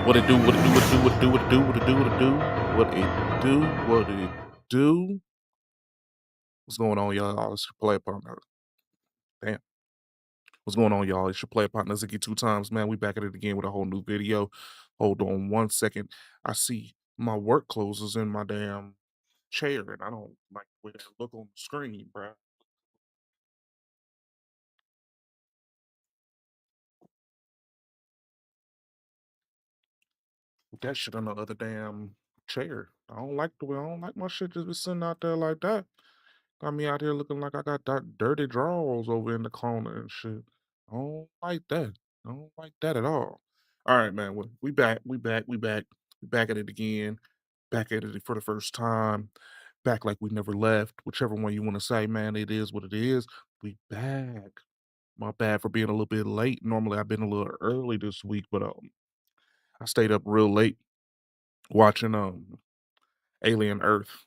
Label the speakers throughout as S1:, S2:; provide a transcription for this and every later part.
S1: What it do, what it do, what it do, what it do, what it do, what it do, what it do, what it do, what it do. What's going on, y'all? It's your play partner. Damn. What's going on, y'all? It's your play partner, Ziggy2x, man. We back at it again with a whole new video. Hold on one second. I see my work clothes is in my damn chair, and I don't like the way that look on the screen, bruh. Put that shit on the other damn chair. I don't like the way I don't like my shit just be sitting out there like that. Got me out here looking like I got dirty drawers over in the corner and shit. I don't like that. I don't like that at all. All right, man. We back. We back. We back. We back at it again. Back at it for the first time. Back like we never left. Whichever one you want to say, man. It is what it is. We back. My bad for being a little bit late. Normally I've been a little early this week, but I stayed up real late watching Alien Earth.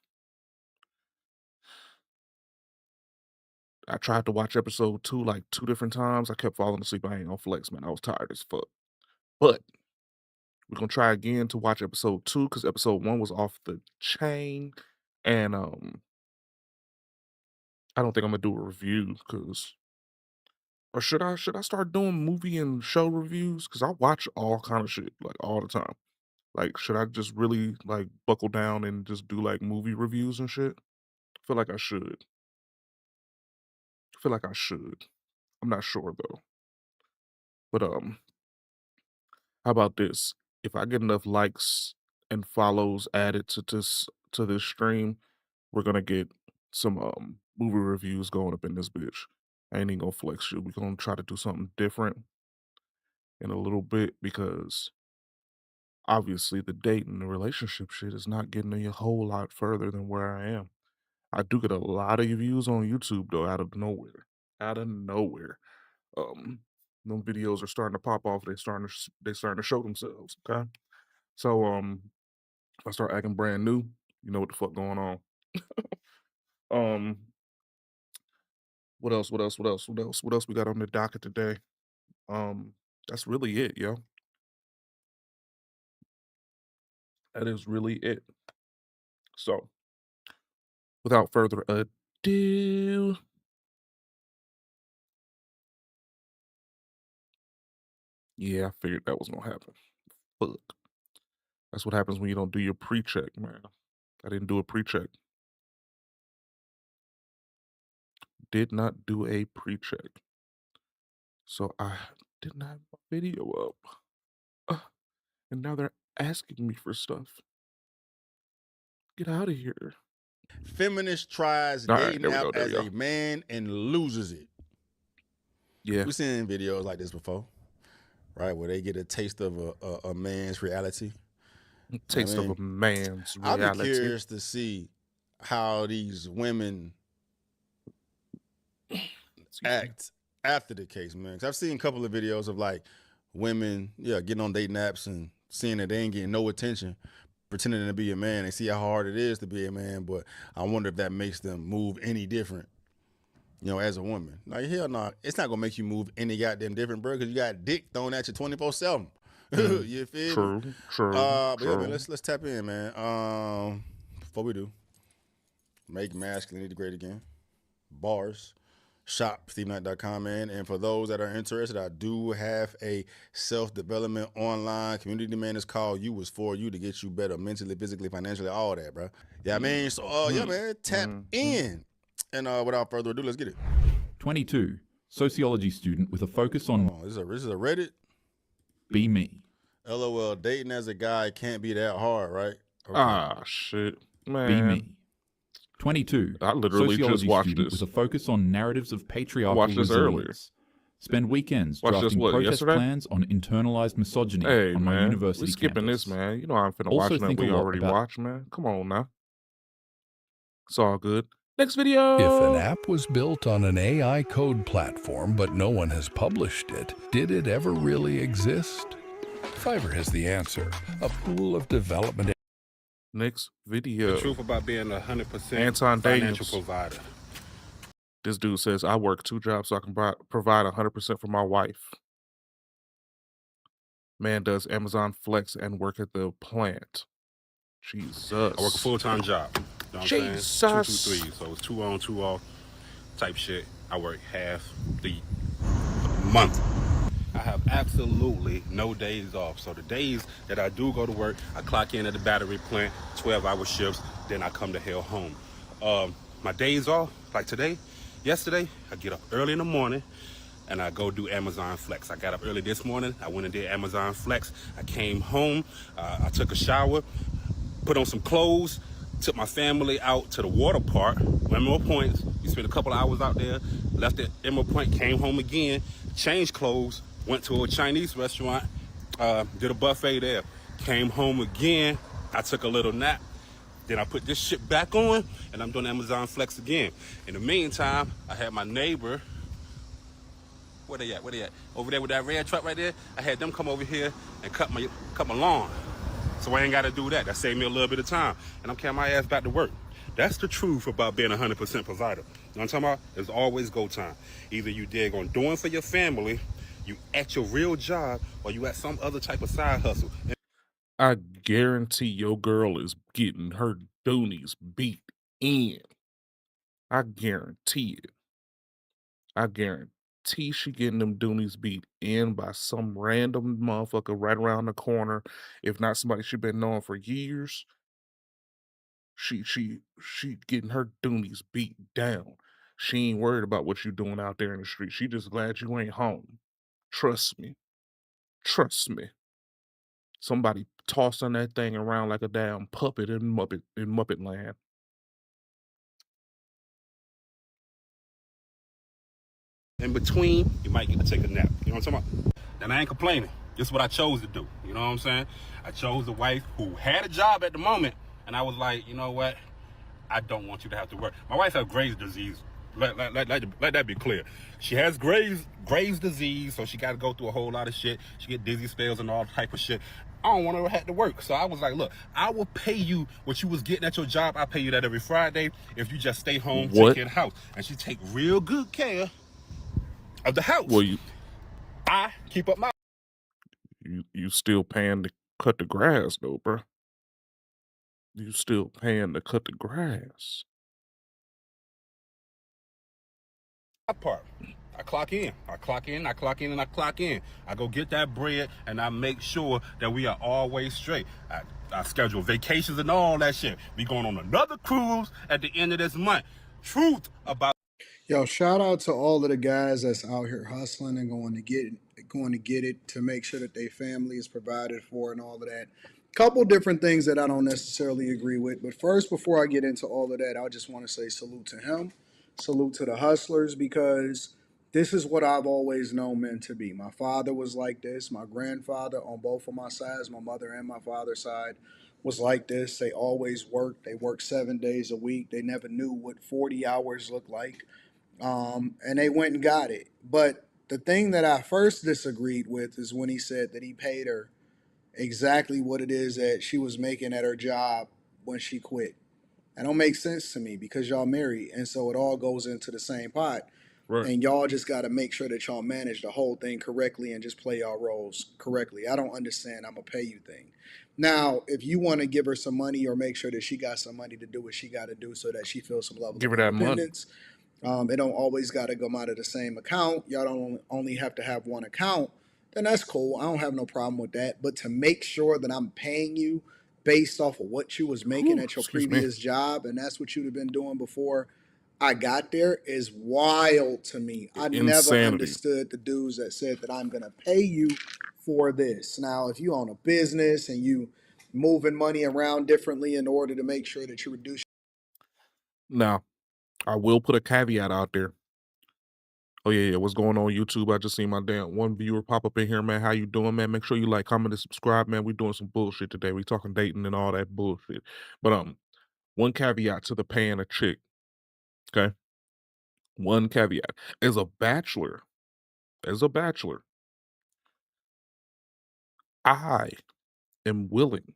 S1: I tried to watch episode 2 like 2 different times. I kept falling asleep. I ain't gonna flex, man. I was tired as fuck. But we're gonna try again to watch episode 2 because episode 1 was off the chain. And I don't think I'm gonna do a review because or should I start doing movie and show reviews? Because I watch all kind of shit, like all the time. Like, should I just really like buckle down and just do like movie reviews and shit? I feel like I should. I feel like I should. I'm not sure though. But how about this? If I get enough likes and follows added to this stream, we're gonna get some movie reviews going up in this bitch. I ain't even gonna flex you. We're gonna try to do something different in a little bit because obviously the date and the relationship shit is not getting me a whole lot further than where I am. I do get a lot of views on YouTube though, out of nowhere. Out of nowhere. Um them videos are starting to pop off. They starting to show themselves. Okay. So if I start acting brand new, you know what the fuck going on. Um, what else? What else? What else? What else? What else we got on the docket today? Um, that's really it, yo. That is really it. So, without further ado, yeah, I figured that was gonna happen. Fuck. That's what happens when you don't do your pre-check, man. I didn't do a pre-check. Did not do a pre-check. So I didn't have my video up. And now they're asking me for stuff. Get out of here.
S2: Feminist tries
S1: All right,
S2: dating
S1: there we
S2: app
S1: go. There
S2: as
S1: we
S2: a
S1: go.
S2: man and loses it.
S1: Yeah.
S2: We've seen videos like this before, right? Where they get a taste of a man's reality.
S1: Taste of a man's reality.
S2: I'd be curious to see how these women act after the case, man. Because I've seen a couple of videos of like women, getting on dating apps and seeing that they ain't getting no attention, pretending to be a man. They see how hard it is to be a man, but I wonder if that makes them move any different, as a woman. Like, hell no, it's not gonna make you move any goddamn different, bro, because you got dick thrown at you 24/7. You feel me?
S1: True.
S2: But yeah, man, let's tap in, man. Before we do, make masculinity great again. Bars. Shop SteveKnight.com, man. And for those that are interested, I do have a self-development online community, man. It's called You Was For You to get you better mentally, physically, financially, all that, bro. Yeah, I mean, so yeah, man, tap in. And without further ado, let's get it.
S3: 22, sociology student with a focus on
S2: This is a Reddit.
S3: Be Me.
S2: LOL, dating as a guy can't be that hard, right?
S1: Okay. Ah, shit, man.
S3: Be Me. 22,
S1: I literally
S3: sociology
S1: just watched
S3: student
S1: this.
S3: with a focus on narratives of patriarchal resilience.
S1: Earlier.
S3: Spend weekends drafting protest plans on internalized misogyny on my university
S1: We're skipping
S3: campus.
S1: this, man. You know I'm finna watch that we already watched, man. Come on now. It's all good. Next video.
S4: If an app was built on an AI code platform, but no one has published it, did it ever really exist? Fiverr has the answer. A pool of development.
S1: Next video.
S5: The truth about being 100%
S1: Anton Daniels.
S5: financial provider.
S1: This dude says, I work 2 jobs so I can provide 100% for my wife. Man does Amazon Flex and work at the plant. Jesus.
S5: I work a full-time job. You know what I'm saying? 2 2 3. So it's 2 on, 2 off type shit. I work half the month. I have absolutely no days off. So the days that I do go to work, I clock in at the battery plant, 12-hour shifts, then I come the hell home. My days off, like today, yesterday, I get up early in the morning and I go do Amazon Flex. I got up early this morning, I went and did Amazon Flex. I came home, I took a shower, put on some clothes, took my family out to the water park, Emerald Points. We spent a couple hours out there, left at Emerald Point, came home again, changed clothes, went to a Chinese restaurant, did a buffet there, came home again, I took a little nap, then I put this shit back on, and I'm doing Amazon Flex again. In the meantime, I had my neighbor, where they at? Over there with that red truck right there, I had them come over here and cut my lawn. So I ain't got to do that. That saved me a little bit of time. And I'm carrying my ass back to work. That's the truth about being 100% provider. You know what I'm talking about? There's always go time. Either you dig on doing for your family, you at your real job, or you at some other type of side hustle.
S1: I guarantee your girl is getting her doonies beat in. I guarantee it. I guarantee she getting them doonies beat in by some random motherfucker right around the corner. If not somebody she been knowing for years. She getting her doonies beat down. She ain't worried about what you doing out there in the street. She just glad you ain't home. Trust me. Trust me. Somebody tossing that thing around like a damn puppet in Muppet Land.
S5: In between, you might get to take a nap. You know what I'm talking about? And I ain't complaining. This is what I chose to do. You know what I'm saying? I chose a wife who had a job at the moment, and I was like, you know what? I don't want you to have to work. My wife has Graves' disease. Let that be clear. She has Graves' disease, so she got to go through a whole lot of shit. She get dizzy spells and all type of shit. I don't want her to have to work. So I was like, look, I will pay you what you was getting at your job. I pay you that every Friday if you just stay home, take care of the house. And she take real good care of the house.
S1: Well,
S5: I keep up my...
S1: You still paying to cut the grass, though, bro. You still paying to cut the grass.
S5: Part. I clock in, I clock in. I go get that bread, and I make sure that we are always straight. I schedule vacations and all that shit. We going on another cruise at the end of this month. Truth about...
S6: Yo, shout out to all of the guys that's out here hustling and going to get it to make sure that their family is provided for and all of that. Couple different things that I don't necessarily agree with. But first, before I get into all of that, I just want to say salute to him. Salute to the hustlers, because this is what I've always known men to be. My father was like this. My grandfather on both of my sides, my mother and my father's side, was like this. They always worked. They worked 7 days a week. They never knew what 40 hours looked like. And they went and got it. But the thing that I first disagreed with is when he said that he paid her exactly what it is that she was making at her job when she quit. That don't make sense to me, because y'all married, and so it all goes into the same pot.
S1: Right.
S6: And y'all just got to make sure that y'all manage the whole thing correctly and just play y'all roles correctly. I don't understand I'm going to pay you thing. Now, if you want to give her some money or make sure that she got some money to do what she got to do so that she feels some level
S1: Give
S6: of
S1: her that money.
S6: independence, it don't always got to come out of the same account. Y'all don't only have to have one account. Then that's cool. I don't have no problem with that. But to make sure that I'm paying you based off of what you was making at your previous job, and that's what you'd have been doing before I got there, is wild to me. I never understood the dudes that said that I'm going to pay you for this. Now, if you own a business and you moving money around differently in order to make sure that you reduce.
S1: Now, I will put a caveat out there. Oh, yeah, what's going on YouTube? I just seen my damn one viewer pop up in here, man. How you doing, man? Make sure you like, comment, and subscribe, man. We doing some bullshit today. We talking dating and all that bullshit. But one caveat to the paying a chick, okay? One caveat. As a bachelor, I am willing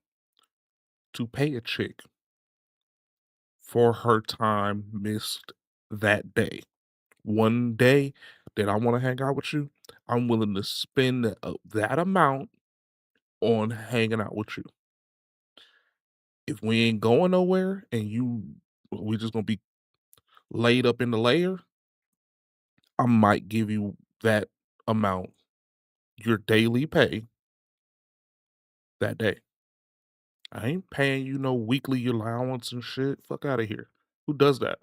S1: to pay a chick for her time missed that day. One day that I want to hang out with you, I'm willing to spend that amount on hanging out with you. If we ain't going nowhere and we just gonna be laid up in the layer, I might give you that amount, your daily pay that day. I ain't paying you no weekly allowance and shit. Fuck out of here. Who does that?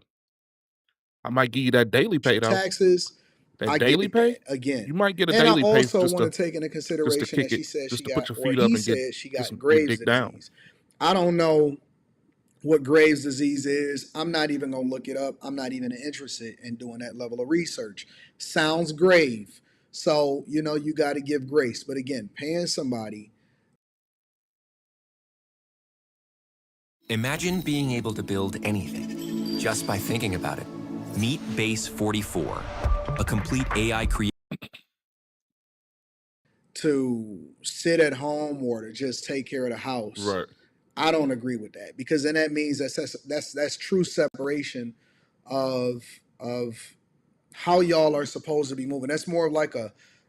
S1: I might give you that daily pay though.
S6: taxes.
S1: That
S6: I
S1: daily
S6: get
S1: pay,
S6: that again.
S1: you might get a
S6: And I
S1: daily pay
S6: also want to take into
S1: just to
S6: consideration that
S1: kick
S6: she
S1: it,
S6: said
S1: just
S6: she
S1: to put
S6: got,
S1: your
S6: or
S1: feet up
S6: he
S1: and
S6: said she got
S1: your
S6: Graves'
S1: dick down.
S6: disease. I don't know what Graves' disease is. I'm not even going to look it up. I'm not even interested in doing that level of research. Sounds grave. So, you got to give grace. But again, paying somebody.
S7: Imagine being able to build anything just by thinking about it. Meet Base 44, a complete AI
S6: to sit at home or to just take care of the house.
S1: Right.
S6: I don't agree with that, because then that means that's true separation of how y'all are supposed to be moving. That's more like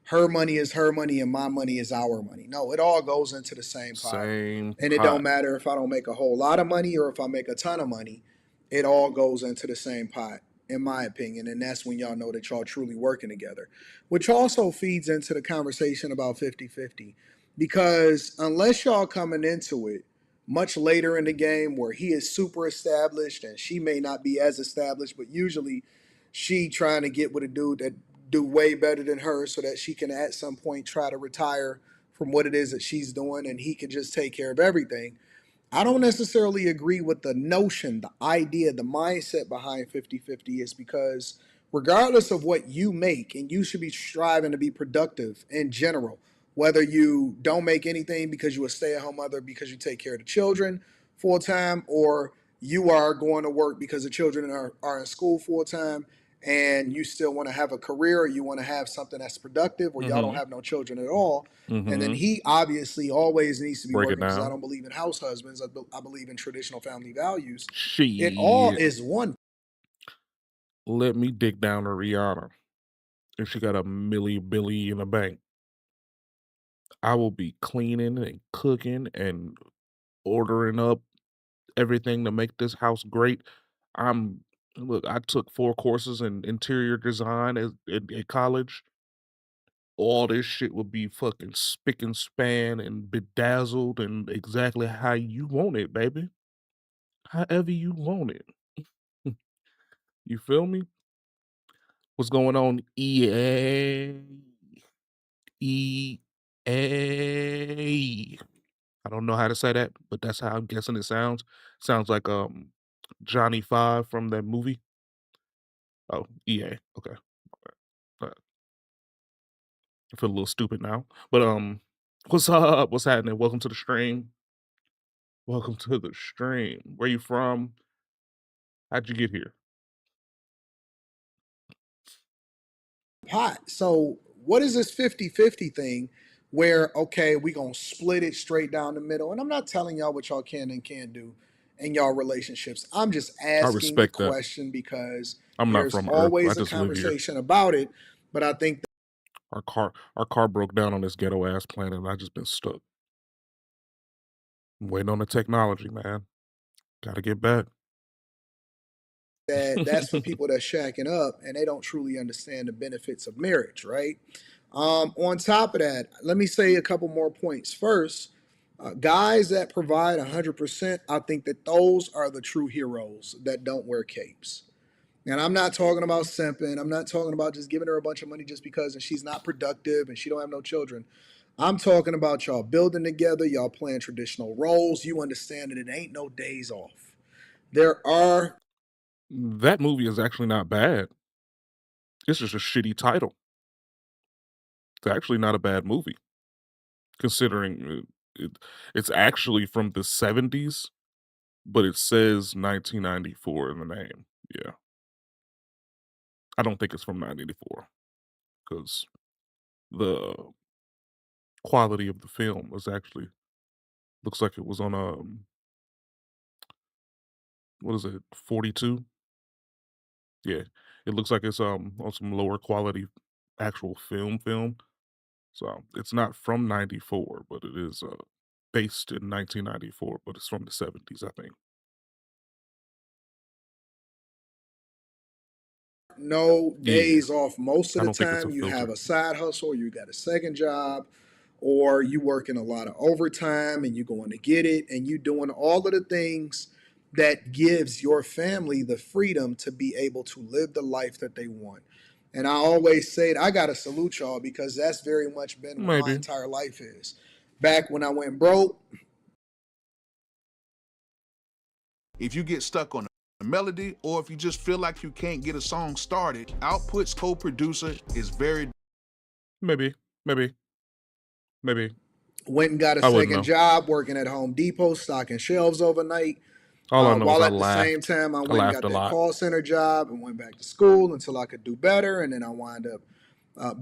S6: her money is her money and my money is our money. No, it all goes into the same pot. And it don't matter if I don't make a whole lot of money or if I make a ton of money. It all goes into the same pot, in my opinion. And that's when y'all know that y'all truly working together, which also feeds into the conversation about 50-50. Because unless y'all coming into it much later in the game where he is super established and she may not be as established, but usually she trying to get with a dude that do way better than her so that she can at some point try to retire from what it is that she's doing and he can just take care of everything. I don't necessarily agree with the notion, the idea, the mindset behind 50-50 is because regardless of what you make, and you should be striving to be productive in general, whether you don't make anything because you're a stay-at-home mother because you take care of the children full time, or you are going to work because the children are in school full time and you still want to have a career, or you want to have something that's productive, or y'all don't have no children at all. And then he obviously always needs to be
S1: Break it
S6: working because I
S1: down.
S6: don't believe in house husbands. I believe in traditional family values. It all
S1: Shit.
S6: is one.
S1: Let me dig down to Rihanna. If she got a billy in the bank, I will be cleaning and cooking and ordering up everything to make this house great. Look, I took 4 courses in interior design at college. All this shit would be fucking spick and span and bedazzled and exactly how you want it, baby. However you want it. You feel me? What's going on, EA? EA. I don't know how to say that, but that's how I'm guessing it sounds. Sounds like Johnny Five from that movie. Oh, EA. Okay. I feel a little stupid now. But what's up? What's happening? Welcome to the stream. Welcome to the stream. Where you from? How'd you get here?
S6: Pot. So what is this 50-50 thing where, okay, we gonna split it straight down the middle? And I'm not telling y'all what y'all can and can't do in y'all relationships. I'm just
S1: I
S6: asking the
S1: respect that.
S6: question because
S1: I'm not
S6: there's
S1: from Earth. I
S6: always a
S1: just live here.
S6: conversation about it. But I think
S1: Our car broke down on this ghetto ass planet and I just been stuck. I'm waiting on the technology, man. Gotta get back.
S6: that's for people that's shacking up and they don't truly understand the benefits of marriage, right? On top of that, let me say a couple more points. First, guys that provide 100%, I think that those are the true heroes that don't wear capes. And I'm not talking about simping. I'm not talking about just giving her a bunch of money just because and she's not productive and she don't have no children. I'm talking about y'all building together, y'all playing traditional roles. You understand that it ain't no days off. There are.
S1: That movie is actually not bad. It's just a shitty title. It's actually not a bad movie, considering it's actually from the 70s, but it says 1994 in the name. Yeah. I don't think it's from 1994 because the quality of the film was actually looks like it was on what is it, 42? Yeah. It looks like it's on some lower quality actual film. So it's not from '94, but it is based in 1994, but it's from the '70s, I think.
S6: No
S1: Yeah,
S6: days off. Most of
S1: I
S6: the
S1: don't think it's
S6: time,
S1: a
S6: you have
S1: filter.
S6: a side hustle, you got a second job, or you working a lot of overtime and you going to get it, and you doing all of the things that gives your family the freedom to be able to live the life that they want. And I always say I gotta salute y'all because that's very much been what my
S1: Maybe.
S6: entire life is. Back when I went broke,
S8: if you get stuck on a melody, or if you just feel like you can't get a song started, Output's co-producer is very...
S1: Maybe. Maybe. Maybe.
S6: went and got a
S1: I wouldn't
S6: second
S1: know.
S6: job working at Home Depot, stocking shelves overnight.
S1: All I know is
S6: While
S1: I
S6: at the same
S1: laughed.
S6: time, I
S1: I
S6: went and
S1: laughed
S6: got
S1: a
S6: that
S1: lot.
S6: call center job and went back to school until I could do better. And then I wind up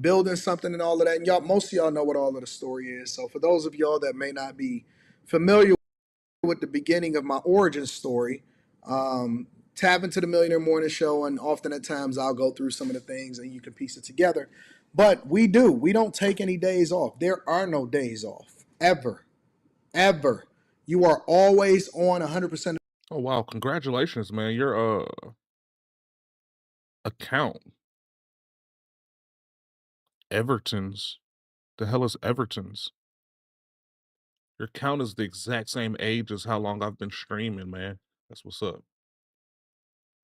S6: building something and all of that. And y'all, most of y'all know what all of the story is. So for those of y'all that may not be familiar with the beginning of my origin story, tap into the Millionaire Morning Show, and often at times I'll go through some of the things and you can piece it together. But we don't take any days off. There are no days off, ever, ever. You are always on 100%.
S1: Oh wow, congratulations, man. Your account, Everton's. The hell is Everton's? Your account is the exact same age as how long I've been streaming, man. That's what's up.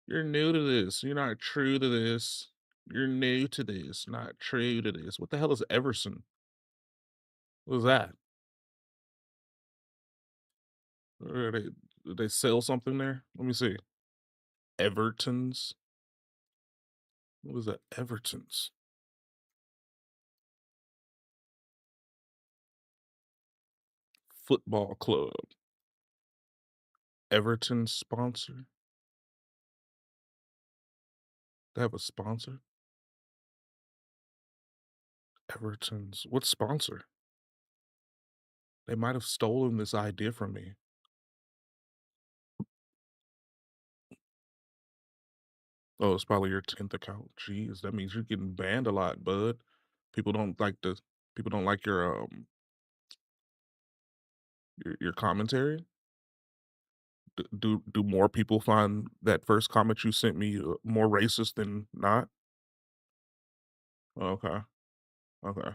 S1: You're new to this. You're not true to this. You're new to this, not true to this. What the hell is Everson? What is that? They sell something there? Let me see. Everton's. What is that? Everton's. Football club. Everton sponsor. They have a sponsor? Everton's. What sponsor? They might have stolen this idea from me. Oh, it's probably your 10th account. Jeez, that means you're getting banned a lot, bud. People don't like the people don't like your commentary. Do more people find that first comment you sent me more racist than not? Okay, okay.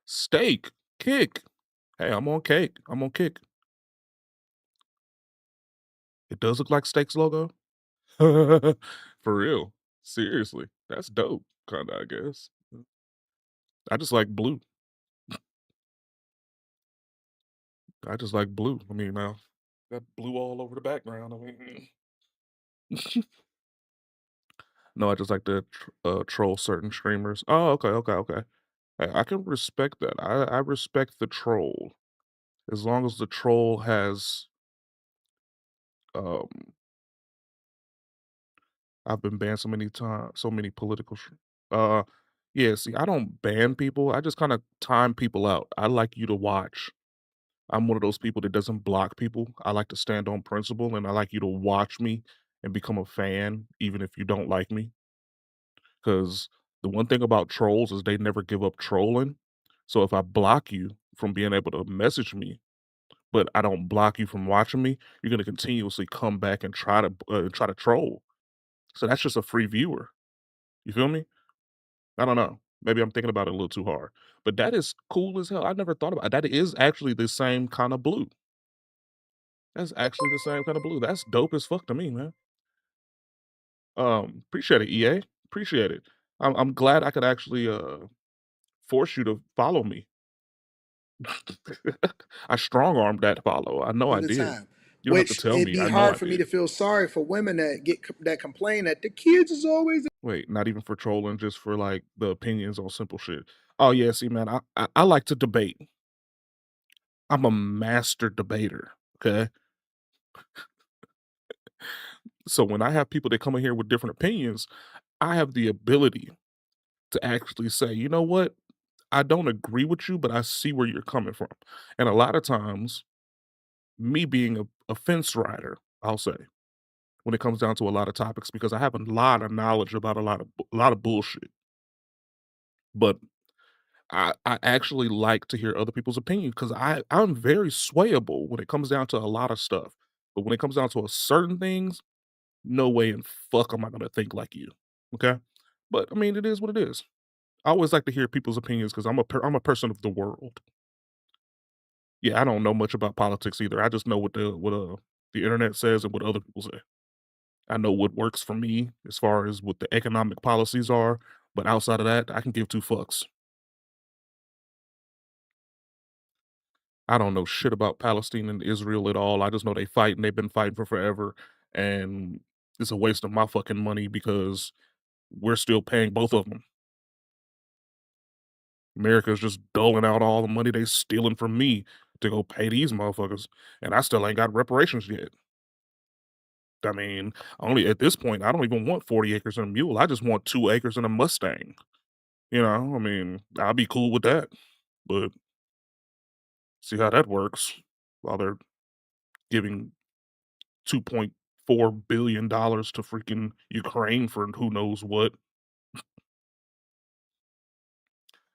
S1: Steak, kick. Hey, I'm on cake. I'm on kick. It does look like Steak's logo. For real. Seriously. That's dope, kinda, I guess. I just like blue. I just like blue. I mean, got blue all over the background. I mean, no, I just like to troll certain streamers. Oh, okay, okay, okay. I can respect that. I respect the troll as long as the troll has. Um, I've been banned so many times, so many political. Yeah. See, I don't ban people. I just kind of time people out. I like you to watch. I'm one of those people that doesn't block people. I like to stand on principle, and I like you to watch me and become a fan, even if you don't like me. Because the one thing about trolls is they never give up trolling. So if I block you from being able to message me, but I don't block you from watching me, you're gonna continuously come back and try to troll. So that's just a free viewer. You feel me? I don't know. Maybe I'm thinking about it a little too hard, but that is cool as hell. I never thought about it. That is actually the same kind of blue. That's actually the same kind of blue. That's dope as fuck to me, man. Appreciate it, EA. Appreciate it. I'm glad I could actually force you to follow me. I strong armed that follow. I know I
S6: The
S1: did.
S6: time,
S1: You don't have to
S6: which
S1: tell
S6: it'd
S1: me.
S6: be
S1: I know
S6: hard
S1: I
S6: for me
S1: did.
S6: to feel sorry for women that complain that the kids is always.
S1: Wait, not even for trolling, just for like the opinions on simple shit. Oh yeah, see, man, I like to debate. I'm a master debater. Okay, so when I have people that come in here with different opinions, I have the ability to actually say, you know what, I don't agree with you, but I see where you're coming from. And a lot of times, me being a fence rider, I'll say, when it comes down to a lot of topics, because I have a lot of knowledge about a lot of bullshit. But I actually like to hear other people's opinion because I'm very swayable when it comes down to a lot of stuff. But when it comes down to a certain things, no way in fuck am I gonna think like you. Okay? But I mean, it is what it is. I always like to hear people's opinions because I'm a person of the world. Yeah, I don't know much about politics either. I just know what the internet says and what other people say. I know what works for me as far as what the economic policies are, but outside of that, I can give two fucks. I don't know shit about Palestine and Israel at all. I just know they fight and they've been fighting for forever, and it's a waste of my fucking money because we're still paying both of them. America's just doling out all the money they stealing from me to go pay these motherfuckers, and I still ain't got reparations yet. I mean, only at this point, I don't even want 40 acres and a mule. I just want 2 acres and a Mustang. You know, I mean, I'll be cool with that, but see how that works while they're giving $2.4 billion to freaking Ukraine for who knows what.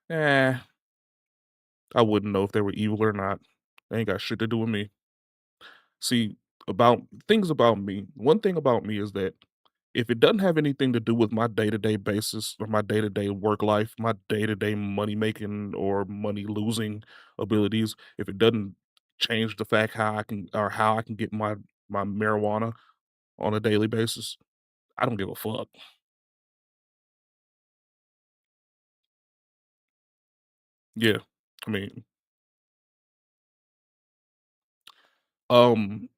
S1: Eh, I wouldn't know if they were evil or not. They ain't got shit to do with me. See, about things about me, one thing about me is that if it doesn't have anything to do with my day-to-day basis or my day-to-day work life, my day-to-day money making or money losing abilities, if it doesn't change the fact how I can get my marijuana on a daily basis, I don't give a fuck. Yeah. I mean, um,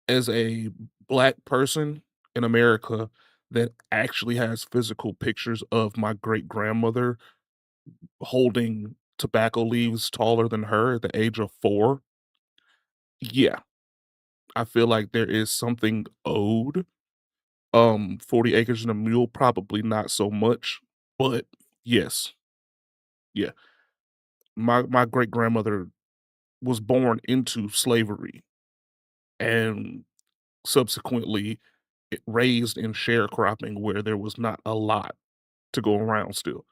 S1: as a black person in America that actually has physical pictures of my great grandmother holding tobacco leaves taller than her at the age of 4, yeah, I feel like there is something owed. 40 acres and a mule, probably not so much, but yes, yeah. My great grandmother was born into slavery and subsequently raised in sharecropping where there was not a lot to go around still.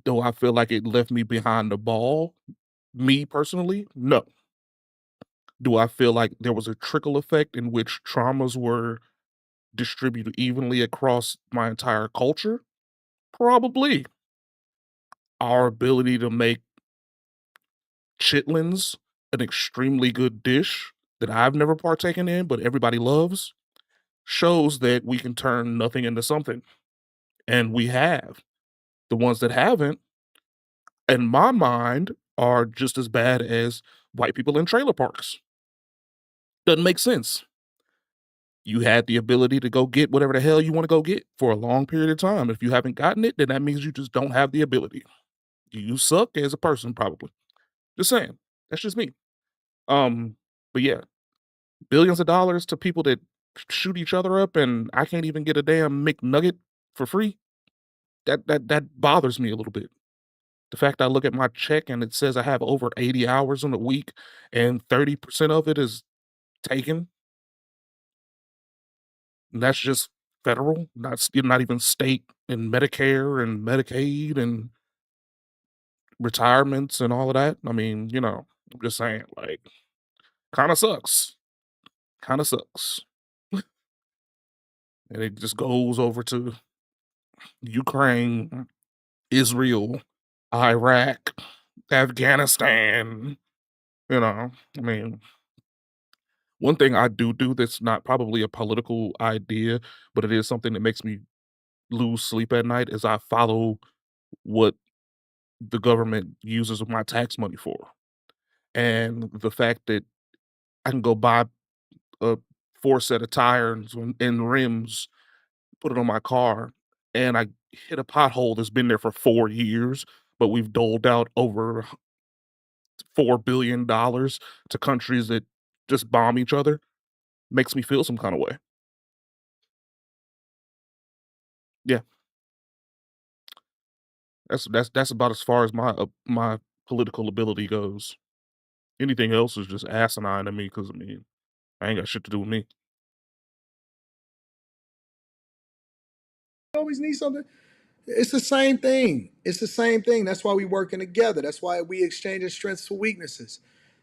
S1: Do I feel like it left me behind the ball? Me personally? No. Do I feel like there was a trickle effect in which traumas were distributed evenly across my entire culture? Probably. Our ability to make chitlins an extremely good dish that I've never partaken in, but everybody loves, shows that we can turn nothing into something. And we have. The ones that haven't, in my mind, are just as bad as white people in trailer parks. Doesn't make sense. You had the ability to go get whatever the hell you want to go get for a long period of time. If you haven't gotten it, then that means you just don't have the ability. You suck as a person, probably. Just saying. That's just me. Um, but yeah, billions of dollars to people that shoot each other up, and I can't even get a damn McNugget for free. That bothers me a little bit. The fact I look at my check and it says I have over 80 hours in a week and 30% of it is taken. And that's just federal, not even state and Medicare and Medicaid and retirements and all of that. I mean, I'm just saying, like, kind of sucks. Kind of sucks. And it just goes over to Ukraine, Israel, Iraq, Afghanistan. I mean, one thing I do that's not probably a political idea, but it is something that makes me lose sleep at night is I follow what the government uses my tax money for. And the fact that I can go buy a 4 set of tires and rims, put it on my car, and I hit a pothole that's been there for 4 years, but we've doled out over $4 billion to countries that just bomb each other, makes me feel some kind of way. Yeah, that's about as far as my political ability goes. Anything else is just asinine to me because I mean, I ain't got shit to do with me.
S6: Always need something. It's the same thing. It's the same thing. That's why we working together. That's why we exchanging strengths for weaknesses.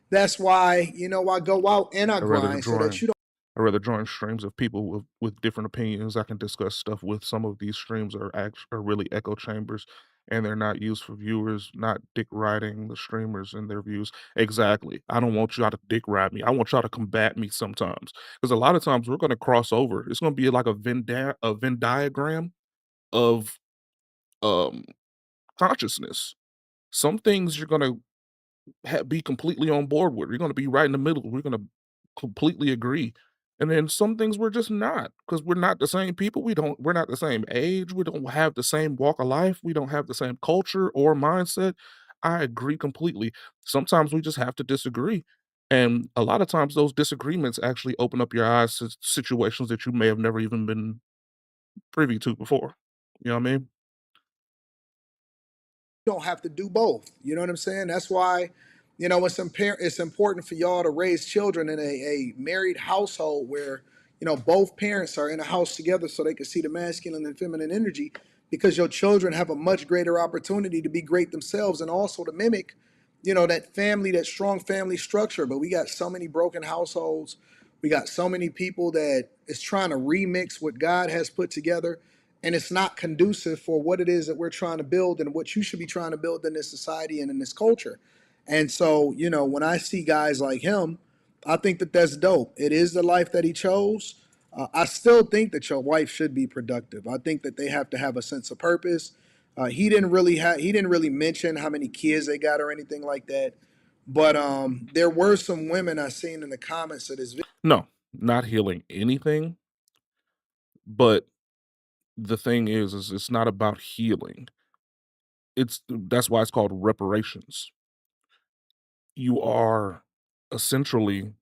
S6: That's why, I go out and I
S1: I'd rather
S6: grind so that
S1: join
S6: you don't.
S1: I'd rather join streams of people with different opinions. I can discuss stuff with. Some of these streams are really echo chambers, and they're not used for viewers, not dick riding the streamers and their views. Exactly. I don't want y'all to dick ride me. I want y'all to combat me sometimes, because a lot of times we're gonna cross over. It's gonna be like a Venn diagram of um consciousness. Some things you're gonna be completely on board with. We're gonna be right in the middle. We're gonna completely agree. And then some things we're just not, because we're not the same people. We're not the same age. We don't have the same walk of life. We don't have the same culture or mindset. I agree completely. Sometimes we just have to disagree. And a lot of times those disagreements actually open up your eyes to situations that you may have never even been privy to before. You know what I mean?
S6: Don't have to do both. You know what I'm saying? That's why, it's important for y'all to raise children in a married household where, both parents are in a house together so they can see the masculine and feminine energy, because your children have a much greater opportunity to be great themselves and also to mimic, that family, that strong family structure. But we got so many broken households. We got so many people that is trying to remix what God has put together, and it's not conducive for what it is that we're trying to build and what you should be trying to build in this society and in this culture. And so, when I see guys like him, I think that that's dope. It is the life that he chose. I still think that your wife should be productive. I think that they have to have a sense of purpose. He didn't really mention how many kids they got or anything like that. But there were some women I seen in the comments of this video.
S1: No, not healing anything. But the thing is it's not about healing. That's why it's called reparations. You are essentially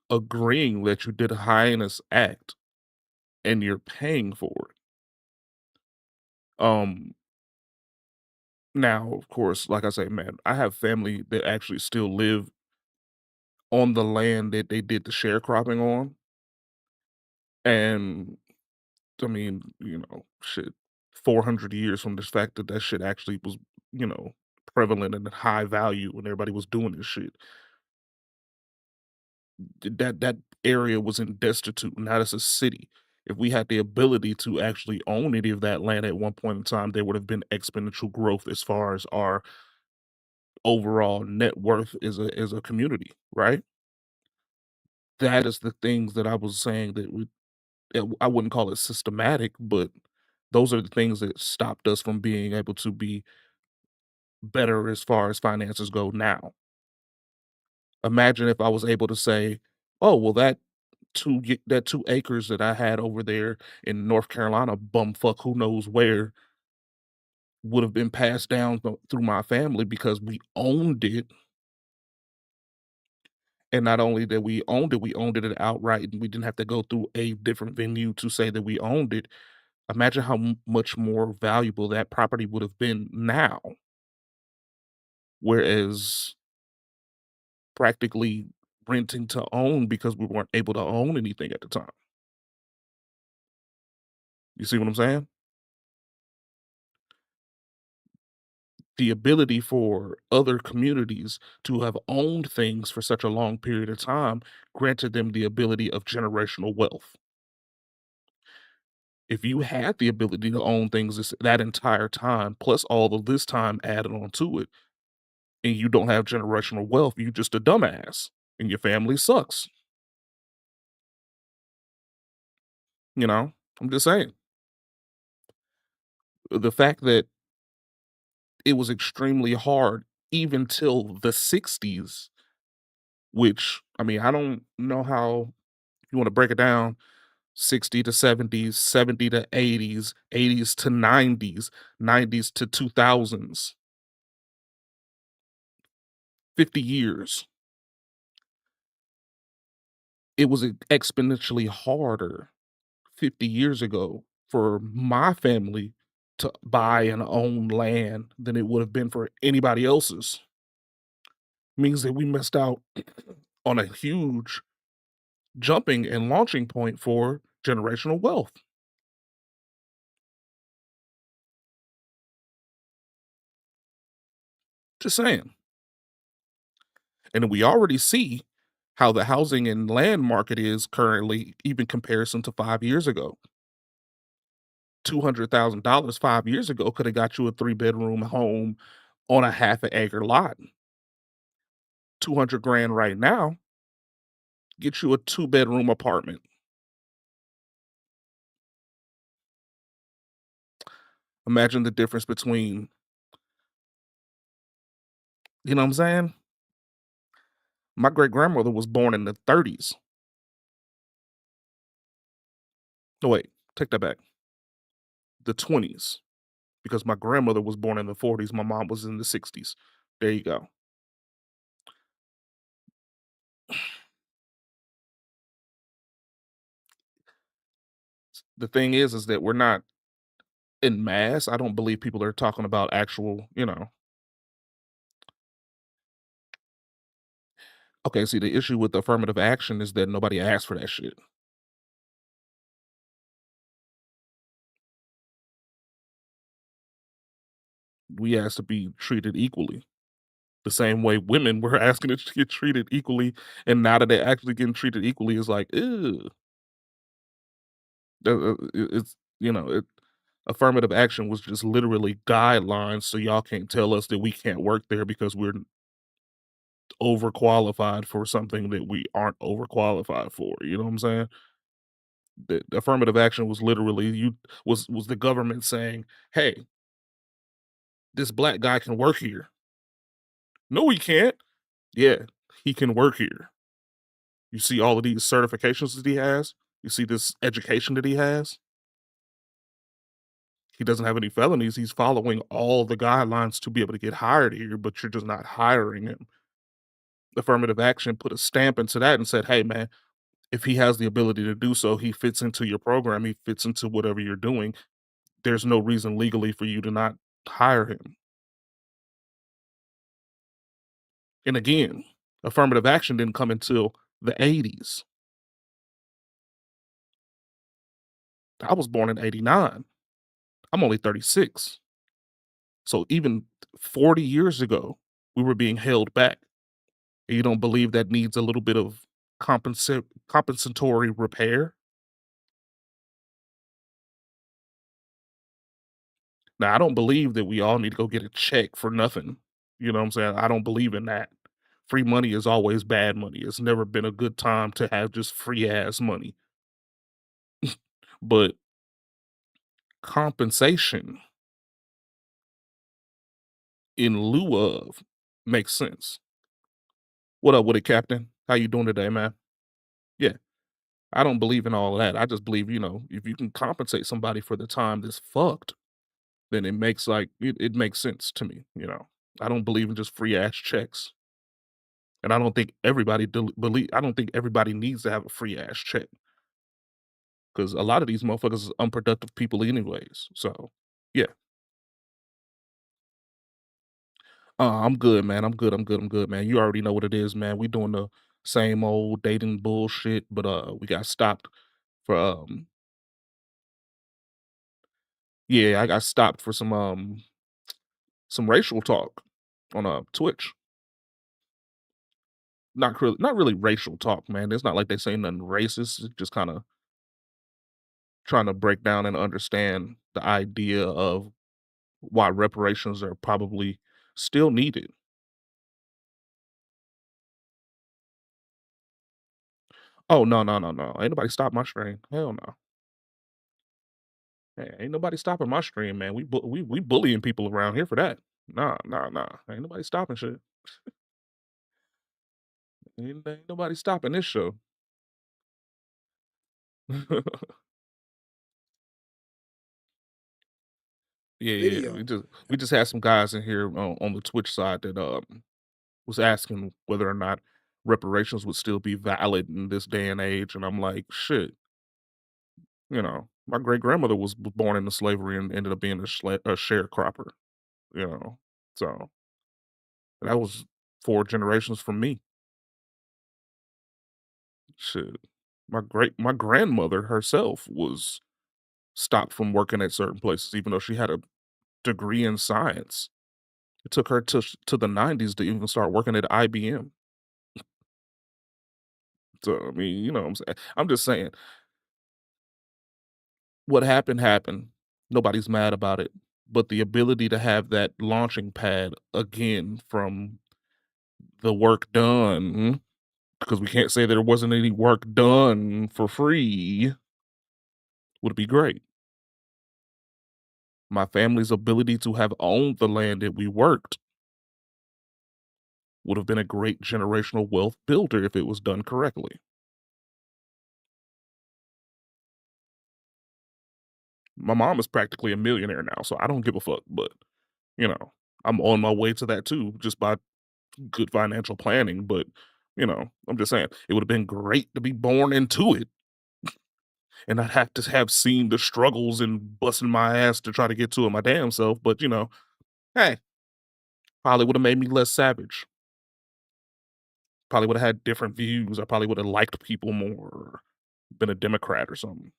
S1: agreeing that you did a heinous act and you're paying for it. Now, of course, like I say, man, I have family that actually still live on the land that they did the sharecropping on. And I mean, shit, 400 years from the fact that that shit actually was, prevalent and high value when everybody was doing this shit. That area was in destitute. Now it's a city. If we had the ability to actually own any of that land at one point in time, there would have been exponential growth as far as our overall net worth as a community, right? That is the things that I was saying I wouldn't call it systematic, but those are the things that stopped us from being able to be better as far as finances go now. Imagine if I was able to say, "Oh, well, that 2 acres that I had over there in North Carolina, bumfuck who knows where, would have been passed down through my family because we owned it." And not only that we owned it outright, and we didn't have to go through a different venue to say that we owned it. Imagine how much more valuable that property would have been now. Whereas practically renting to own because we weren't able to own anything at the time. You see what I'm saying? The ability for other communities to have owned things for such a long period of time granted them the ability of generational wealth. If you had the ability to own things that entire time, plus all of this time added on to it, and you don't have generational wealth, you just a dumbass and your family sucks. I'm just saying. The fact that it was extremely hard even till the 60s, which, I mean, I don't know how you want to break it down. 60 to 70s, 70 to 80s, 80s to 90s, 90s to 2000s, 50 years. It was exponentially harder 50 years ago for my family to buy and own land than it would have been for anybody else's. Means that we missed out on a huge jumping and launching point for generational wealth. Just saying. And we already see how the housing and land market is currently, even comparison to 5 years ago. $200,000 5 years ago could have got you a 3-bedroom home on a half an acre lot. 200 grand right now get you a 2-bedroom apartment. Imagine the difference between, you know what I'm saying? My great grandmother was born in the 30s. No, wait, take that back. The 20s, because my grandmother was born in the 40s. My mom was in the 60s. There you go. The thing is that we're not in mass. I don't believe people are talking about actual, Okay, see, the issue with affirmative action is that nobody asked for that shit. We asked to be treated equally. The same way women were asking to get treated equally, and now that they're actually getting treated equally, it's like, ew. It's, affirmative action was just literally guidelines, so y'all can't tell us that we can't work there because we're overqualified for something that we aren't overqualified for. You know what I'm saying? The affirmative action was literally was the government saying, "Hey, this black guy can work here." No, he can't. Yeah, he can work here. You see all of these certifications that he has. You see this education that he has. He doesn't have any felonies. He's following all the guidelines to be able to get hired here, but you're just not hiring him. Affirmative action put a stamp into that and said, "Hey, man, if he has the ability to do so, he fits into your program. He fits into whatever you're doing. There's no reason legally for you to not hire him." And again, affirmative action didn't come until the 80s. I was born in 89. I'm only 36. So even 40 years ago, we were being held back. And you don't believe that needs a little bit of compensatory repair? Now, I don't believe that we all need to go get a check for nothing. You know what I'm saying? I don't believe in that. Free money is always bad money. It's never been a good time to have just free ass money. But compensation in lieu of makes sense. What up with it, Captain? How you doing today, man? Yeah, I don't believe in all of that. I just believe, if you can compensate somebody for the time that's fucked, then it makes it makes sense to me. I don't believe in just free ass checks, and I don't think everybody believe. I don't think everybody needs to have a free ass check because a lot of these motherfuckers are unproductive people, anyways. So, yeah. I'm good, man. I'm good. I'm good. I'm good, man. You already know what it is, man. We doing the same old dating bullshit, but we got stopped for yeah, I got stopped for some racial talk on Twitch. Not really racial talk, man. It's not like they say nothing racist. It's just kind of trying to break down and understand the idea of why reparations are probably still needed. Oh, no, no, no, no. Ain't nobody stop my stream. Hell no. Hey, ain't nobody stopping my stream, man. We bullying people around here for that. Nah, nah, nah. Ain't nobody stopping shit. Ain't nobody stopping this show. Yeah, yeah.
S6: Video.
S1: We just had some guys in here on the Twitch side that was asking whether or not reparations would still be valid in this day and age, and I'm like, shit. My great grandmother was born into slavery and ended up being a sharecropper. You know, so that was 4 generations from me. Shit, my grandmother herself was stopped from working at certain places, even though she had a degree in science. It took her to the 90s to even start working at IBM. So, I mean, you know what I'm saying? I'm just saying, what happened, happened. Nobody's mad about it. But the ability to have that launching pad again from the work done, because we can't say there wasn't any work done for free, would be great. My family's ability to have owned the land that we worked would have been a great generational wealth builder if it was done correctly. My mom is practically a millionaire now, so I don't give a fuck, but, you know, I'm on my way to that too, just by good financial planning, but, you know, I'm just saying, it would have been great to be born into it, and I'd have to have seen the struggles and busting my ass to try to get to it my damn self, but, you know, hey, probably would have made me less savage. Probably would have had different views. I probably would have liked people more, or been a Democrat or something.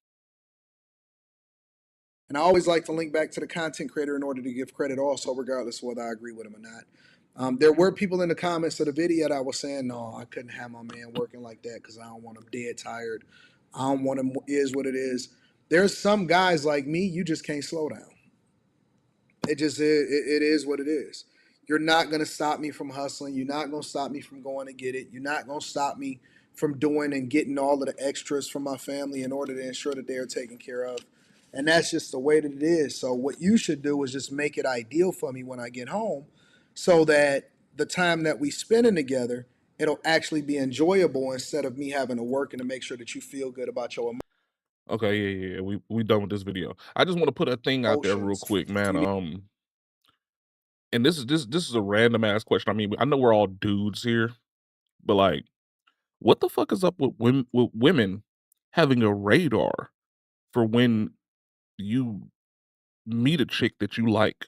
S6: And I always like to link back to the content creator in order to give credit also, regardless of whether I agree with him or not. There were people in the comments of the video that was saying, no, I couldn't have my man working like that because I don't want him dead tired. I don't want him, is what it is. There's some guys like me, you just can't slow down. It is what it is. You're not going to stop me from hustling. You're not going to stop me from going to get it. You're not going to stop me from doing and getting all of the extras from my family in order to ensure that they are taken care of. And that's just the way that it is. So what you should do is just make it ideal for me when I get home so that the time that we spending together, it'll actually be enjoyable instead of me having to work and to make sure that you feel good about your emotions.
S1: Okay, yeah. We done with this video. I just want to put a thing out there real quick, man. And this is a random ass question. I mean, I know we're all dudes here, but like, what the fuck is up with women having a radar for when you meet a chick that you like?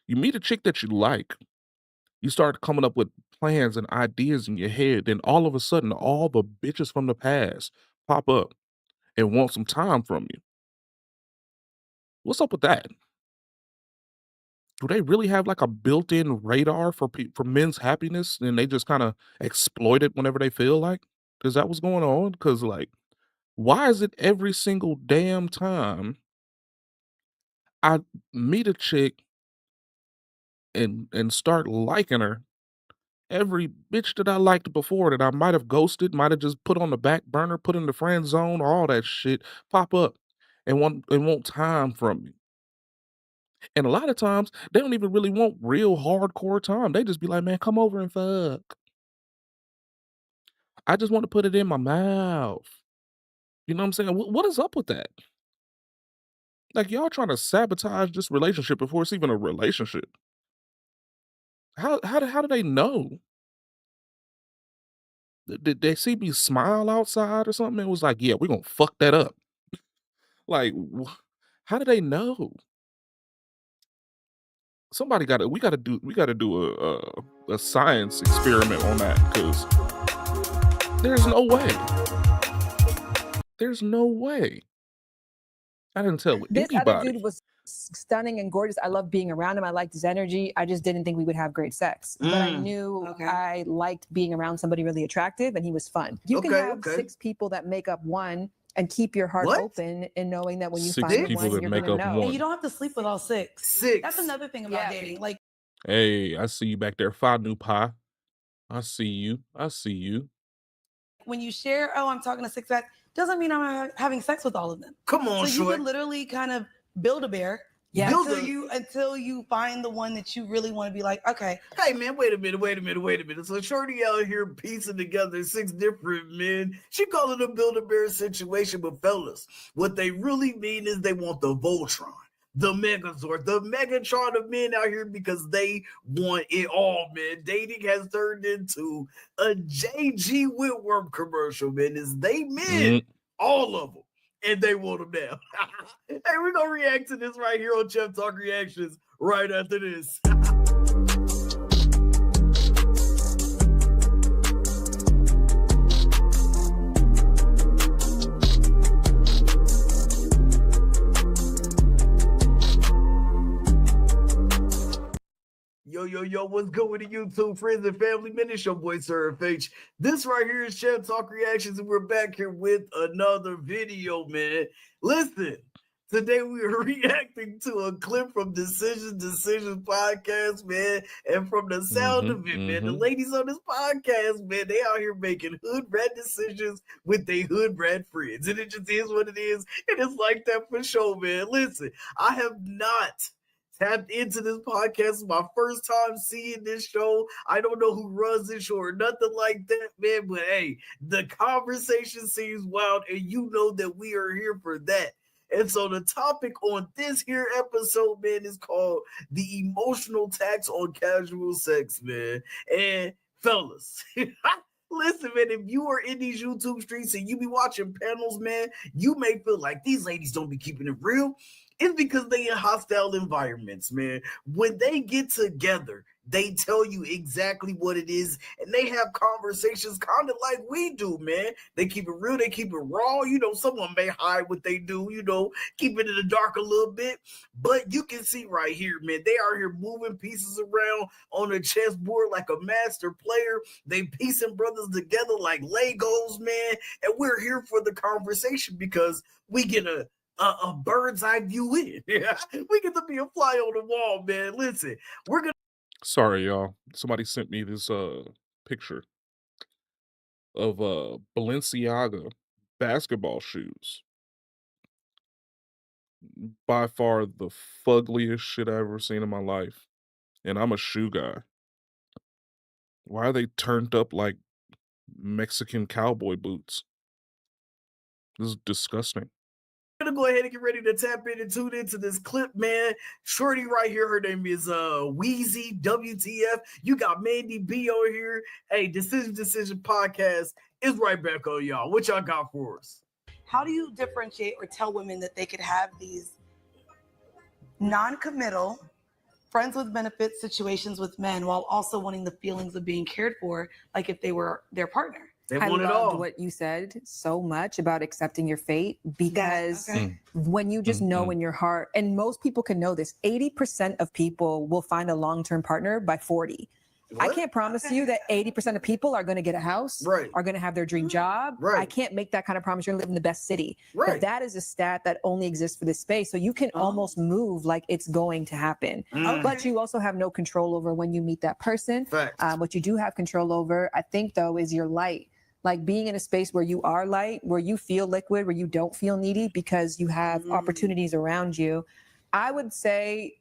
S1: You meet a chick that you like, you start coming up with plans and ideas in your head, then all of a sudden, all the bitches from the past pop up and want some time from you. What's up with that? Do they really have like a built-in radar for men's happiness, and they just kind of exploit it whenever they feel like? Is that what's going on? Because like, why is it every single damn time I meet a chick and start liking her, every bitch that I liked before that I might have ghosted, might have just put on the back burner, put in the friend zone, all that shit, pop up and want time from me. And a lot of times they don't even really want real hardcore time. They just be like, man, come over and fuck. I just want to put it in my mouth. You know what I'm saying? What is up with that? Like, y'all trying to sabotage this relationship before it's even a relationship. How do they know? Did they see me smile outside or something? It was like, yeah, we're gonna fuck that up. Like, how do they know? We gotta do a science experiment on that, because there's no way. There's no way. I didn't tell
S9: this
S1: anybody.
S9: Other dude was stunning and gorgeous. I loved being around him. I liked his energy. I just didn't think we would have great sex. But I knew I liked being around somebody really attractive, and he was fun. You can have 6 people that make up one and keep your heart open and knowing that when you find the one, you're gonna know.
S10: And you don't have to sleep with all 6. That's another thing about dating. Like,
S1: hey, I see you back there, Fa New Pie. I see you.
S10: when you share, oh, I'm talking to 6 guys, doesn't mean I'm having sex with all of them. Come on, so you can literally kind of build a bear. Yeah. Until you find the one that you really want to be like, okay.
S11: Hey man, wait a minute. So Shorty out here piecing together 6 different men. She calling a Build-A-Bear situation, but fellas, what they really mean is they want the Voltron, the Megazord, the Megatron of men out here, because they want it all, man. Dating has turned into a J.G. Whitworth commercial, man. It's they men, all of them. And they want them now. Hey, we're going to react to this right here on Chef Talk Reactions right after this. what's good with the YouTube friends and family? Man, it's your boy Sir FH. This right here is Chef Talk Reactions, and we're back here with another video, man. Listen, today we are reacting to a clip from Decisions podcast, man, and from the sound of it, man. The ladies on this podcast, man, they out here making hood rat decisions with their hood rat friends, and it just is what it is, and it's like that for sure, man. Listen, I have not tapped into this podcast. It's my first time seeing this show. I don't know who runs this show or nothing like that, man. But hey, the conversation seems wild, and you know that we are here for that. And so the topic on this here episode, man, is called the emotional tax on casual sex, man. And fellas, listen, man, if you are in these YouTube streets and you be watching panels, man, you may feel like these ladies don't be keeping it real. It's because they in hostile environments, man. When they get together, they tell you exactly what it is, and they have conversations kind of like we do, man. They keep it real, they keep it raw. You know, someone may hide what they do, you know, keep it in the dark a little bit. But you can see right here, man, they are here moving pieces around on a chessboard like a master player. They piecing brothers together like Legos, man. And we're here for the conversation because we get a bird's eye view in. We get to be a fly on the wall, man. Listen, we're gonna.
S1: Sorry, y'all. Somebody sent me this picture of Balenciaga basketball shoes. By far the fuggliest shit I've ever seen in my life. And I'm a shoe guy. Why are they turned up like Mexican cowboy boots? This is disgusting.
S11: Gonna go ahead and get ready to tap in and tune into this clip, man. Shorty right here, her name is Wheezy WTF. You got Mandy B over here. Hey, Decision podcast is right back on y'all. What y'all got for us?
S10: How do you differentiate or tell women that they could have these non-committal friends with benefits situations with men while also wanting the feelings of being cared for, like if they were their partner?
S9: I loved what you said so much about accepting your fate, because when you just know in your heart, and most people can know this, 80% of people will find a long-term partner by 40. What? I can't promise you that 80% of people are going to get a house, are going to have their dream job. I can't make that kind of promise. You're going to live in the best city. But that is a stat that only exists for this space. So you can almost move like it's going to happen. But you also have no control over when you meet that person. What you do have control over, I think, though, is your light. Like being in a space where you are light, where you feel liquid, where you don't feel needy because you have opportunities around you. I would say...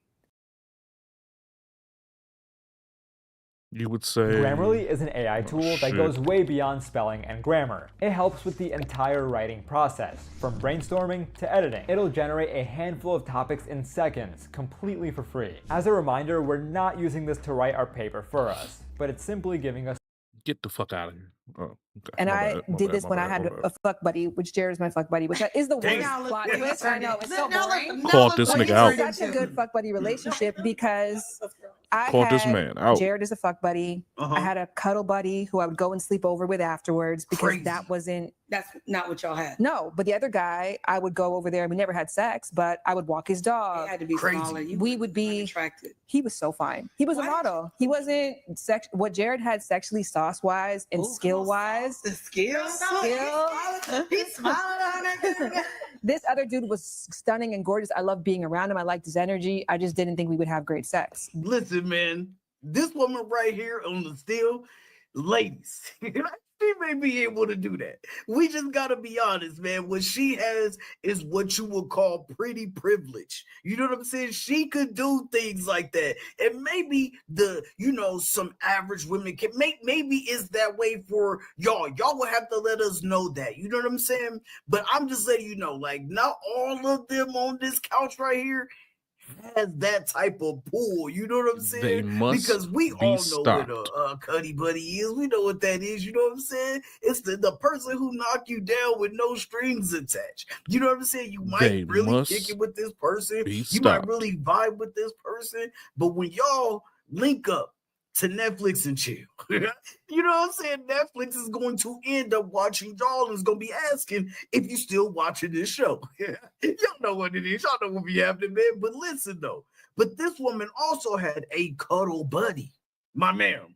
S1: You would say...
S12: Grammarly is an AI tool that goes way beyond spelling and grammar. It helps with the entire writing process, from brainstorming to editing. It'll generate a handful of topics in seconds, completely for free. As a reminder, we're not using this to write our paper for us, but it's simply giving us...
S1: Get the fuck out of here. Oh, okay.
S9: And I did this when I had a fuck buddy, which Jared is my fuck buddy, which is the worst plot twist. I know, it's so boring.
S1: Called this nigga out.
S9: It's such a good fuck buddy relationship because I
S1: called this man out.
S9: Jared is a fuck buddy. I had a cuddle buddy who I would go and sleep over with afterwards because
S10: that's not what y'all had.
S9: No, but the other guy, I would go over there. We never had sex, but I would walk his dog.
S10: It had to be smaller.
S9: We would be
S10: attracted.
S9: He was so fine. He was a model. He wasn't what Jared had sexually, sauce wise and skill wise.
S10: The skill. He's smiling on it.
S9: This other dude was stunning and gorgeous. I loved being around him. I liked his energy. I just didn't think we would have great sex.
S11: Listen, man, this woman right here on the still, ladies, she may be able to do that. We just gotta be honest, man. What she has is what you would call pretty privilege. You know what I'm saying? She could do things like that. And maybe some average women can maybe it's that way for y'all. Y'all will have to let us know that. You know what I'm saying? But I'm just letting you know, like, not all of them on this couch right here has that type of pull, you know what I'm saying? Because we all know what a cuddy buddy is. We know what that is, you know what I'm saying? It's the person who knock you down with no strings attached. You know what I'm saying? You might really kick it with this person. You might really vibe with this person. But when y'all link up to Netflix and chill, you know what I'm saying? Netflix is going to end up watching y'all and is going to be asking if you still watching this show. Y'all know what it is. Y'all know what be happening, man. But listen, though. But this woman also had a cuddle buddy. My man,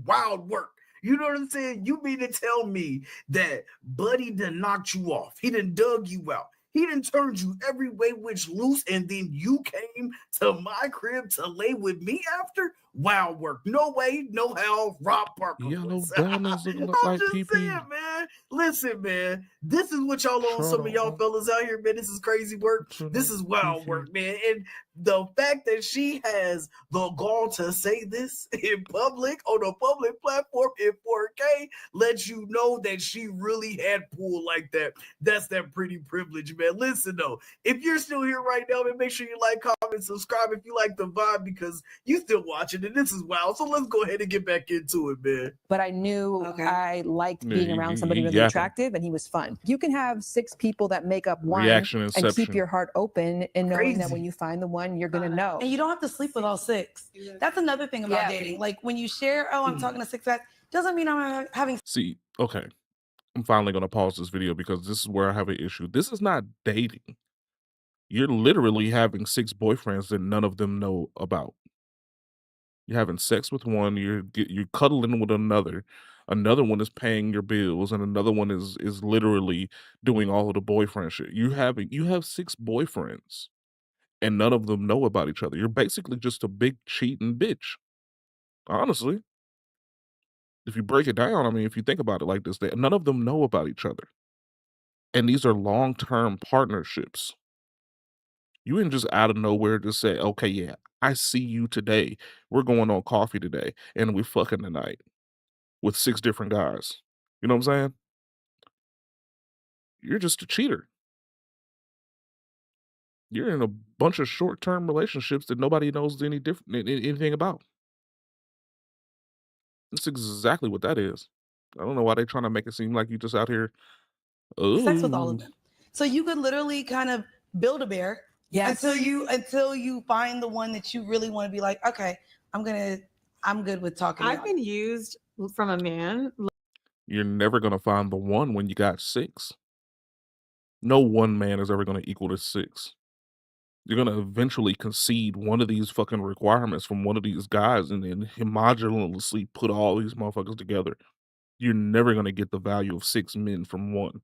S11: wild work. You know what I'm saying? You mean to tell me that Buddy done knocked you off? He done dug you out. He done turned you every way which loose, and then you came to my crib to lay with me after? Wild work. No way, no how, Rob Parker.
S1: Yellow diamonds looking like
S11: I'm just
S1: PP.
S11: saying, man. Listen, man. This is what y'all on some of y'all fellas out here, man. This is crazy work. This is wild work, man. And the fact that she has the gall to say this in public, on a public platform in 4K, lets you know that she really had pull like that. That's that pretty privilege, man. Listen, though, if you're still here right now, man, make sure you like, comment, subscribe if you like the vibe, because you still watching and this is wild. So let's go ahead and get back into it, man.
S9: But I knew I liked being around somebody really attractive, and he was fun. You can have 6 people that make up one and keep your heart open, and knowing that when you find the one, you're gonna know.
S10: And you don't have to sleep with all 6. That's another thing about dating. Like when you share, oh, I'm talking to 6 guys, doesn't mean I'm having.
S1: See, okay, I'm finally gonna pause this video because this is where I have an issue. This is not dating. You're literally having 6 boyfriends that none of them know about. You're having sex with one, you're cuddling with another one is paying your bills, and another one is literally doing all of the boyfriend shit. You have 6 boyfriends, and none of them know about each other. You're basically just a big cheating bitch. Honestly. If you break it down, I mean, if you think about it like this, none of them know about each other. And these are long-term partnerships. You didn't just out of nowhere just say, okay, yeah, I see you today. We're going on coffee today, and we fucking tonight with 6 different guys. You know what I'm saying? You're just a cheater. You're in a bunch of short-term relationships that nobody knows anything about. That's exactly what that is. I don't know why they're trying to make it seem like you just out here.
S10: Sex with all of them. So you could literally kind of build a bear until you find the one that you really want to be like, okay, I'm good with talking.
S13: I've been used from a man.
S1: You're never gonna find the one when you got 6. No one man is ever gonna equal to 6. You're gonna eventually concede one of these fucking requirements from one of these guys and then homogeneously put all these motherfuckers together. You're never gonna get the value of 6 men from one.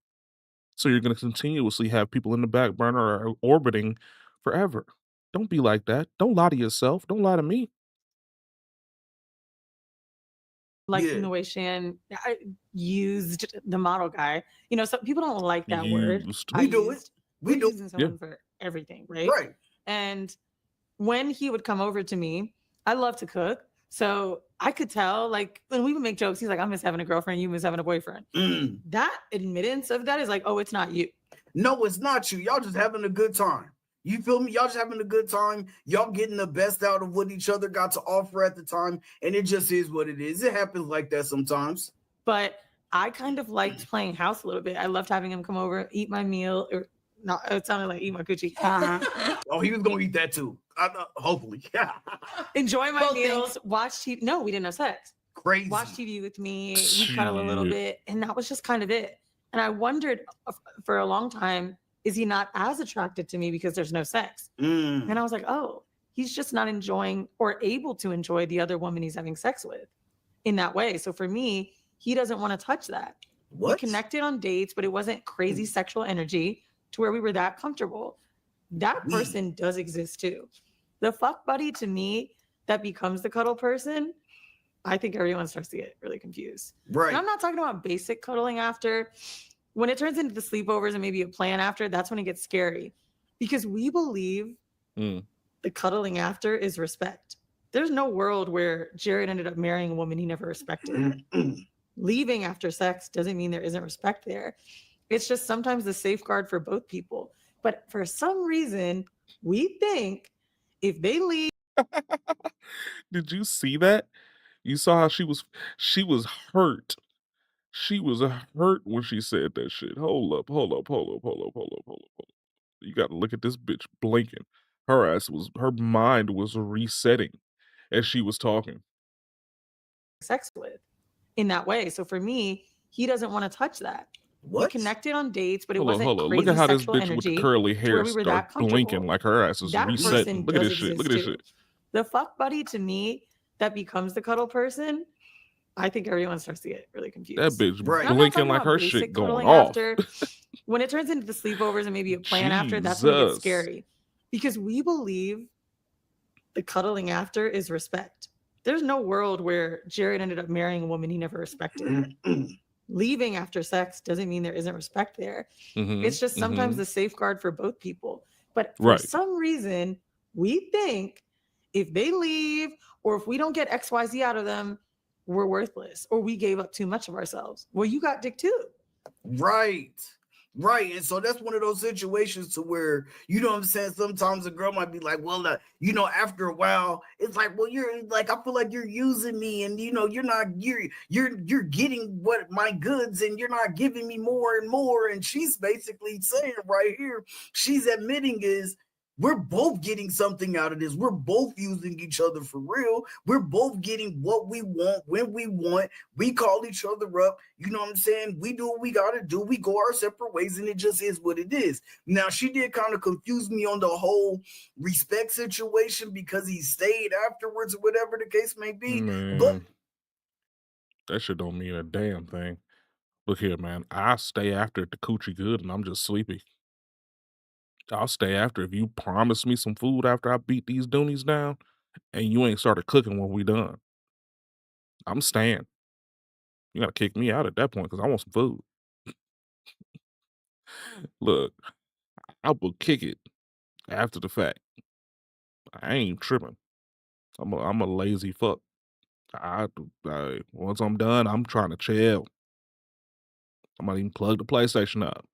S1: So you're gonna continuously have people in the back burner or orbiting forever. Don't be like that. Don't lie to yourself. Don't lie to me.
S13: Like in the way Shan used the model guy. You know, some people don't like that word.
S11: We do it. We do
S13: using someone for everything, right?
S11: Right.
S13: And when he would come over to me, I love to cook. So I could tell, like, when we would make jokes, he's like, I miss having a girlfriend, you miss having a boyfriend. That admittance of that is like, oh, it's not you.
S11: No, it's not you. Y'all just having a good time. You feel me? Y'all just having a good time. Y'all getting the best out of what each other got to offer at the time. And it just is what it is. It happens like that sometimes.
S13: But I kind of liked playing house a little bit. I loved having him come over, eat my meal, or no, it sounded like eat my coochie.
S11: Oh, he was going to eat that too. Hopefully.
S13: Enjoy my meals, watch TV. No, we didn't have sex.
S11: Crazy.
S13: Watch TV with me, we cuddle a little bit. And that was just kind of it. And I wondered for a long time, is he not as attracted to me because there's no sex? And I was like, oh, he's just not enjoying or able to enjoy the other woman he's having sex with in that way. So for me, he doesn't want to touch that. We connected on dates, but it wasn't crazy sexual energy to where we were that comfortable. That person does exist too. The fuck buddy to me that becomes the cuddle person, I think everyone starts to get really confused.
S11: Right.
S13: And I'm not talking about basic cuddling after. When it turns into the sleepovers and maybe a plan after, that's when it gets scary. Because we believe the cuddling after is respect. There's no world where Jared ended up marrying a woman he never respected. Leaving after sex doesn't mean there isn't respect there. It's just sometimes the safeguard for both people. But for some reason, we think if they leave.
S1: Did you see that? You saw how she was hurt. She was hurt when she said that shit. Hold up. You got to look at this bitch blinking. Her mind was resetting as she was talking.
S13: Sex with in that way. So for me, he doesn't want to touch that. We connected on dates, but it wasn't crazy.
S1: Look at how this bitch
S13: energy
S1: with the curly hair
S13: we were
S1: start blinking like her ass is resetting. Look at this shit. Look at this shit.
S13: The fuck buddy to me that becomes the cuddle person, I think everyone starts to get really
S1: That
S13: confused.
S1: bitch
S11: Right.
S13: I'm not
S1: blinking
S13: talking
S1: like
S13: about
S1: her
S13: basic
S1: shit going
S13: cuddling
S1: off.
S13: after. When it turns into the sleepovers and maybe a plan after, that's when it gets
S1: Jesus.
S13: scary. Because we believe the cuddling after is respect. There's no world where Jared ended up marrying a woman he never respected. Leaving after sex doesn't mean there isn't respect there. It's just sometimes the safeguard for both people. But for
S1: Right.
S13: some reason, we think if they leave or if we don't get XYZ out of them, we're worthless or we gave up too much of ourselves. Well, you got dick too.
S11: Right. Right. And so that's one of those situations to where, you know what I'm saying? Sometimes a girl might be like, well, you know, after a while, it's like, well, you're like, I feel like you're using me and, you know, you're getting what my goods and you're not giving me more and more. And she's basically saying right here, she's admitting is, we're both getting something out of this. We're both using each other for real. We're both getting what we want when we want. We call each other up. You know what I'm saying? We do what we got to do. We go our separate ways, and it just is what it is. Now, she did kind of confuse me on the whole respect situation because he stayed afterwards or whatever the case may be.
S1: Man,
S11: But
S1: that shit don't mean a damn thing. Look here, man. I stay after the coochie good and I'm just sleepy. I'll stay after if you promise me some food after I beat these doonies down and you ain't started cooking when we done. I'm staying. You gotta kick me out at that point because I want some food. Look, I will kick it after the fact. I ain't tripping. I'm a lazy fuck. Once I'm done, I'm trying to chill. I might even plug the PlayStation up.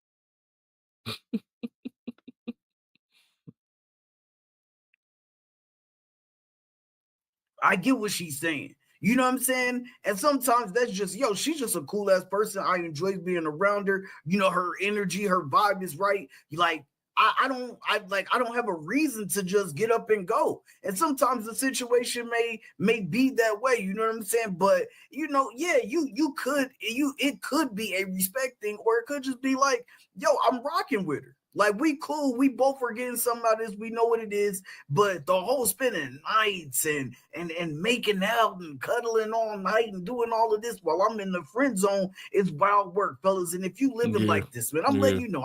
S11: I get what she's saying. You know what I'm saying? And sometimes that's just, she's just a cool ass person. I enjoy being around her. You know, her energy, her vibe is right. Like, I don't have a reason to just get up and go. And sometimes the situation may be that way. You know what I'm saying? But you know, yeah, it could be a respect thing, or it could just be like, yo, I'm rocking with her. Like, we cool. We both are getting something out of this. We know what it is. But the whole spending nights and making out and cuddling all night and doing all of this while I'm in the friend zone is wild work, fellas. And if you living like this, man, I'm letting you know.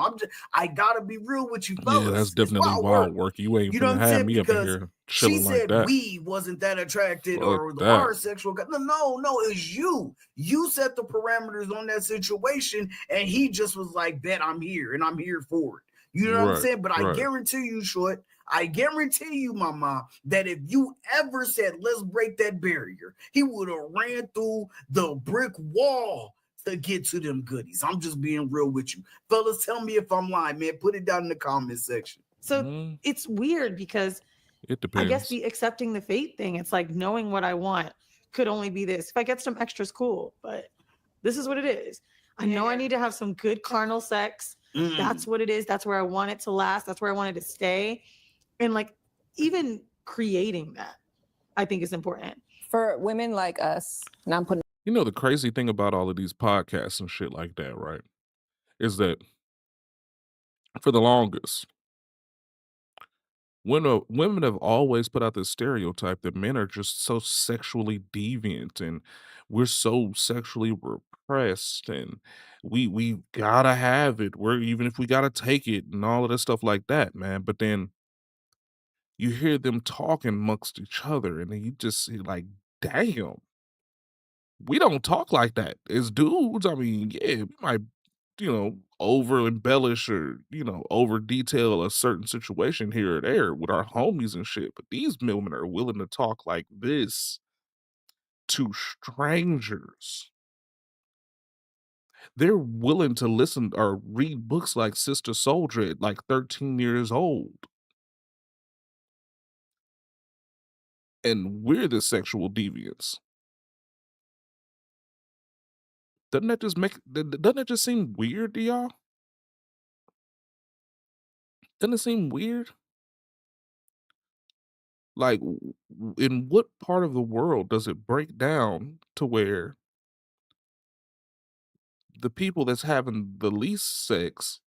S11: I gotta be real with you, fellas.
S1: Yeah, that's definitely wild work. You ain't
S11: know
S1: finna have me up in here chilling
S11: she
S1: like
S11: said
S1: that.
S11: we wasn't that attracted or
S1: that.
S11: our sexual. No, it's you. You set the parameters on that situation, and he just was like, "Bet I'm here, and I'm here for it." You know what I'm saying? But I guarantee you, Short, I guarantee you, Mama, that if you ever said, let's break that barrier, he would have ran through the brick wall to get to them goodies. I'm just being real with you. Fellas, tell me if I'm lying, man. Put it down in the comment section.
S13: So it's weird because
S1: it depends.
S13: I guess the accepting the fate thing, it's like knowing what I want could only be this. If I get some extras, cool, but this is what it is. I know I need to have some good carnal sex. That's what it is. That's where I want it to last. That's where I want it to stay. And like, even creating that, I think is important.
S9: For women like us, and I'm putting...
S1: You know, the crazy thing about all of these podcasts and shit like that, right, is that for the longest, women have always put out this stereotype that men are just so sexually deviant and we're so sexually repressed and we gotta have it. Even if we gotta take it and all of that stuff like that, man. But then you hear them talking amongst each other and then you just see like, damn, we don't talk like that as dudes. I mean, yeah, we might, over embellish or, over detail a certain situation here or there with our homies and shit. But these women are willing to talk like this to strangers. They're willing to listen or read books like Sister Soldier at like 13 years old. And we're the sexual deviants. Doesn't that just seem weird to y'all? Doesn't it seem weird? Like, in what part of the world does it break down to where the people that's having the least sex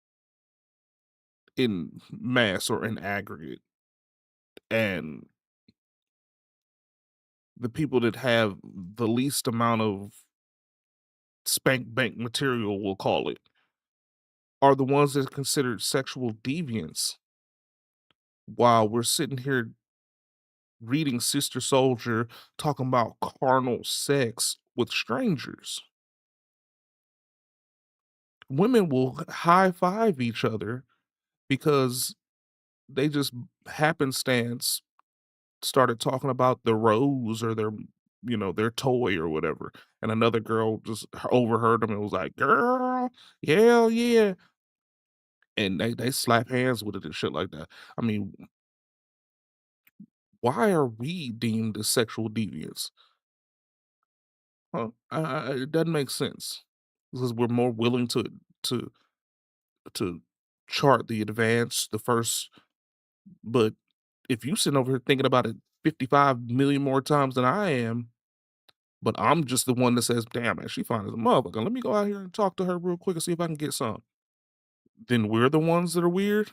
S1: in mass or in aggregate and the people that have the least amount of spank bank material, we'll call it, are the ones that are considered sexual deviants. While we're sitting here reading Sister Soldier talking about carnal sex with strangers. Women will high five each other because they just happenstance started talking about the rose or their toy or whatever. And another girl just overheard them and was like, girl, hell yeah. And they slap hands with it and shit like that. I mean, why are we deemed as sexual deviants? Huh? It doesn't make sense because we're more willing to to chart the advance, the first. But if you sitting over here thinking about it 55 million more times than I am, but I'm just the one that says, "Damn, man, she fine as a motherfucker. Let me go out here and talk to her real quick and see if I can get some." Then we're the ones that are weird.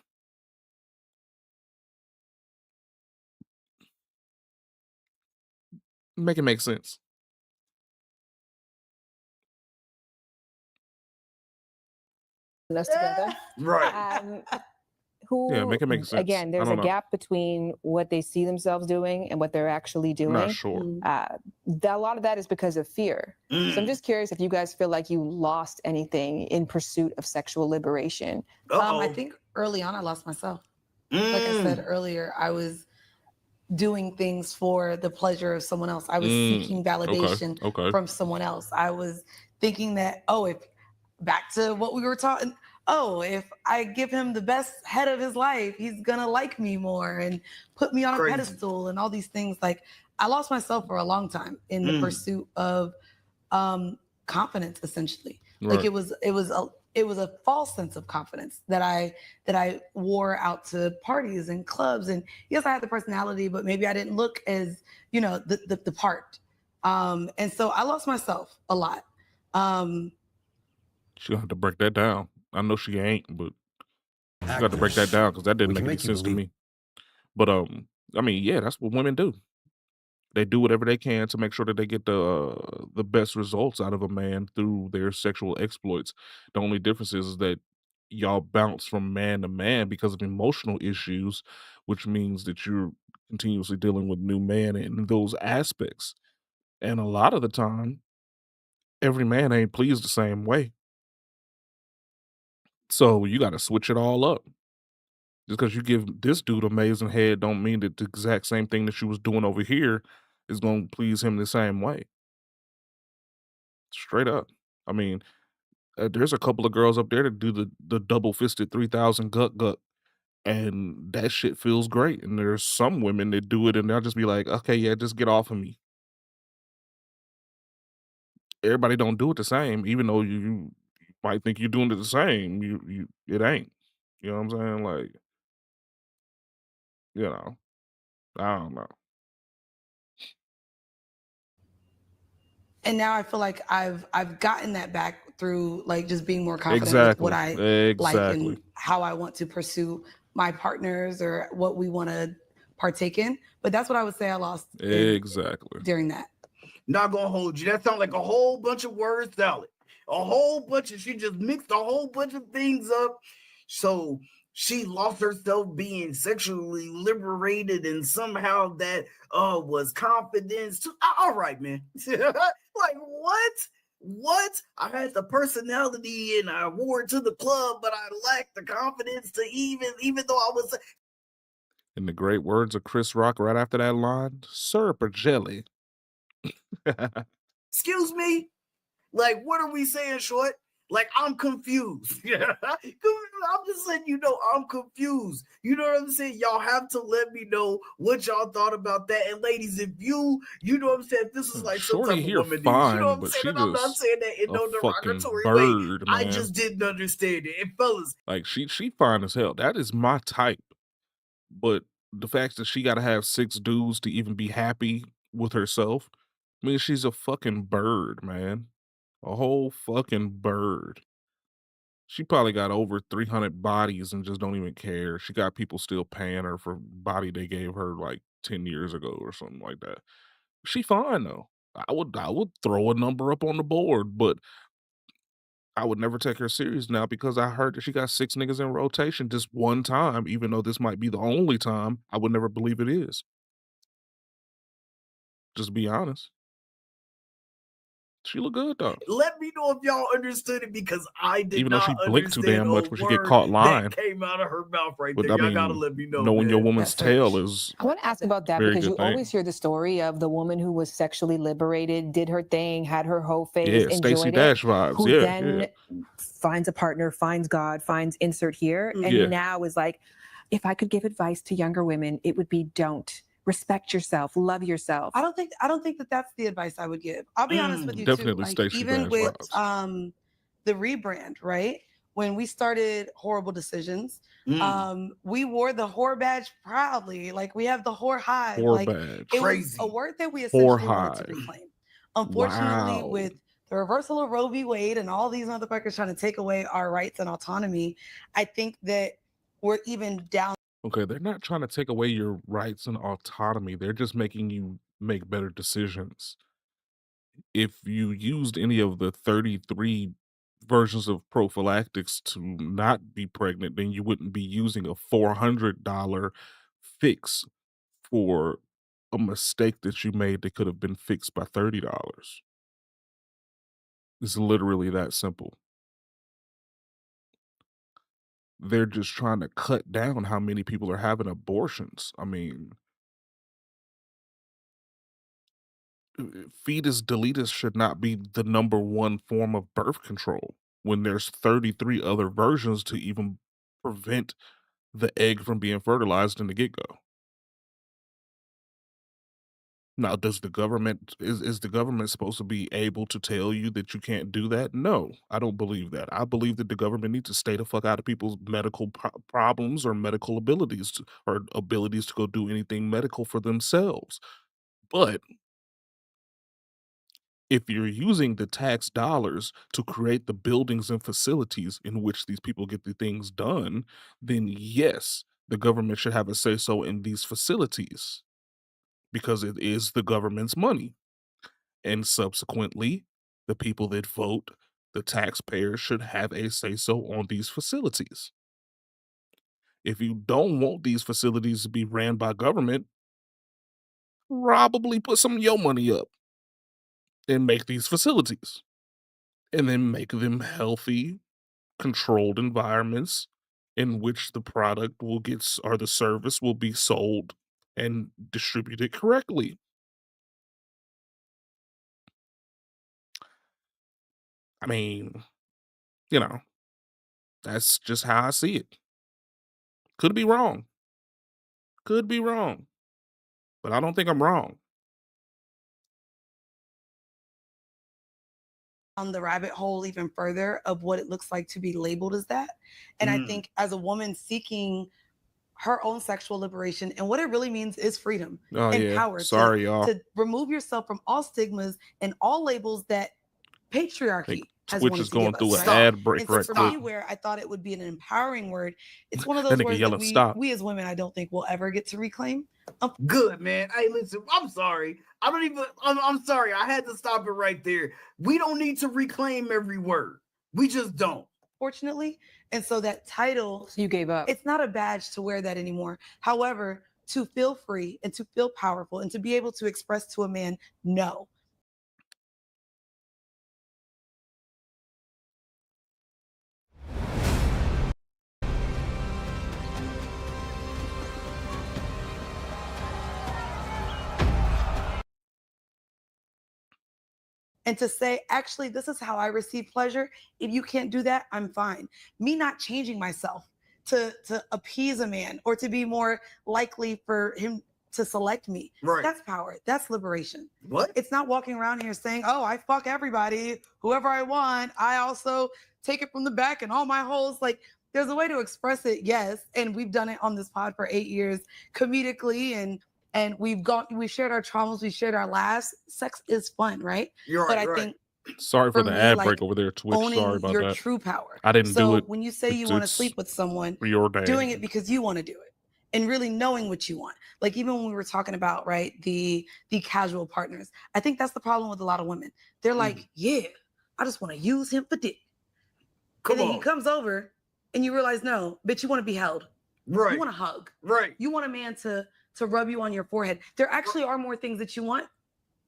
S1: Make it make sense.
S9: Us together.
S11: Right.
S1: Yeah,
S9: Who,
S1: make it make sense.
S9: again,
S1: I
S9: there's a
S1: don't know.
S9: gap between what they see themselves doing and what they're actually
S1: I'm
S9: doing.
S1: not sure.
S9: A lot of that is because of fear. So I'm just curious if you guys feel like you lost anything in pursuit of sexual liberation.
S10: I think early on I lost myself. Like I said earlier, I was doing things for the pleasure of someone else. I was seeking validation from someone else. I was thinking that, if back to what we were talking, if I give him the best head of his life, he's gonna like me more and put me on a pedestal and all these things. Like I lost myself for a long time in the pursuit of confidence, essentially.
S1: Right.
S10: Like it was a false sense of confidence that I wore out to parties and clubs. And yes, I had the personality, but maybe I didn't look as, the part. And so I lost myself a lot.
S1: She's gonna have to break that down. I know she ain't, but she got to break that down because that didn't make any sense to me. But I mean, yeah, that's what women do. They do whatever they can to make sure that they get the best results out of a man through their sexual exploits. The only difference is that y'all bounce from man to man because of emotional issues, which means that you're continuously dealing with new man in those aspects. And a lot of the time, every man ain't pleased the same way. So you got to switch it all up. Just because you give this dude amazing head don't mean that the exact same thing that you was doing over here is going to please him the same way. Straight up. I mean, there's a couple of girls up there that do the double fisted 3,000 gut, and that shit feels great. And there's some women that do it and they'll just be like, okay, yeah, just get off of me. Everybody don't do it the same, even though you might think you're doing it the same. It ain't. You know what I'm saying? Like, I don't know.
S10: And now I feel like I've gotten that back through like just being more confident with what I like and how I want to pursue my partners or what we want to partake in. But that's what I would say I lost during that.
S11: Not gonna hold you. That sounds like a whole bunch of word salad. She just mixed a whole bunch of things up. So she lost herself being sexually liberated and somehow that was confidence. All right, man. Like what? I had the personality and I wore it to the club, but I lacked the confidence to even though I was.
S1: In the great words of Chris Rock right after that line, syrup or jelly?
S11: Excuse me? Like, what are we saying, Short? Like, I'm confused. I'm just letting I'm confused. You know what I'm saying? Y'all have to let me know what y'all thought about that. And ladies, if you know what I'm saying, if this is like some type of woman, you know what I'm saying? And I'm not saying that in no derogatory way. I just didn't understand it. And fellas,
S1: like she fine as hell. That is my type. But the fact that she got to have 6 dudes to even be happy with herself means she's a fucking bird, man. A whole fucking bird. She probably got over 300 bodies and just don't even care. She got people still paying her for body they gave her like 10 years ago or something like that. She fine though. I would throw a number up on the board, but I would never take her serious now because I heard that she got 6 niggas in rotation just one time, even though this might be the only time. I would never believe it is. Just be honest. She look good though.
S11: Let me know if y'all understood it because I did
S1: Even though
S11: not
S1: she blinked too damn much when she get
S11: word
S1: caught lying.
S11: that came out of her mouth right
S1: But
S11: there.
S1: I
S11: Y'all
S1: mean,
S11: gotta let me know.
S1: knowing
S11: man.
S1: your woman's tail is
S9: I want to ask about that
S1: very
S9: because
S1: good
S9: you
S1: thing.
S9: always hear the story of the woman who was sexually liberated, did her thing, had her whole phase,
S1: Yeah, Stacey
S9: enjoyed
S1: Dash
S9: it,
S1: vibes.
S9: who
S1: Yeah,
S9: then
S1: yeah.
S9: finds a partner, finds God, finds insert here, and
S1: Yeah.
S9: now is like, if I could give advice to younger women, it would be don't. Respect yourself, love yourself.
S10: I don't think that that's the advice I would give. I'll be honest with you
S1: Definitely
S10: too. Like
S1: Stacey
S10: even
S1: Dash
S10: with
S1: vibes.
S10: the rebrand, right? When we started Horrible Decisions, we wore the whore badge proudly. Like we have the whore hive.
S1: Whore
S10: Like
S1: badge.
S10: it
S11: Crazy.
S10: was a word that we
S1: Whore
S10: essentially wanted to
S1: hive.
S10: reclaim. Unfortunately,
S1: Wow.
S10: with the reversal of Roe v. Wade and all these motherfuckers trying to take away our rights and autonomy, I think that we're even down.
S1: Okay, they're not trying to take away your rights and autonomy. They're just making you make better decisions. If you used any of the 33 versions of prophylactics to not be pregnant, then you wouldn't be using a $400 fix for a mistake that you made that could have been fixed by $30. It's literally that simple. They're just trying to cut down how many people are having abortions. I mean, fetus deletus should not be the number one form of birth control when there's 33 other versions to even prevent the egg from being fertilized in the get-go. Now, does the government is the government supposed to be able to tell you that you can't do that? No, I don't believe that. I believe that the government needs to stay the fuck out of people's medical problems or medical abilities or abilities to go do anything medical for themselves. But if you're using the tax dollars to create the buildings and facilities in which these people get the things done, then yes, the government should have a say-so in these facilities because it is the government's money. And subsequently, the people that vote, the taxpayers, should have a say-so on these facilities. If you don't want these facilities to be ran by government, probably put some of your money up and make these facilities. And then make them healthy, controlled environments in which the product will get or the service will be sold and distributed correctly. I mean, you know, that's just how I see it. Could be wrong. Could be wrong. But I don't think I'm wrong.
S10: On the rabbit hole even further of what it looks like to be labeled as that. And I think as a woman seeking her own sexual liberation and what it really means is freedom and power
S1: Sorry, y'all.
S10: to remove yourself from all stigmas and all labels that patriarchy has
S1: Twitch
S10: wanted
S1: is
S10: to
S1: going
S10: give
S1: through
S10: us,
S1: an
S10: right?
S1: ad break
S10: And so
S1: right
S10: for
S1: quick.
S10: me, where I thought it would be an empowering word, it's one of
S1: That
S10: those
S1: nigga
S10: words
S1: yelling,
S10: that
S1: "Stop."
S10: we as women, I don't think we'll ever get to reclaim.
S11: Good, man. Hey, listen, I'm sorry. I'm sorry. I had to stop it right there. We don't need to reclaim every word. We just don't.
S10: Fortunately. And so that title,
S9: you gave up.
S10: It's not a badge to wear that anymore. However, to feel free and to feel powerful and to be able to express to a man, no. And to say, actually, this is how I receive pleasure. If you can't do that, I'm fine. Me not changing myself to appease a man or to be more likely for him to select me.
S11: Right.
S10: That's power. That's liberation.
S11: What?
S10: It's not walking around here saying, oh, I fuck everybody, whoever I want. I also take it from the back and all my holes. Like, there's a way to express it, yes. And we've done it on this pod for 8 years comedically and we've shared our traumas, we shared our laughs. Sex is fun, right?
S11: You're
S10: but
S11: right,
S10: I think
S1: Sorry for the
S10: me,
S1: ad
S10: like,
S1: break over there, Twitch.
S10: owning
S1: Sorry about
S10: your
S1: that.
S10: true power.
S1: I didn't do
S10: So
S1: it.
S10: when you say you want to sleep with someone,
S1: preordained.
S10: doing it because you want to do it. and really knowing what you want. Like even when we were talking about, right, the casual partners, I think that's the problem with a lot of women. They're like, yeah, I just want to use him for dick. And then he comes over and you realize, no, bitch, you want to be held.
S11: Right.
S10: You want a hug.
S11: Right.
S10: You want a man to rub you on your forehead. There actually are more things that you want.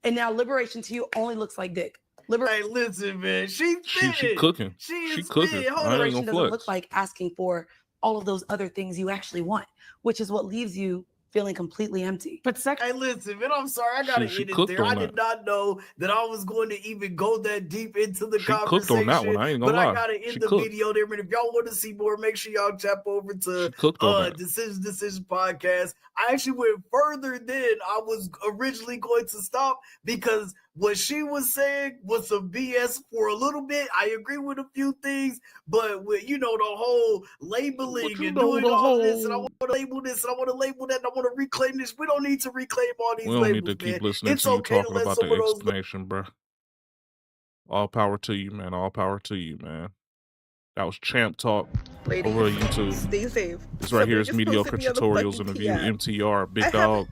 S10: And now liberation to you only looks like dick.
S11: Hey, listen, man. She
S1: cooking.
S11: She
S1: cooking.
S10: Liberation doesn't look like asking for all of those other things you actually want, which is what leaves you feeling completely empty.
S13: But
S11: hey, listen, man, I'm sorry. I got to end it there. I did not know that I was going to even go that deep into the conversation.
S1: Cooked on that one. I ain't gonna lie.
S11: I got to end the video there. And if y'all want to see more, make sure y'all tap over to Decision Podcast. I actually went further than I was originally going to stop because what she was saying was some BS for a little bit. I agree with a few things, but with, the whole labeling and doing all this, and I want to label this, and I want to label that, and I want to reclaim this. We don't need to reclaim all these labels,
S1: We don't need to keep listening to you talking about the explanation, bro. All power to you, man. All power to you, man. That was Champ Talk over YouTube.
S14: Stay safe.
S1: It's right here. It's Mediocre Tutorials and Review. MTR. Big dog.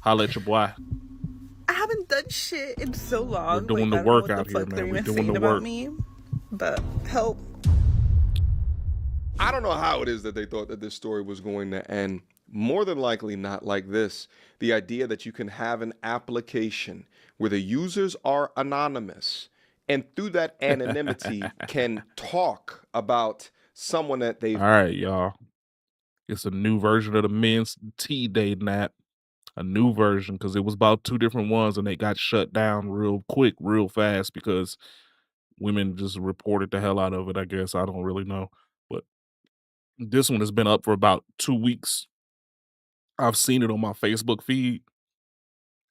S1: Holla at your boy.
S14: I haven't done shit in so long.
S1: We're doing the work out here, man. We're doing the work.
S14: But help.
S15: I don't know how it is that they thought that this story was going to end. More than likely not like this. The idea that you can have an application where the users are anonymous and through that anonymity can talk about someone that they've...
S1: All right, y'all. It's a new version of the men's T-Dating app. A new version, because it was about 2 different ones and they got shut down real quick, real fast, because women just reported the hell out of it, I guess. I don't really know. But this one has been up for about 2 weeks. I've seen it on my Facebook feed,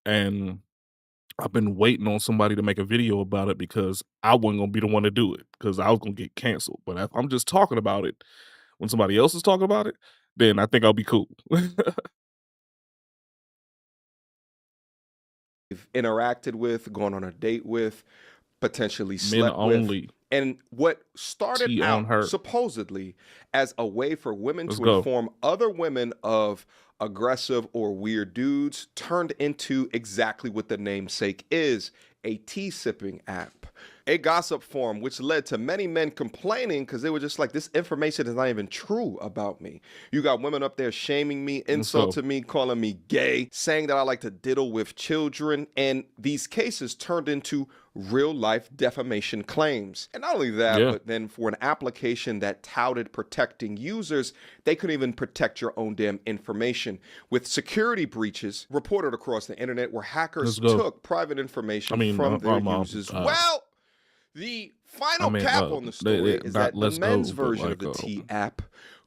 S1: and I've been waiting on somebody to make a video about it because I wasn't going to be the one to do it because I was going to get canceled. But if I'm just talking about it when somebody else is talking about it, then I think I'll be cool.
S15: interacted with, gone on a date with, potentially slept with. And what started out supposedly as a way for women to inform other women of aggressive or weird dudes turned into exactly what the namesake is, a tea-sipping app. A gossip forum, which led to many men complaining because they were just like, this information is not even true about me. You got women up there shaming me, insulting me, calling me gay, saying that I like to diddle with children. And these cases turned into real-life defamation claims. And not only that, but then for an application that touted protecting users, they couldn't even protect your own damn information. With security breaches reported across the internet where hackers took private information from their users. The final cap on the story is that the men's version of the T app,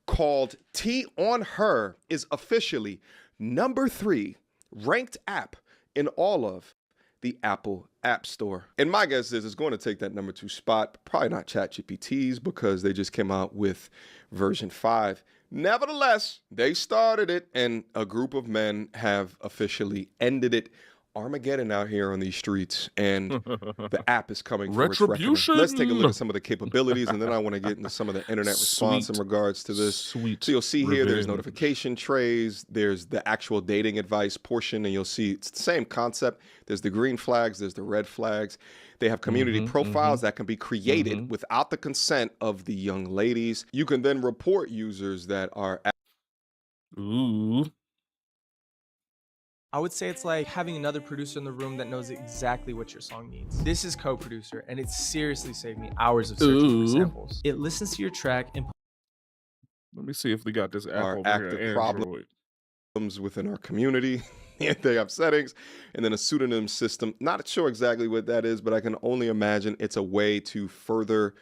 S15: called T on Her, is officially #3 ranked app in all of the Apple App Store. And my guess is it's going to take that #2 spot, probably not ChatGPT's because they just came out with version 5. Nevertheless, they started it and a group of men have officially ended it. Armageddon out here on these streets, and the app is coming for its reckoning. Let's take a look at some of the capabilities, and then I want to get into some of the internet response in regards to this. So you'll see here, there's notification trays, there's the actual dating advice portion, and you'll see it's the same concept. There's the green flags, there's the red flags. They have community profiles that can be created without the consent of the young ladies. You can then report users that are...
S16: I would say it's like having another producer in the room that knows exactly what your song needs. This is Co-Producer, and it seriously saved me hours of searching for samples. It listens to your track and...
S1: Let me see if we got this app over
S15: active
S1: here.
S15: Problems within our community. They have settings, and then a pseudonym system. Not sure exactly what that is, but I can only imagine it's a way to further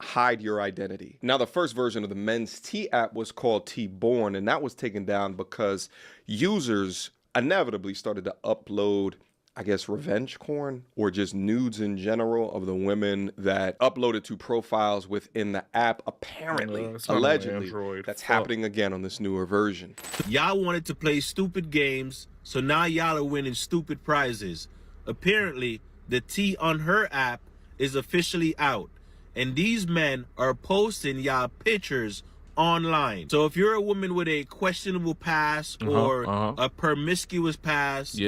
S15: hide your identity. Now, the first version of the Men's T app was called T-Born, and that was taken down because users inevitably started to upload, I guess, revenge porn or just nudes in general of the women that uploaded to profiles within the app. Apparently, allegedly, that's happening again on this newer version.
S17: Y'all wanted to play stupid games, so now y'all are winning stupid prizes. Apparently, the T on Her app is officially out, and these men are posting y'all pictures online. So if you're a woman with a questionable past or a promiscuous past,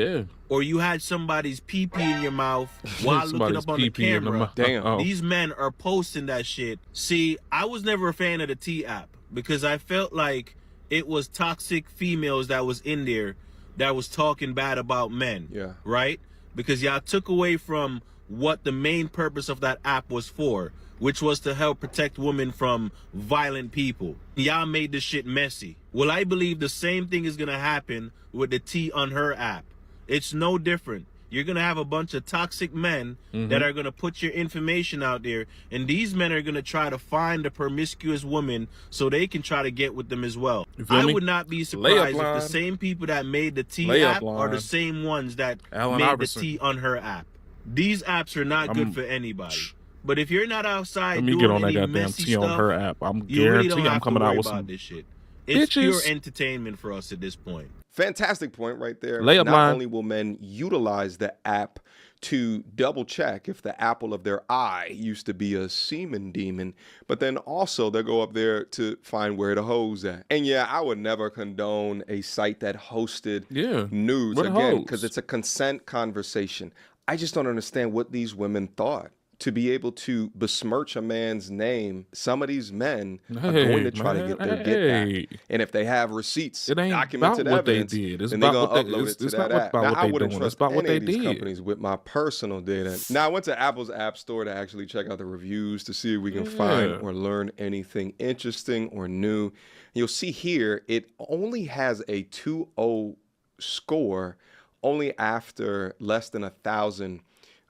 S17: or you had somebody's pee-pee in your mouth while looking up on the camera, these men are posting that shit. See, I was never a fan of the T app because I felt like it was toxic females that was in there that was talking bad about men. Right? Because y'all took away from what the main purpose of that app was for, which was to help protect women from violent people. Y'all made this shit messy. Well, I believe the same thing is gonna happen with the T on Her app. It's no different. You're gonna have a bunch of toxic men that are gonna put your information out there, and these men are gonna try to find a promiscuous woman so they can try to get with them as well. I would not be surprised if the same people that made the T app are the same ones that made the T on Her app. These apps are not good for anybody. But if you're not outside doing
S1: get on that
S17: any
S1: goddamn
S17: messy
S1: T on
S17: stuff,
S1: Her app. I'm
S17: you really don't
S1: guarantee I'm
S17: have to
S1: coming out
S17: worry
S1: with
S17: about
S1: some
S17: this shit. It's
S1: bitches.
S17: pure entertainment for us at this point.
S15: Fantastic point right there.
S1: Layup
S15: Not
S1: line.
S15: only will men utilize the app to double check if the apple of their eye used to be a semen demon, but then also they'll go up there to find where the hoes at. And yeah, I would never condone a site that hosted nudes again, because it's a consent conversation. I just don't understand what these women thought. To be able to besmirch a man's name, some of these men are going to try to get their get back. And if they have receipts, documented evidence, then they're going to upload it to that app. Now, I wouldn't trust any of these companies with my personal data. Now, I went to Apple's App Store to actually check out the reviews to see if we can find or learn anything interesting or new. You'll see here, it only has a 2.0 score only after less than 1,000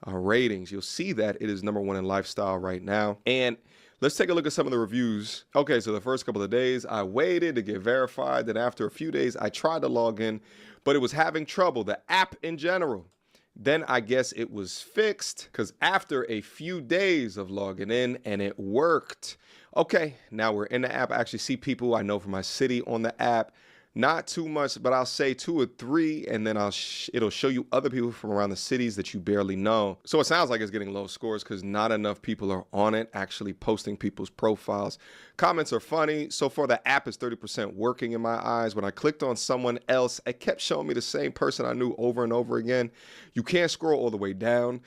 S15: ratings. You'll see that it is #1 in lifestyle right now. And let's take a look at some of the reviews. Okay, so the first couple of days I waited to get verified. Then after a few days I tried to log in, but it was having trouble, the app in general. Then I guess it was fixed because after a few days of logging in and it worked. Okay, now we're in the app. I actually see people I know from my city on the app. Not too much, but I'll say 2 or 3, and then it'll show you other people from around the cities that you barely know. So it sounds like it's getting low scores because not enough people are on it, actually posting people's profiles. Comments are funny. So far, the app is 30% working in my eyes. When I clicked on someone else, it kept showing me the same person I knew over and over again. You can't scroll all the way down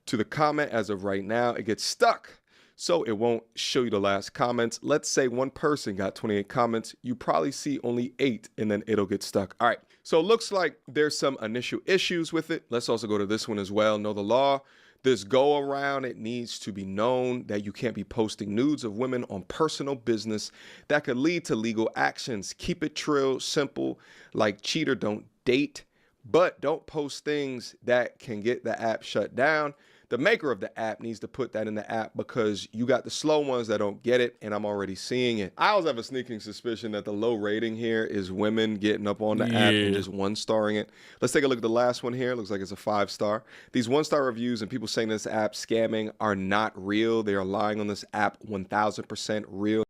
S15: to the comment as of right now. It gets stuck. So it won't show you the last comments. Let's say one person got 28 comments. You probably see only 8 and then it'll get stuck. All right. So it looks like there's some initial issues with it. Let's also go to this one as well. Know the law. This go around, it needs to be known that you can't be posting nudes of women on personal business that could lead to legal actions. Keep it trill, simple, like cheat or don't date, but don't post things that can get the app shut down. The maker of the app needs to put that in the app because you got the slow ones that don't get it, and I'm already seeing it. I always have a sneaking suspicion that the low rating here is women getting up on the app and just 1-starring it. Let's take a look at the last one here. It looks like it's a 5-star. These 1-star reviews and people saying this app scamming are not real. They are lying on this app 1,000% real.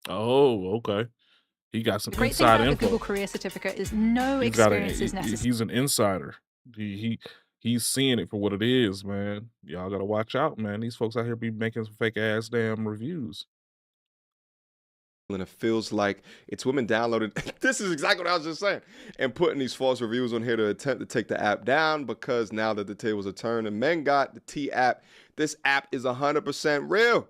S1: Oh, okay. He got some
S18: Great
S1: inside
S18: thing about
S1: info.
S18: the Google Career Certificate is no experience is necessary.
S1: He's an insider. He's seeing it for what it is, man. Y'all gotta watch out, man. These folks out here be making some fake ass damn reviews.
S15: And it feels like it's women downloaded. This is exactly what I was just saying. And putting these false reviews on here to attempt to take the app down because now that the tables are turned and men got the T app, this app is 100% real.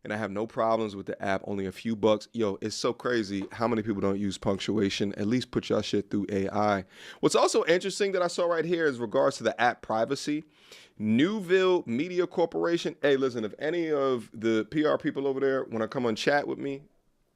S15: And I have no problems with the app, only a few bucks. Yo, it's so crazy how many people don't use punctuation. At least put your shit through AI. What's also interesting that I saw right here is regards to the app privacy. Newville Media Corporation. Hey, listen, if any of the PR people over there want to come on chat with me,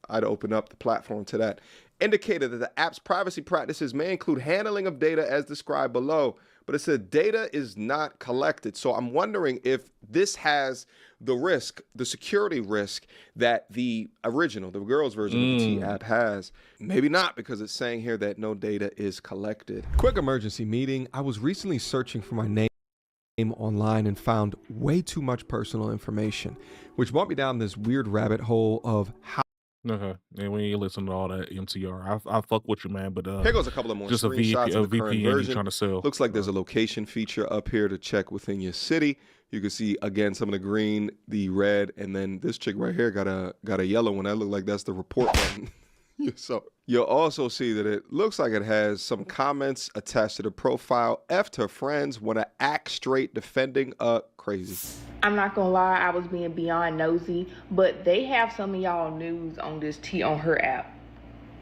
S15: I'd open up the platform to that. Indicated that the app's privacy practices may include handling of data as described below, but it said data is not collected. So I'm wondering if this has the risk, the security risk that the original, the girls version of the T app has. Maybe not, because it's saying here that no data is collected. Quick emergency meeting. I was recently searching for my name online and found way too much personal information, which brought me down this weird rabbit hole of how.
S1: Okay, and we ain't listen to all that MTR. I fuck with you, man, but
S15: here goes a couple of more
S1: just
S15: screenshots of the current
S1: VPN
S15: version.
S1: trying to sell.
S15: Looks like there's a location feature up here to check within your city. You can see again some of the green, the red, and then this chick right here got a yellow one. That look like that's the report button. So you'll also see that it looks like it has some comments attached to the profile. F to friends, want to act straight, defending crazy.
S19: I'm not gonna lie, I was being beyond nosy, but they have some of y'all news on this T on her app.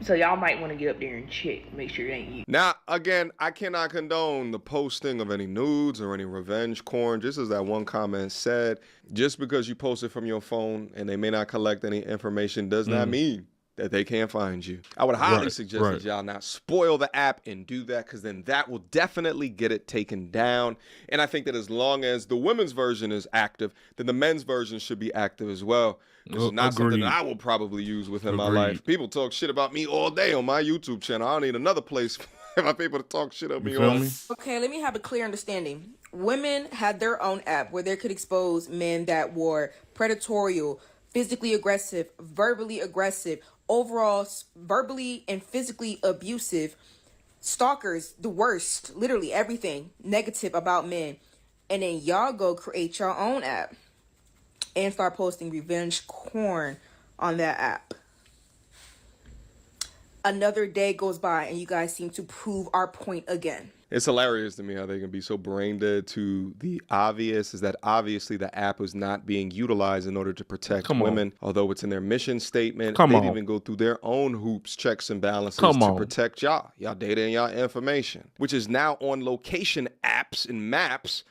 S19: So y'all might want to get up there and check, make sure it ain't you.
S15: Now, again, I cannot condone the posting of any nudes or any revenge porn. Just as that one comment said, just because you post it from your phone and they may not collect any information does not mean that they can't find you. I would highly suggest that y'all not spoil the app and do that, because then that will definitely get it taken down. And I think that as long as the women's version is active, then the men's version should be active as well. This is not something that I will probably use within my life. People talk shit about me all day on my YouTube channel. I don't need another place for my people to talk shit about me on.
S20: Okay, let me have a clear understanding. Women had their own app where they could expose men that were predatory, physically aggressive, verbally aggressive, overall verbally and physically abusive, stalkers, the worst, literally everything negative about men. And then y'all go create your own app and start posting revenge porn on that app. Another day goes by and you guys seem to prove our point again.
S15: It's hilarious to me how they can be so brain dead to the obvious, is that obviously the app was not being utilized in order to protect women, although it's in their mission statement. They'd even go through their own hoops, checks, and balances to protect y'all data and y'all information, which is now on location apps and maps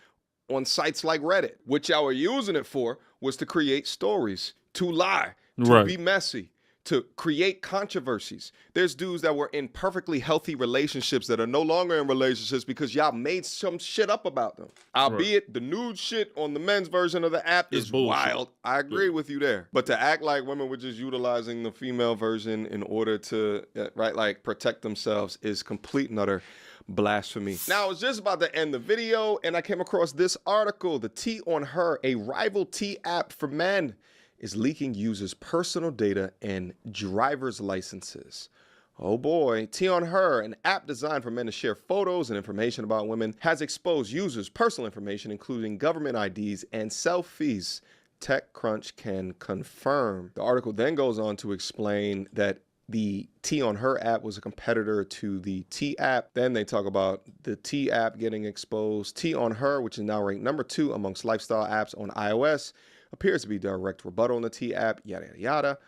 S15: on sites like Reddit. What y'all were using it for was to create stories, to lie, to be messy, to create controversies. There's dudes that were in perfectly healthy relationships that are no longer in relationships because y'all made some shit up about them. Albeit the nude shit on the men's version of the app is wild. I agree with you there. But to act like women were just utilizing the female version in order to, protect themselves is complete and utter blasphemy. Now, I was just about to end the video and I came across this article. The T on Her, a rival T app for men, is leaking users' personal data and driver's licenses. Oh boy, T on Her, an app designed for men to share photos and information about women, has exposed users' personal information, including government IDs and selfies. TechCrunch can confirm. The article then goes on to explain that the T on Her app was a competitor to the T app. Then they talk about the T app getting exposed. T on Her, which is now ranked number 2 amongst lifestyle apps on iOS, appears to be direct rebuttal on the T app, yada, yada, yada.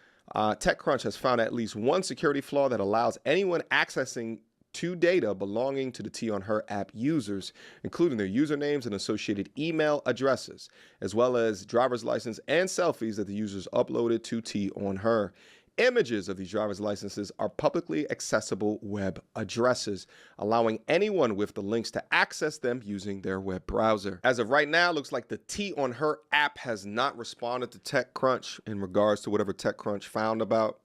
S15: TechCrunch has found at least one security flaw that allows anyone accessing to data belonging to the T on Her app users, including their usernames and associated email addresses, as well as driver's license and selfies that the users uploaded to T on Her. Images of these driver's licenses are publicly accessible web addresses, allowing anyone with the links to access them using their web browser. As of right now, it looks like the T on Her app has not responded to TechCrunch in regards to whatever TechCrunch found about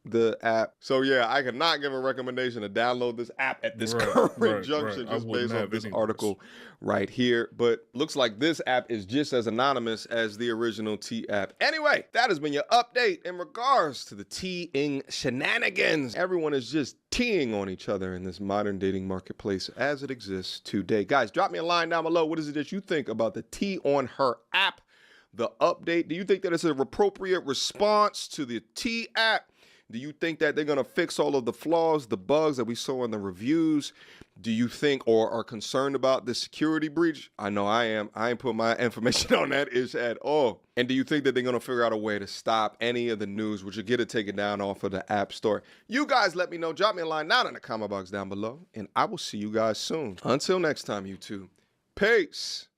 S15: the app. So yeah, I cannot give a recommendation to download this app at this current junction just based on this article right here. But looks like this app is just as anonymous as the original T app. Anyway, that has been your update in regards to the T-ing shenanigans. Everyone is just teeing on each other in this modern dating marketplace as it exists today. Guys, drop me a line down below. What is it that you think about the T on Her app? The update, do you think that it's an appropriate response to the T app? Do you think that they're going to fix all of the flaws, the bugs that we saw in the reviews? Do you think or are concerned about the security breach? I know I am. I ain't put my information on that ish at all. And do you think that they're going to figure out a way to stop any of the news, which will get it taken down off of the App Store? You guys let me know. Drop me a line down in the comment box down below, and I will see you guys soon. Until next time, YouTube. Peace.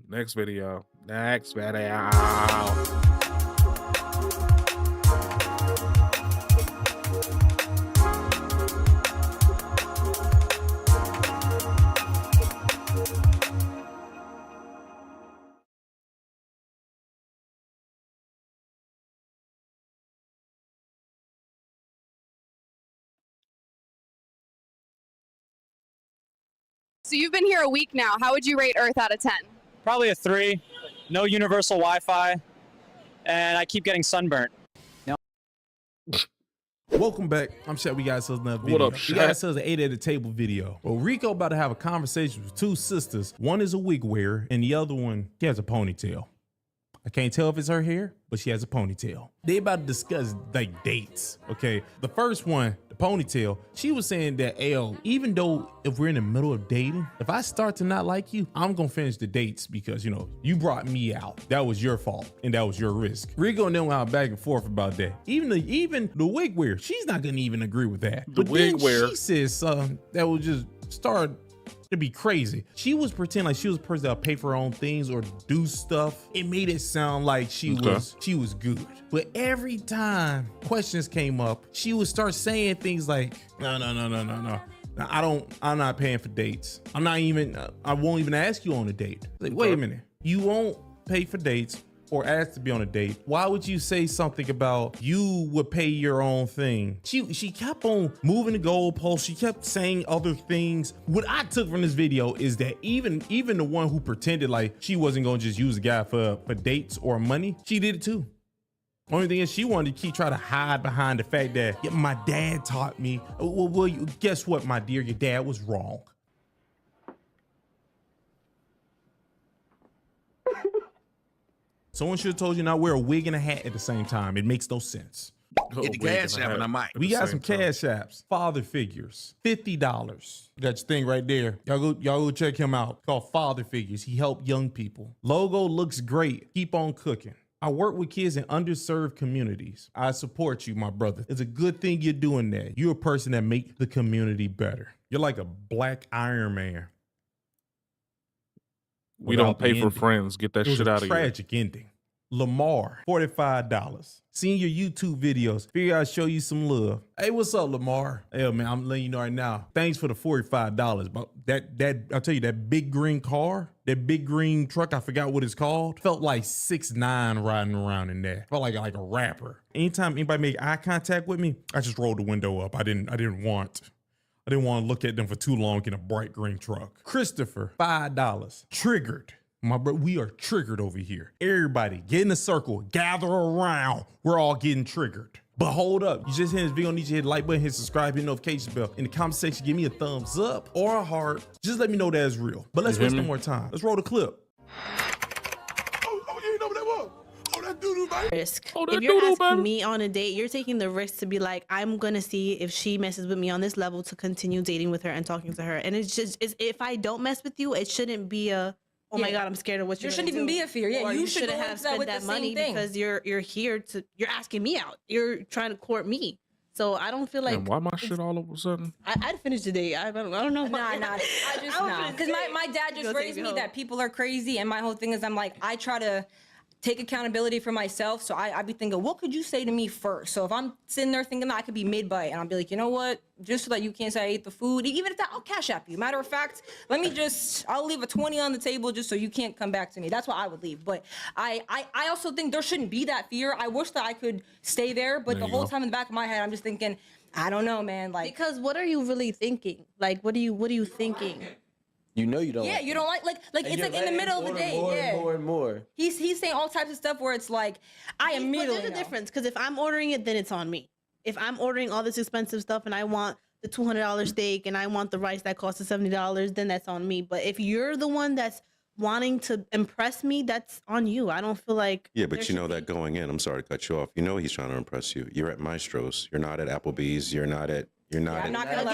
S1: Next video.
S21: So you've been here a week now. How would you rate Earth out of 10?
S22: Probably a 3. No universal Wi-Fi, and I keep getting sunburnt.
S23: Welcome back. I'm Shaq. We got ourselves another video.
S1: What up,
S23: We got
S1: Shaq?
S23: ourselves an 8 at the table video. Well, Rico about to have a conversation with 2 sisters. One is a wig wearer, and the other one, she has a ponytail. I can't tell if it's her hair, but she has a ponytail. They about to discuss like dates, okay? The first one, the ponytail, she was saying that, even though if we're in the middle of dating, if I start to not like you, I'm gonna finish the dates because, you know, you brought me out. That was your fault, and that was your risk. Rico and them went back and forth about that. Even the wig wearer, she's not gonna even agree with that.
S1: The
S23: But
S1: wig
S23: then
S1: wearer.
S23: she says something that will just start to be crazy. She was pretending like she was a person that'll pay for her own things or do stuff. It made it sound like she was good. But every time questions came up, she would start saying things like, no. I'm not paying for dates. I won't even ask you on a date. Like, wait a minute. You won't pay for dates or ask to be on a date. Why would you say something about you would pay your own thing? She kept on moving the goalposts. She kept saying other things. What I took from this video is that even the one who pretended like she wasn't gonna just use a guy for dates or money, she did it too. Only thing is she wanted to keep trying to hide behind the fact that my dad taught me. Well, guess what, my dear? Your dad was wrong. Someone should have told you not wear a wig and a hat at the same time. It makes no sense.
S8: Get the cash app and I might.
S23: We got some cash apps. Father Figures, $50. Got your thing right there. Y'all go check him out. Called Father Figures. He helped young people. Logo looks great. Keep on cooking. I work with kids in underserved communities. I support you, my brother. It's a good thing you're doing that. You're a person that make the community better. You're like a black Iron Man.
S1: We don't pay for friends. Get that shit out of here.
S23: Tragic ending. Lamar, $45. Seeing your YouTube videos. Figure I'd show you some love. Hey, what's up, Lamar? Hey, man, I'm letting you know right now. Thanks for the $45. But that I'll tell you, that big green car, that big green truck, I forgot what it's called, felt like 6ix9ine riding around in there. Felt like a rapper. Anytime anybody make eye contact with me, I just rolled the window up. I didn't want to look at them for too long in a bright green truck. Christopher, $5. Triggered. My bro, we are triggered over here. Everybody, get in a circle, gather around. We're all getting triggered. But hold up, you just hit this video, need you to hit the like button, hit subscribe, hit notification bell. In the comment section, give me a thumbs up or a heart. Just let me know that's real. But let's waste no more time. Let's roll the clip.
S24: Risk. If you're asking me on a date, you're taking the risk to be like, I'm gonna see if she messes with me on this level to continue dating with her and talking to her. And it's just, if I don't mess with you, it shouldn't be a, oh my God, I'm scared of what you're
S20: There shouldn't even be a fear. Yeah,
S24: or
S20: you
S24: shouldn't
S20: should
S24: have spent that money because you're here to, you're asking me out. You're trying to court me. So I don't feel like.
S1: And why my shit all of a sudden?
S24: I'd finish the date. I don't know.
S20: Nah. Because my dad just raised me that people are crazy, and my whole thing is I'm like, I try to take accountability for myself. So I be thinking, what could you say to me first? So if I'm sitting there thinking that I could be mid-bite, and I'll be like, you know what? Just so that you can't say I ate the food, even if that, I'll cash app you. Matter of fact, I'll leave a 20 on the table just so you can't come back to me. That's what I would leave. But I also think there shouldn't be that fear. I wish that I could stay there, but the whole time in the back of my head, I'm just thinking, I don't know, man. Like,
S24: because what are you really thinking? Like, what are you thinking?
S25: You know you don't.
S20: Yeah, you don't like it's like in the middle of the day.
S25: More and more.
S20: He's saying all types of stuff where it's like I immediately.
S24: But there's a difference, because if I'm ordering it, then it's on me. If I'm ordering all this expensive stuff and I want the $200 steak and I want the rice that costs $70, then that's on me. But if you're the one that's wanting to impress me, that's on you. I don't feel like.
S26: Yeah, but you know that going in. I'm sorry to cut you off. You know he's trying to impress you. You're at Maestro's. You're not at Applebee's. You're not at.
S20: I'm not gonna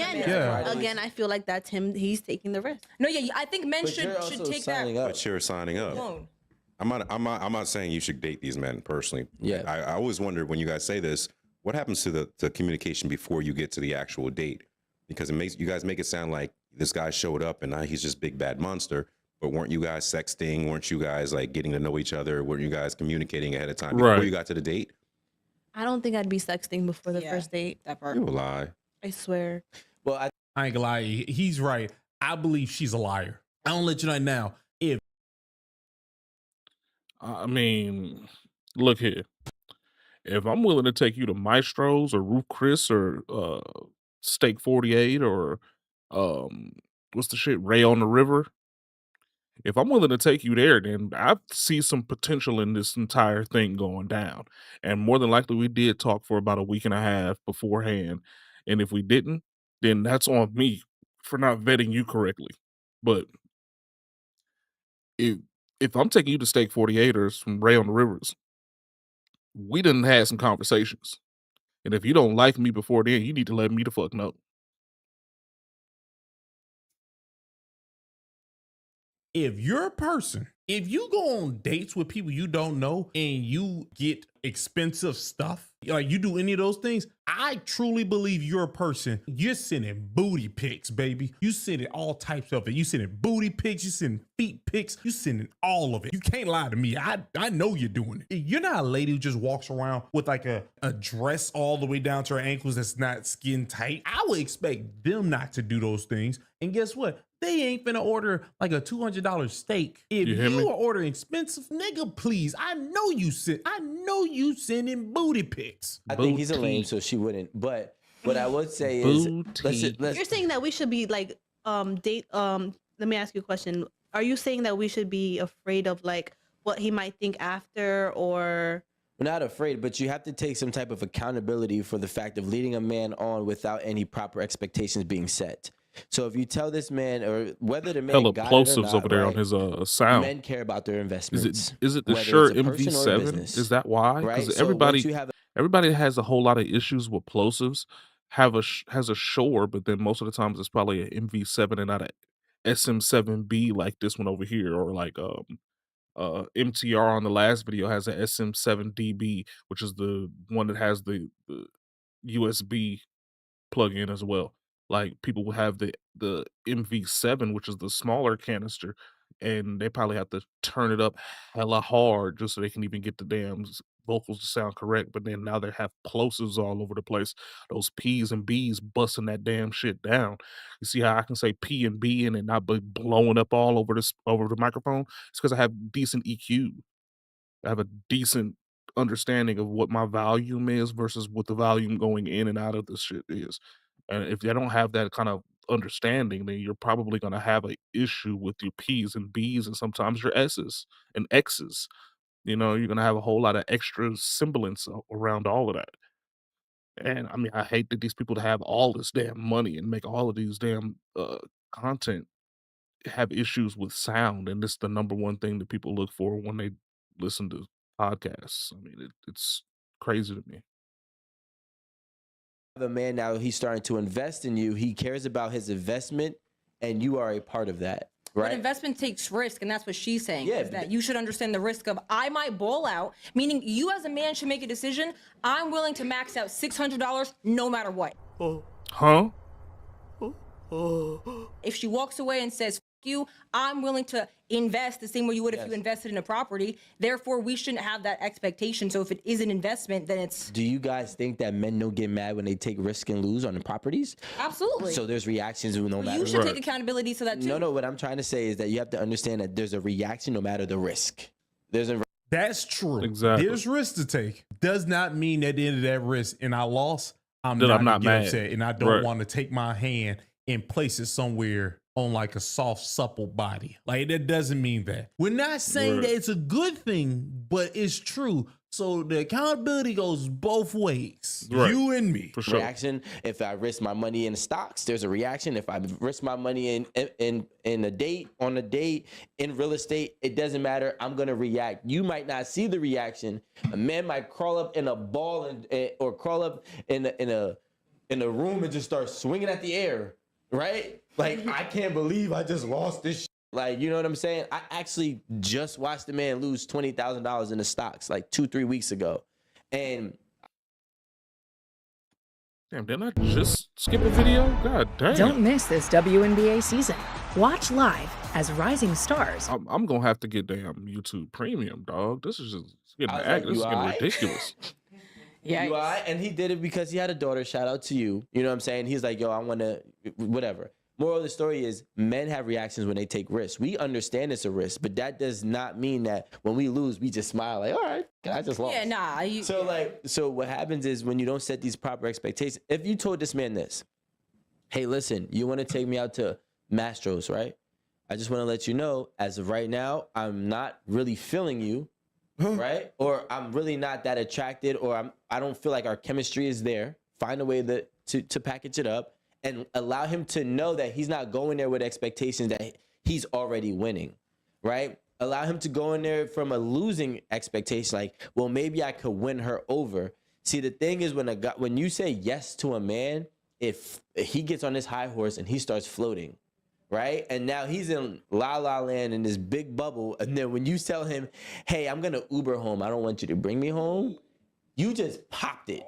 S24: again, I feel like that's him. He's taking the risk.
S20: No, yeah, I think men should take that.
S26: But you're signing up. I'm not saying you should date these men personally.
S25: Yeah.
S26: I always wonder when you guys say this, what happens to the communication before you get to the actual date? Because you guys make it sound like this guy showed up and now he's just big bad monster. But weren't you guys sexting? Weren't you guys like getting to know each other? Weren't you guys communicating ahead of time before you got to the date?
S24: I don't think I'd be sexting before the first date.
S20: That part.
S26: You a lie.
S24: I swear.
S23: Well, I ain't gonna lie. He's right. I believe she's a liar. I don't let you know now.
S1: I mean, look here. If I'm willing to take you to Maestro's or Ruth Chris or Steak 48 or what's the shit? Ray on the River. If I'm willing to take you there, then I see some potential in this entire thing going down. And more than likely, we did talk for about a week and a half beforehand. And if we didn't, then that's on me for not vetting you correctly. But if I'm taking you to Steak 48ers from Ray on the Rivers, we done had some conversations. And if you don't like me before then, you need to let me the fuck know.
S23: If you're a person, if you go on dates with people you don't know and you get expensive stuff, like you do any of those things, I truly believe you're a person. You're sending booty pics, baby. You sending all types of it. You sending booty pics, you sending feet pics, you sending all of it. You can't lie to me. I know you're doing it. You're not a lady who just walks around with like a dress all the way down to her ankles that's not skin tight. I would expect them not to do those things. And guess what? They ain't finna order like a $200 steak. If you are ordering expensive, nigga, please. I know you sending booty pics.
S25: I think he's a lame, so she wouldn't. But what I would say is, let's
S24: you're saying that we should be like date. Let me ask you a question. Are you saying that we should be afraid of like what he might think after, or?
S25: We're not afraid, but you have to take some type of accountability for the fact of leading a man on without any proper expectations being set. So if you tell this man, or whether the man got it or not,
S1: over there
S25: right,
S1: on his sound.
S25: Men care about their investments.
S1: Is it the Shure MV7? Is that why? Because
S25: right?
S1: everybody has a whole lot of issues with plosives. Has a Shure, but then most of the times it's probably an MV7 and not a SM7B like this one over here, or like MTR on the last video has an SM7DB, which is the one that has the USB plug-in as well. Like people will have the MV7, which is the smaller canister, and they probably have to turn it up hella hard just so they can even get the damn vocals to sound correct. But then now they have plosives all over the place. Those P's and B's busting that damn shit down. You see how I can say P and B and it not be blowing up all over the microphone? It's because I have decent EQ. I have a decent understanding of what my volume is versus what the volume going in and out of this shit is. And if you don't have that kind of understanding, then you're probably going to have an issue with your P's and B's and sometimes your S's and X's. You know, you're going to have a whole lot of extra semblance around all of that. And I mean, I hate that these people to have all this damn money and make all of these damn content have issues with sound. And this is the number one thing that people look for when they listen to podcasts. I mean, it's crazy to me.
S25: The man now, he's starting to invest in you. He cares about his investment, and you are a part of that, right?
S20: But investment takes risk, and that's what she's saying. Yeah, is that you should understand the risk of I might ball out, meaning you as a man should make a decision. I'm willing to max out $600 no matter what.
S1: Huh?
S20: If she walks away and says, you, I'm willing to invest the same way you would if you invested in a property. Therefore, we shouldn't have that expectation. So if it is an investment, then it's...
S25: Do you guys think that men don't get mad when they take risk and lose on the properties?
S20: Absolutely.
S25: So there's reactions no matter.
S20: You should take accountability to that too.
S25: No, what I'm trying to say is that you have to understand that there's a reaction no matter the risk.
S23: That's true.
S1: Exactly.
S23: There's risk to take. Does not mean at the end of that risk and I lost, I'm not mad. Upset and I don't want to take my hand and place it somewhere on like a soft, supple body. Like that doesn't mean that. We're not saying that it's a good thing, but it's true. So the accountability goes both ways. You and me.
S1: For sure.
S25: Reaction. If I risk my money in stocks, there's a reaction. If I risk my money in a date, on a date, in real estate, it doesn't matter. I'm gonna react. You might not see the reaction. A man might crawl up in a ball or crawl up in a room and just start swinging at the air. Right? Like, I can't believe I just lost this shit. Like, you know what I'm saying? I actually just watched the man lose $20,000 in the stocks like 2-3 weeks ago. And
S1: damn, didn't I just skip a video? God damn.
S2: Don't miss this WNBA season. Watch live as rising stars.
S1: I'm going to have to get damn YouTube Premium, dog. This is just getting ridiculous.
S25: Yeah, and he did it because he had a daughter. Shout out to you. You know what I'm saying? He's like, yo, I want to, whatever. Moral of the story is men have reactions when they take risks. We understand it's a risk, but that does not mean that when we lose, we just smile like, all right, I just lost.
S20: Yeah, nah.
S25: So what happens is when you don't set these proper expectations, if you told this man this, hey, listen, you want to take me out to Mastros, right? I just want to let you know, as of right now, I'm not really feeling you, right? Or I'm really not that attracted, or I don't feel like our chemistry is there. Find a way to package it up and allow him to know that he's not going there with expectations that he's already winning, right? Allow him to go in there from a losing expectation, like, well, maybe I could win her over. See, the thing is, when you say yes to a man, if he gets on this high horse and he starts floating, right? And now he's in la la land in this big bubble. And then when you tell him, hey, I'm going to Uber home, I don't want you to bring me home, you just popped it.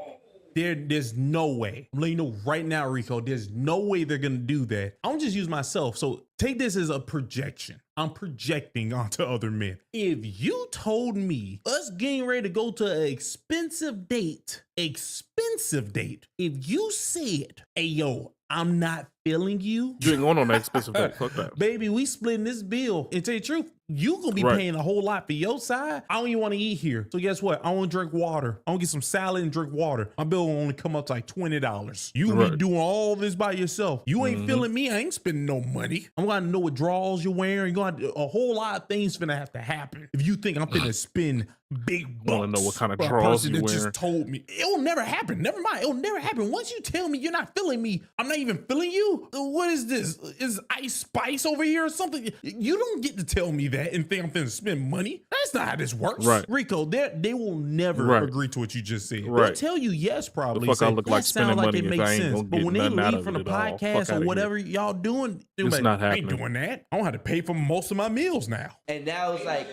S23: There's no way. I'm letting you know right now, Rico, there's no way they're going to do that. I'm just use myself. So take this as a projection. I'm projecting onto other men. If you told me us getting ready to go to an expensive date, if you said, hey, yo, I'm not feeling you.
S1: You ain't going on that expensive date. Fuck that.
S23: Baby, we splitting this bill. And tell you the truth, you gonna be paying a whole lot for your side. I don't even want to eat here. So guess what? I want to drink water. I want to get some salad and drink water. My bill will only come up to like $20. You be doing all this by yourself. You ain't feeling me. I ain't spending no money. I'm gonna know what drawers you're wearing. A whole lot of things finna have to happen. If you think I'm finna spend big bucks.
S1: Want to know what kind of drawers you wearing?
S23: Just told me. It'll never happen. Never mind. It'll never happen. Once you tell me you're not feeling me, I'm not even feeling you. What is this? Is Ice Spice over here or something? You don't get to tell me that and think I'm finna spend money. That's not how this works.
S1: Right.
S23: Rico, they will never agree to what you just said.
S1: Right.
S23: They'll tell you yes, probably.
S1: The fuck I look like spending money if I ain't gonna
S23: but
S1: get
S23: when they
S1: nothing out
S23: leave
S1: of
S23: from the
S1: it at all.
S23: podcast
S1: Fuck
S23: or
S1: outta
S23: whatever
S1: here.
S23: y'all doing,
S1: It's
S23: like,
S1: not
S23: I ain't
S1: happening.
S23: doing that. I don't have to pay for most of my meals now.
S25: And now it's like,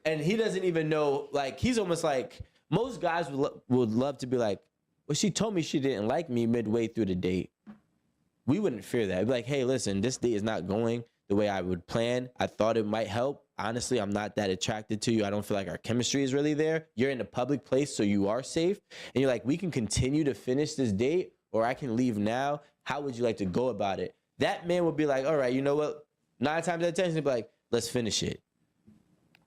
S25: and he doesn't even know, like, he's almost like, most guys would love to be like, well, she told me she didn't like me midway through the date. We wouldn't fear that. I'd be like, hey, listen, this date is not going the way I would plan. I thought it might help. Honestly, I'm not that attracted to you. I don't feel like our chemistry is really there. You're in a public place, so you are safe. And you're like, we can continue to finish this date, or I can leave now. How would you like to go about it? That man would be like, all right, you know what? 9 times out of 10, he'd be like, let's finish it.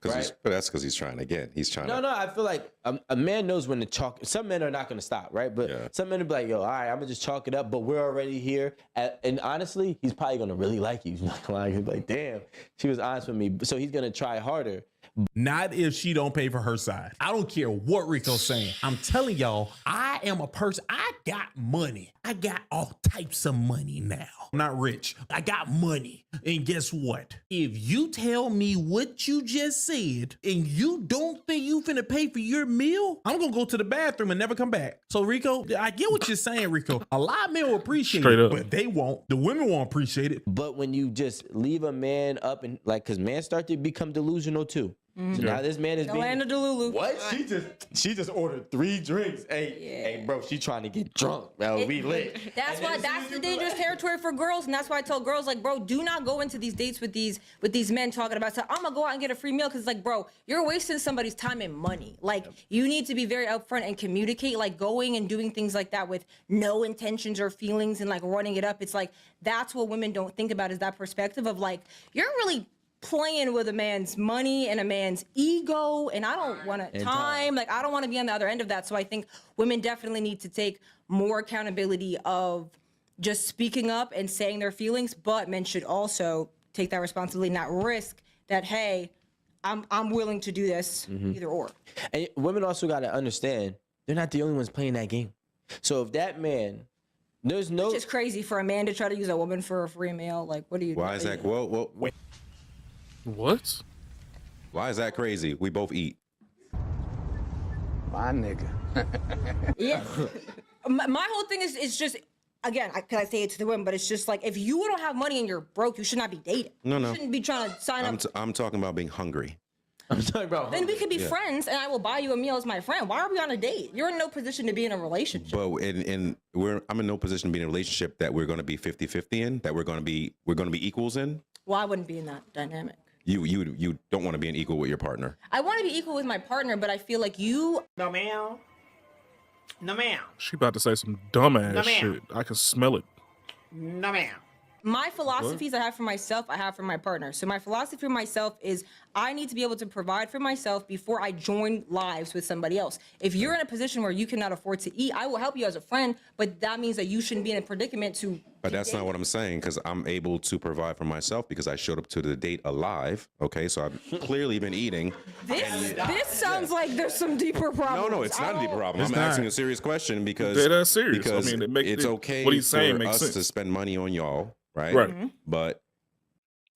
S26: But that's because he's trying again. He's trying.
S25: No, I feel like a man knows when to chalk. Some men are not going to stop, right? But some men will be like, yo, all right, I'm going to just chalk it up, but we're already here. And honestly, he's probably going to really like you. He's not going to lie. He'll be like, damn, she was honest with me. So he's going to try harder.
S23: Not if she don't pay for her side. I don't care what Rico's saying. I'm telling y'all, I am a person. I got money. I got all types of money now. I'm not rich. I got money. And guess what? If you tell me what you just said and you don't think you finna pay for your meal, I'm gonna go to the bathroom and never come back. So Rico, I get what you're saying, Rico. A lot of men will appreciate it, but they won't. The women won't appreciate it.
S25: But when you just leave a man up and like, cause men start to become delusional too. So now this man is being
S10: Atlanta Delulu.
S25: What? She just ordered 3 drinks. Hey, bro, she trying to get drunk. Bro, we lit.
S20: That's why that's the dangerous territory for girls, and that's why I tell girls like, bro, do not go into these dates with these men talking about, so I'm gonna go out and get a free meal, because like, bro, you're wasting somebody's time and money. Like, you need to be very upfront and communicate. Like, going and doing things like that with no intentions or feelings and like running it up. It's like, that's what women don't think about, is that perspective of like, you're really playing with a man's money and a man's ego, and I don't want to like, I don't want to be on the other end of that. So I think women definitely need to take more accountability of just speaking up and saying their feelings, but men should also take that responsibility, not risk that, hey, I'm willing to do this, either or.
S25: And women also got to understand, they're not the only ones playing that game. So if that man, there's no...
S20: It's just crazy for a man to try to use a woman for a free meal. Like, what are you doing?
S26: Why is that? Well, wait.
S1: What?
S26: Why is that crazy? We both eat.
S3: My nigga.
S20: Yeah. My whole thing is just, again, I say it to the women, but it's just like, if you don't have money and you're broke, you should not be dating.
S26: No.
S20: You shouldn't be trying to sign up.
S26: I'm talking about being hungry.
S25: I'm talking about
S20: Then we could be friends, and I will buy you a meal as my friend. Why are we on a date? You're in no position to be in a relationship.
S26: But I'm in no position to be in a relationship that we're going to be 50-50 in, that we're going to be equals in.
S20: Well, I wouldn't be in that dynamic.
S26: You don't want to be an equal with your partner.
S20: I want to be equal with my partner, but I feel like you...
S3: No, ma'am. No, ma'am.
S1: She about to say some dumbass
S3: No, ma'am.
S1: shit. I can smell it.
S3: No, ma'am.
S20: My philosophies I have for myself, I have for my partner. So my philosophy for myself is I need to be able to provide for myself before I join lives with somebody else. If you're in a position where you cannot afford to eat, I will help you as a friend, but that means that you shouldn't be in a predicament to.
S26: But that's not what I'm saying, because I'm able to provide for myself because I showed up to the date alive. Okay, so I've clearly been eating.
S20: This sounds like there's some deeper problems.
S26: No, it's not a deeper problem. I'm asking a serious question because
S1: that's serious.
S26: Because
S1: I mean,
S26: it's okay
S1: what he's saying
S26: for
S1: makes
S26: us
S1: sense.
S26: to spend money on y'all, right?
S1: Right.
S26: But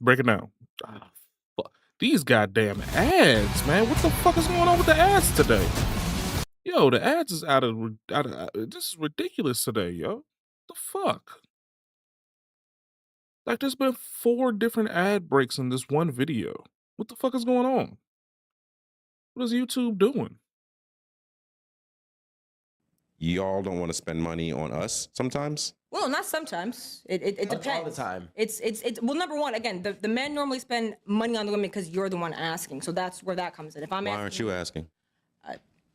S1: break it down. These goddamn ads, man. What the fuck is going on with the ads today? Yo, the ads is out of this is ridiculous today, yo. The fuck? Like, there's been 4 different ad breaks in this one video. What the fuck is going on? What is YouTube doing?
S26: y'all don't want to spend money on us sometimes?
S20: Well, not sometimes. It depends.
S25: All the time.
S20: It's well, number one, again, the men normally spend money on the women because you're the one asking. So that's where that comes in. If I'm
S26: Why
S20: asking,
S26: aren't you asking?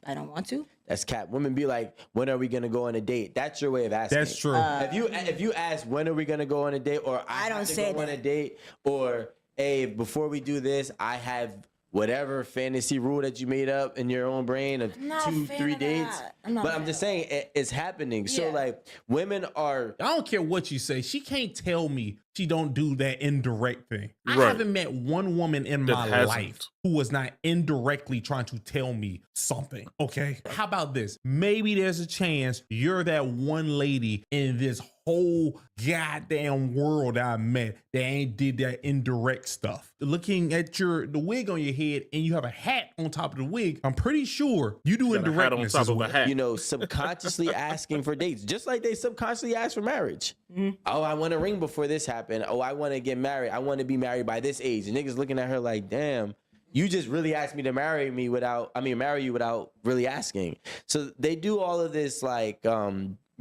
S20: I don't want to.
S25: That's cap. Women be like, when are we gonna go on a date? That's your way of asking.
S23: That's true.
S25: If you ask when are we gonna go on a date, or I
S20: don't
S25: have to
S20: say
S25: go on a date, or hey, before we do this, I have whatever fantasy rule that you made up in your own brain of
S20: I'm not a
S25: 2,
S20: fan
S25: 3
S20: of
S25: dates.
S20: that. I'm not a
S25: But I'm
S20: fan
S25: just saying it's happening. So
S20: Yeah.
S25: like women are.
S23: I don't care what you say. She can't tell me she don't do that indirect thing. I
S1: Right.
S23: haven't met one woman in
S1: That
S23: my
S1: hasn't.
S23: life who was not indirectly trying to tell me something. Okay. How about this? Maybe there's a chance you're that one lady in this whole goddamn world I met that ain't did that indirect stuff. Looking at the wig on your head and you have a hat on top of the wig, I'm pretty sure you do
S1: Got a hat on
S23: indirectness
S1: top
S23: as
S1: of a
S23: well.
S1: hat.
S25: You know, subconsciously asking for dates, just like they subconsciously ask for marriage. Oh, I want a ring before this happened. Oh, I want to get married. I want to be married by this age. And niggas looking at her like, damn, you just really asked me to marry you without really asking. So they do all of this like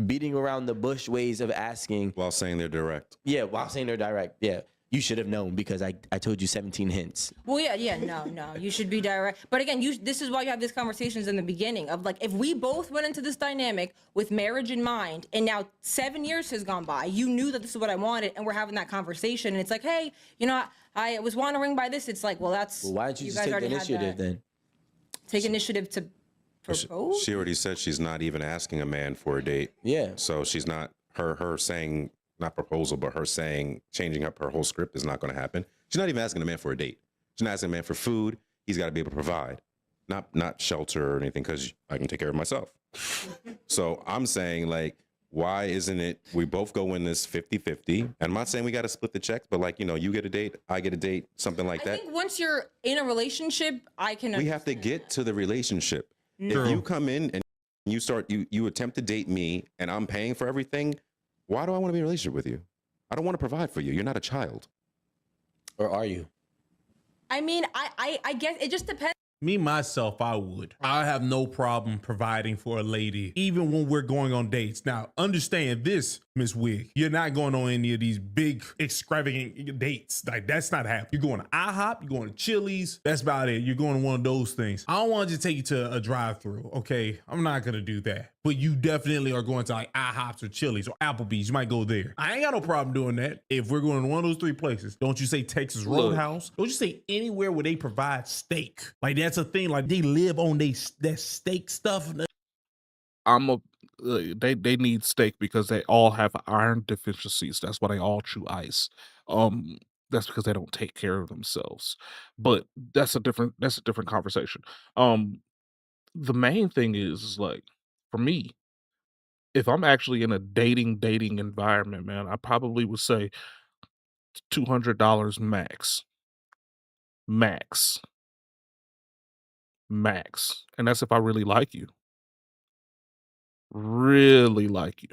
S25: beating around the bush ways of asking.
S26: While saying they're direct.
S25: Yeah, while saying they're direct. Yeah. You should have known because I told you 17 hints.
S20: Well, yeah, no, you should be direct. But again, this is why you have these conversations in the beginning of like, if we both went into this dynamic with marriage in mind, and now 7 years has gone by, you knew that this is what I wanted, and we're having that conversation, and it's like, hey, you know, I was wondering by this. It's like, well, that's.
S25: Well, why don't you just
S20: guys
S25: take the
S20: already had
S25: initiative
S20: that.
S25: then?
S20: Take initiative to propose.
S26: She already said she's not even asking a man for a date.
S25: Yeah.
S26: So she's not her saying, not proposal, but her saying changing up her whole script is not going to happen. She's not even asking a man for a date. She's not asking a man for food. He's got to be able to provide, not shelter or anything, because I can take care of myself. So I'm saying, like, why isn't it we both go in this 50-50? And I'm not saying we got to split the checks, but like, you know, you get a date, I get a date, something like
S20: I
S26: that.
S20: think once you're in a relationship, I can.
S26: We have to get to the relationship. If you come in and you attempt to date me and I'm paying for everything, why do I want to be in a relationship with you? I don't want to provide for you. You're not a child.
S25: Or are you?
S20: I mean, I guess it just depends.
S23: Me, myself, I would. I have no problem providing for a lady, even when we're going on dates. Now, understand this, Miss Wig. You're not going on any of these big, extravagant dates. Like, that's not happening. You're going to IHOP, you're going to Chili's. That's about it. You're going to one of those things. I don't want to just take you to a drive-thru, okay? I'm not going to do that. But you definitely are going to like IHOPs or Chili's or Applebee's. You might go there. I ain't got no problem doing that. If we're going to one of those 3 places, don't you say Texas Roadhouse? Don't you say anywhere where they provide steak? Like, that's a thing. Like, they live on that steak stuff.
S1: They need steak because they all have iron deficiencies. That's why they all chew ice. That's because they don't take care of themselves. But that's a different conversation. The main thing is like, for me, if I'm actually in a dating environment, man, I probably would say $200 max. Max. And that's if I really like you. Really like you.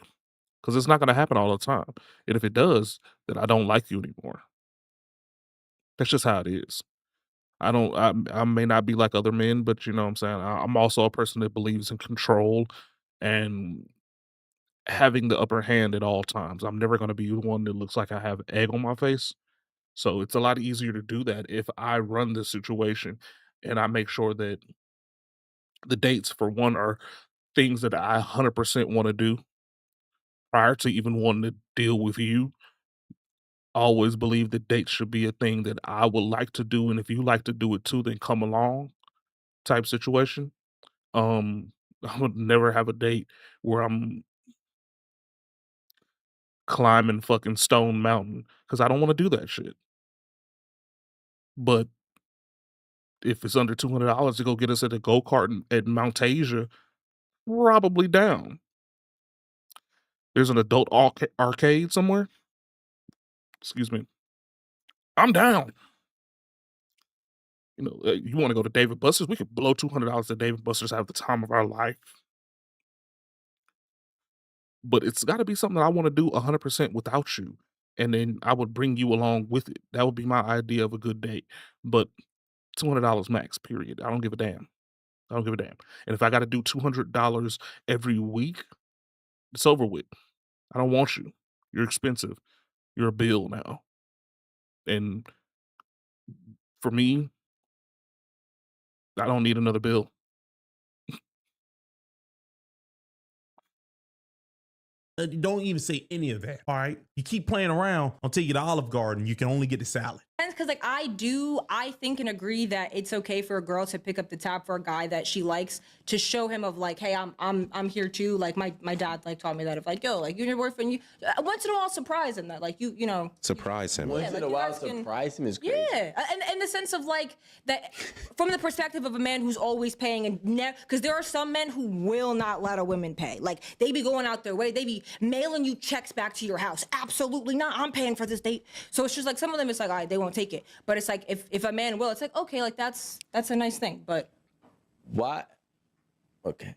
S1: Because it's not going to happen all the time. And if it does, then I don't like you anymore. That's just how it is. I may not be like other men, but you know what I'm saying? I'm also a person that believes in control and having the upper hand at all times. I'm never going to be the one that looks like I have egg on my face. So it's a lot easier to do that if I run the situation and I make sure that the dates, for one, are things that I 100% want to do prior to even wanting to deal with you. always believe that dates should be a thing that I would like to do, and if you like to do it too, then come along type situation. I would never have a date where I'm climbing fucking Stone Mountain because I don't want to do that shit. But if it's under $200 to go get us at a go-kart at Mount Asia, probably down. There's an adult arcade somewhere. Excuse me. I'm down. You know, you want to go to Dave & Buster's? We could blow $200 at Dave & Buster's, have the time of our life. But it's got to be something that I want to do 100% without you. And then I would bring you along with it. That would be my idea of a good date. But $200 max, period. I don't give a damn. I don't give a damn. And if I got to do $200 every week, it's over with. I don't want you. You're expensive. You're a bill now. And for me, I don't need another bill.
S23: Don't even say any of that. All right. You keep playing around, I'll take you to Olive Garden. You can only get the salad.
S20: Because like I think and agree that it's okay for a girl to pick up the tab for a guy that she likes to show him of like, hey, I'm here too. Like my dad like taught me that of like, yo, like you're your boyfriend. You once in a while surprise him that like you know
S26: surprise him.
S25: Once in a while surprise him is crazy.
S20: Yeah, and in the sense of like that from the perspective of a man who's always paying and because there are some men who will not let a woman pay. Like they be going out their way, they be mailing you checks back to your house. Absolutely not. I'm paying for this date. So it's just like some of them it's like all right, they won't take it. But it's like if a man will, it's like okay, like that's a nice thing. But
S25: why? Okay,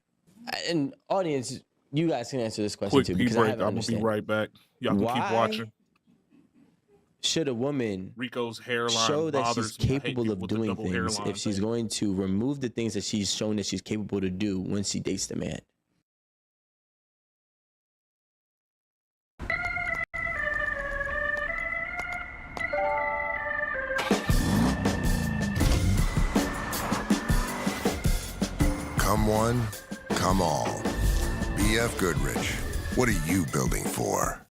S25: and audience, you guys can answer this question too because I haven't understood.
S1: I'm gonna be right back. Y'all can keep watching.
S25: Should a woman
S1: Rico's hairline
S25: show that she's
S1: bothers me.
S25: capable of doing things if she's going to remove the things that she's shown that she's capable to do when she dates the man?
S3: Come one, come all. BF Goodrich, what are you building for?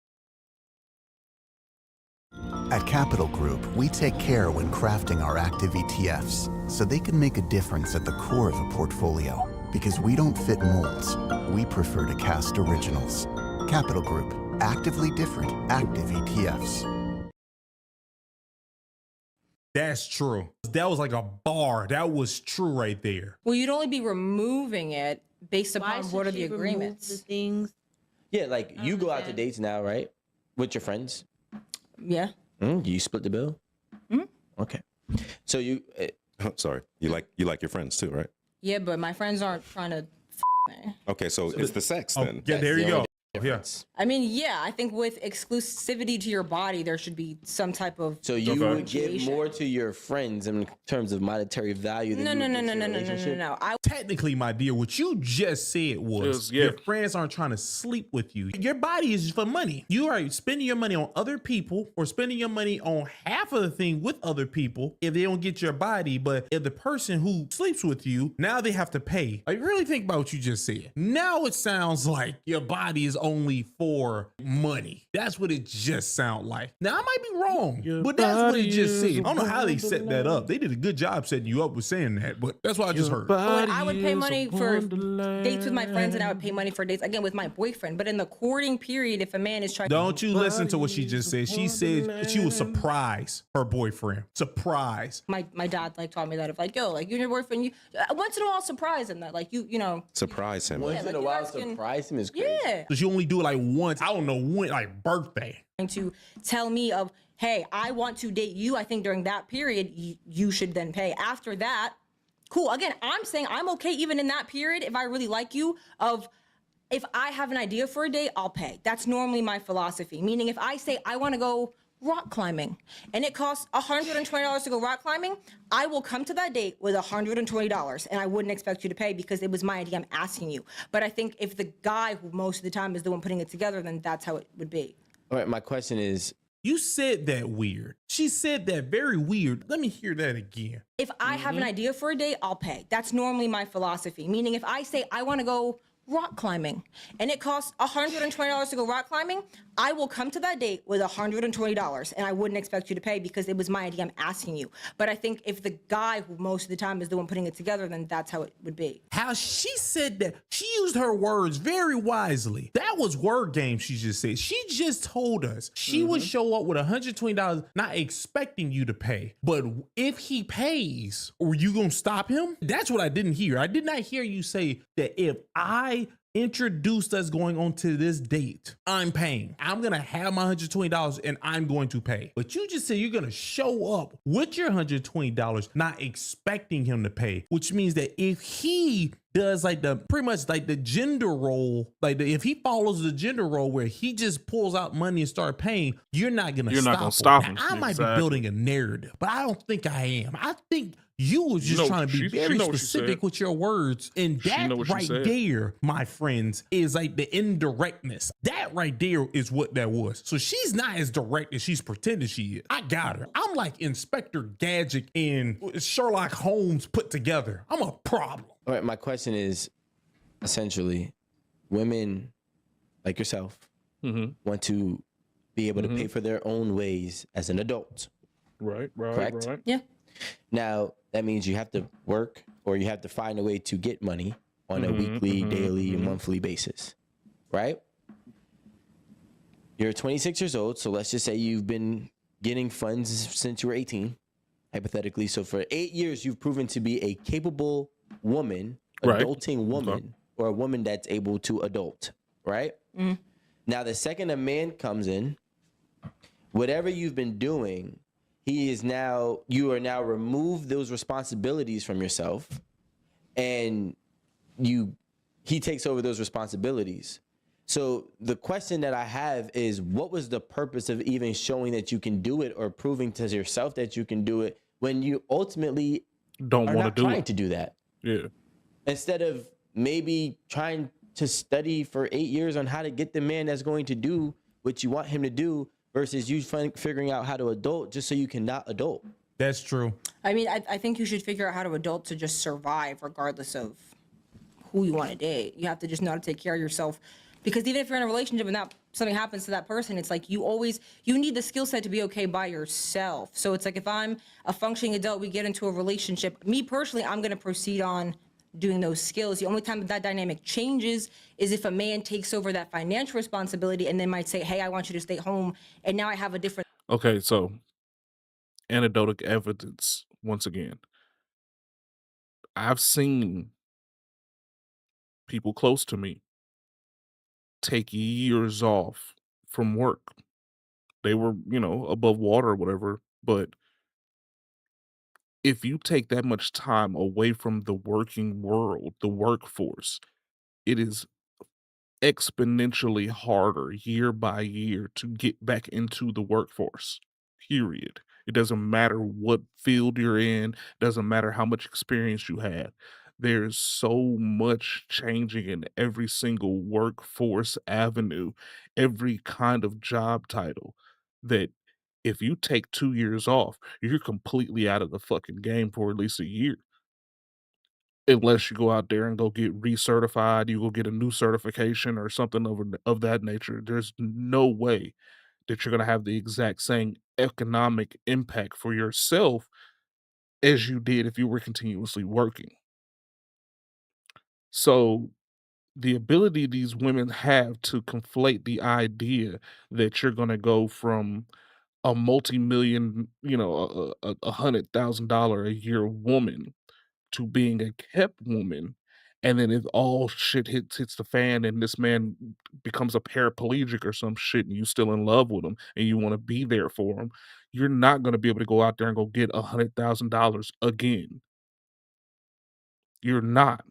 S4: At Capital Group, we take care when crafting our active ETFs so they can make a difference at the core of a portfolio. Because we don't fit molds, we prefer to cast originals. Capital Group, actively different, active ETFs.
S23: That's true. That was like a bar. That was true right there.
S20: well, you'd only be removing it based upon what are the agreements.
S24: The things.
S25: Yeah, like you go out to dates now, right? With your friends.
S20: Yeah.
S25: Do you split the bill? Okay. So you.
S26: Sorry, you like your friends too, right?
S20: Yeah, but my friends aren't trying to. Me.
S26: Okay, so it's the sex then.
S23: Yeah, there you go.
S25: Yes.
S20: I mean, yeah, I think with exclusivity to your body, there should be some type of.
S25: So you would give more to your friends in terms of monetary value than
S20: No.
S23: Technically, my dear, what you just said was your friends aren't trying to sleep with you. Your body is for money. You are spending your money on other people or spending your money on half of the thing with other people if they don't get your body. But if the person who sleeps with you, now they have to pay. Like, really think about what you just said. Now it sounds like your body is only for money. That's what it just sounds like. Now I might be wrong, but that's what it just said. I don't know how they set that up. They did a good job setting you up with saying that, but that's what I just heard.
S20: Well, I would pay money for dates with my friends, and I would pay money for dates again with my boyfriend. But in the courting period, if a man is trying,
S23: don't you listen to what she just said. She said that she was surprised her boyfriend. Surprise.
S20: My dad like taught me that of like, yo, like you're your boyfriend. You once in a while surprise him that like you know
S26: surprise him.
S25: Once in a while surprise him is crazy.
S20: Yeah.
S23: Because you only do it like once. I don't know when, like birthday.
S20: To tell me of, hey, I want to date you. I think during that period, you should then pay. After that, cool. Again, I'm saying I'm okay even in that period if I really like you. Of if I have an idea for a date, I'll pay. That's normally my philosophy. Meaning, if I say I want to go rock climbing and it costs $120 to go rock climbing, I will come to that date with $120 and I wouldn't expect you to pay because it was my idea. I'm asking you. But I think if the guy who most of the time is the one putting it together, then that's how it would be.
S25: All right, my question is,
S23: you said that weird. She said that very weird. Let me hear that again.
S20: If I have an idea for a date, I'll pay. That's normally my philosophy. Meaning if I say I want to go rock climbing and it costs $120 to go rock climbing, I will come to that date with $120 and I wouldn't expect you to pay because it was my idea. I'm asking you. But I think if the guy who most of the time is the one putting it together, then that's how it would be.
S23: How she said that, she used her words very wisely. That was word game she just said. She just told us she would show up with $120, not expecting you to pay. But if he pays, are you gonna stop him? That's what I didn't hear. I did not hear you say that if I introduced us going on to this date, I'm paying. I'm gonna have my $120 and I'm going to pay. But you just said you're gonna show up with your $120, not expecting him to pay, which means that if he does like the pretty much like the gender role, if he follows the gender role where he just pulls out money and start paying, you're not gonna stop him. Now, I might be building a narrative, but I don't think I am. I think you was just trying to be very specific with your words. And that right there, my friends, is like the indirectness. That right there is what that was. So she's not as direct as she's pretending she is. I got her. I'm like Inspector Gadget and Sherlock Holmes put together. I'm a problem.
S25: All right, my question is essentially, women like yourself want to be able to pay for their own ways as an adult.
S1: Right.
S25: Correct?
S20: Yeah.
S25: Now, that means you have to work or you have to find a way to get money on a weekly, daily, monthly basis, right? You're 26 years old, so let's just say you've been getting funds since you were 18, hypothetically. So for 8 years, you've proven to be a capable woman, adulting woman, or a woman that's able to adult, right? Now, the second a man comes in, whatever you've been doing, you are now removed those responsibilities from yourself, and he takes over those responsibilities. So the question that I have is, what was the purpose of even showing that you can do it or proving to yourself that you can do it when you ultimately
S1: don't want
S25: to do that?
S1: Yeah.
S25: Instead of maybe trying to study for 8 years on how to get the man that's going to do what you want him to do, versus you figuring out how to adult just so you cannot adult.
S23: That's true.
S20: I mean, I think you should figure out how to adult to just survive regardless of who you want to date. You have to just know how to take care of yourself. Because even if you're in a relationship and something happens to that person, it's like you need the skill set to be okay by yourself. So it's like if I'm a functioning adult, we get into a relationship. Me personally, I'm going to proceed on doing those skills. The only time that dynamic changes is if a man takes over that financial responsibility and then might say, hey, I want you to stay home. And now I have a different.
S1: Okay, so anecdotal evidence once again. I've seen people close to me take years off from work. They were, above water or whatever, but if you take that much time away from the working world, the workforce, it is exponentially harder year by year to get back into the workforce, period. It doesn't matter what field you're in, doesn't matter how much experience you have. There's so much changing in every single workforce avenue, every kind of job title, that if you take 2 years off, you're completely out of the fucking game for at least a year. Unless you go out there and go get recertified, you go get a new certification or something of that nature. There's no way that you're gonna have the exact same economic impact for yourself as you did if you were continuously working. So, the ability these women have to conflate the idea that you're gonna go from a multi-million, a $100,000 a year woman to being a kept woman, and then if all shit hits the fan and this man becomes a paraplegic or some shit and you still in love with him and you want to be there for him, you're not going to be able to go out there and go get $100,000 again. You're not.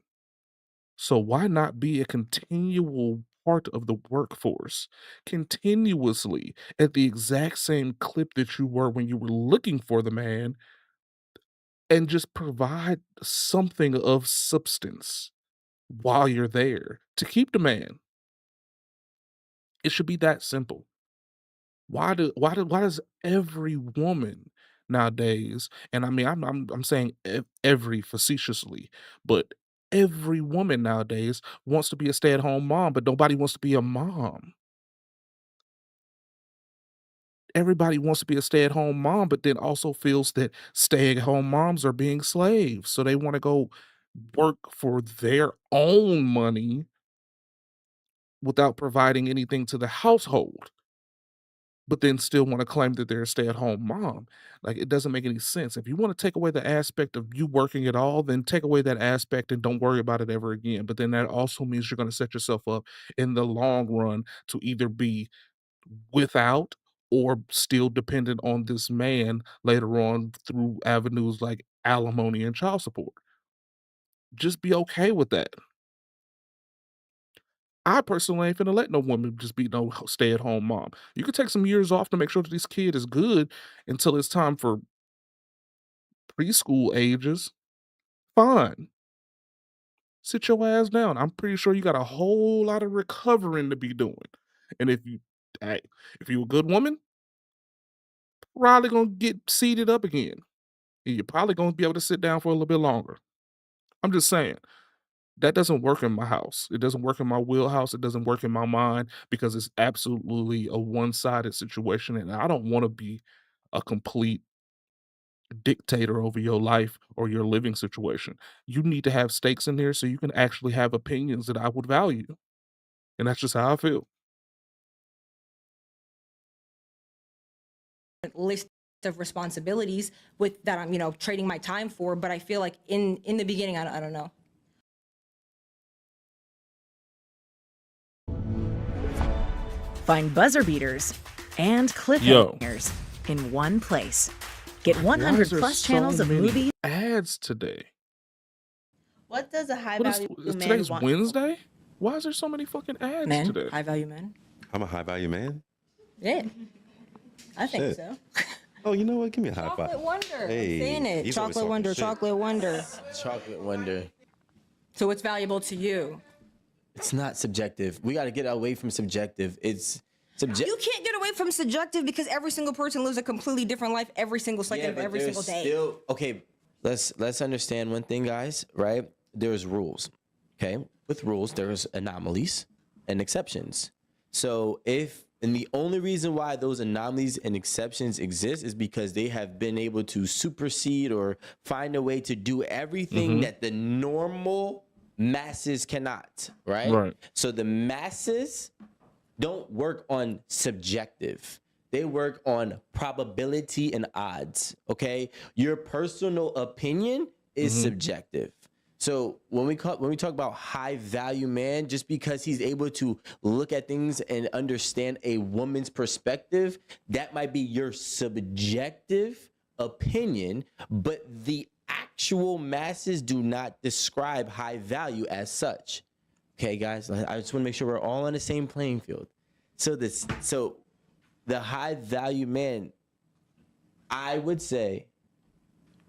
S1: So why not be a continual part of the workforce, continuously at the exact same clip that you were when you were looking for the man, and just provide something of substance while you're there to keep the man? It should be that simple. Why does every woman nowadays, and I mean I'm saying every facetiously, but every woman nowadays wants to be a stay-at-home mom, but nobody wants to be a mom. everybody wants to be a stay-at-home mom, but then also feels that stay-at-home moms are being slaves. So they want to go work for their own money without providing anything to the household, but then still want to claim that they're a stay-at-home mom. Like, it doesn't make any sense. If you want to take away the aspect of you working at all, then take away that aspect and don't worry about it ever again. But then that also means you're going to set yourself up in the long run to either be without or still dependent on this man later on through avenues like alimony and child support. Just be okay with that. I personally ain't finna let no woman just be no stay-at-home mom. You can take some years off to make sure that this kid is good until it's time for preschool ages. Fine. Sit your ass down. I'm pretty sure you got a whole lot of recovering to be doing. And if you a a good woman, probably gonna get seated up again. And you're probably gonna be able to sit down for a little bit longer. I'm just saying. That doesn't work in my house. It doesn't work in my wheelhouse. It doesn't work in my mind because it's absolutely a one-sided situation, and I don't wanna be a complete dictator over your life or your living situation. You need to have stakes in there so you can actually have opinions that I would value, and that's just how I feel.
S20: List of responsibilities with that I'm, trading my time for, but I feel like in the beginning, I don't know.
S2: Find buzzer beaters and cliffhangers in one place. Get 100 plus channels of movies.
S1: Ads today.
S24: What does a high value man
S1: today's
S24: want?
S1: Wednesday? Why is there so many fucking ads
S20: Men,
S1: today?
S20: high value men.
S26: I'm a high value man.
S20: Yeah, I think
S26: Shit.
S20: so.
S26: Oh, you know what? Give me a high
S20: Chocolate
S26: five.
S20: Wonder.
S26: Hey,
S20: I'm saying it.
S26: he's always
S20: Chocolate
S26: talking
S20: Wonder.
S26: shit.
S20: Chocolate Wonder.
S25: Chocolate Wonder.
S20: So what's valuable to you?
S25: It's not subjective. We got to get away from subjective. It's subjective.
S20: You can't get away from subjective because every single person lives a completely different life every single second of every single day.
S25: Okay, let's understand one thing, guys, right? There's rules, okay? With rules, there's anomalies and exceptions. So and the only reason why those anomalies and exceptions exist is because they have been able to supersede or find a way to do everything that the normal masses cannot, right?
S1: Right.
S25: So the masses don't work on subjective. They work on probability and odds, okay? Your personal opinion is subjective. So when we talk about high value man, just because he's able to look at things and understand a woman's perspective, that might be your subjective opinion, but the actual masses do not describe high value as such. Okay, guys, I just want to make sure we're all on the same playing field. So the high value man, I would say.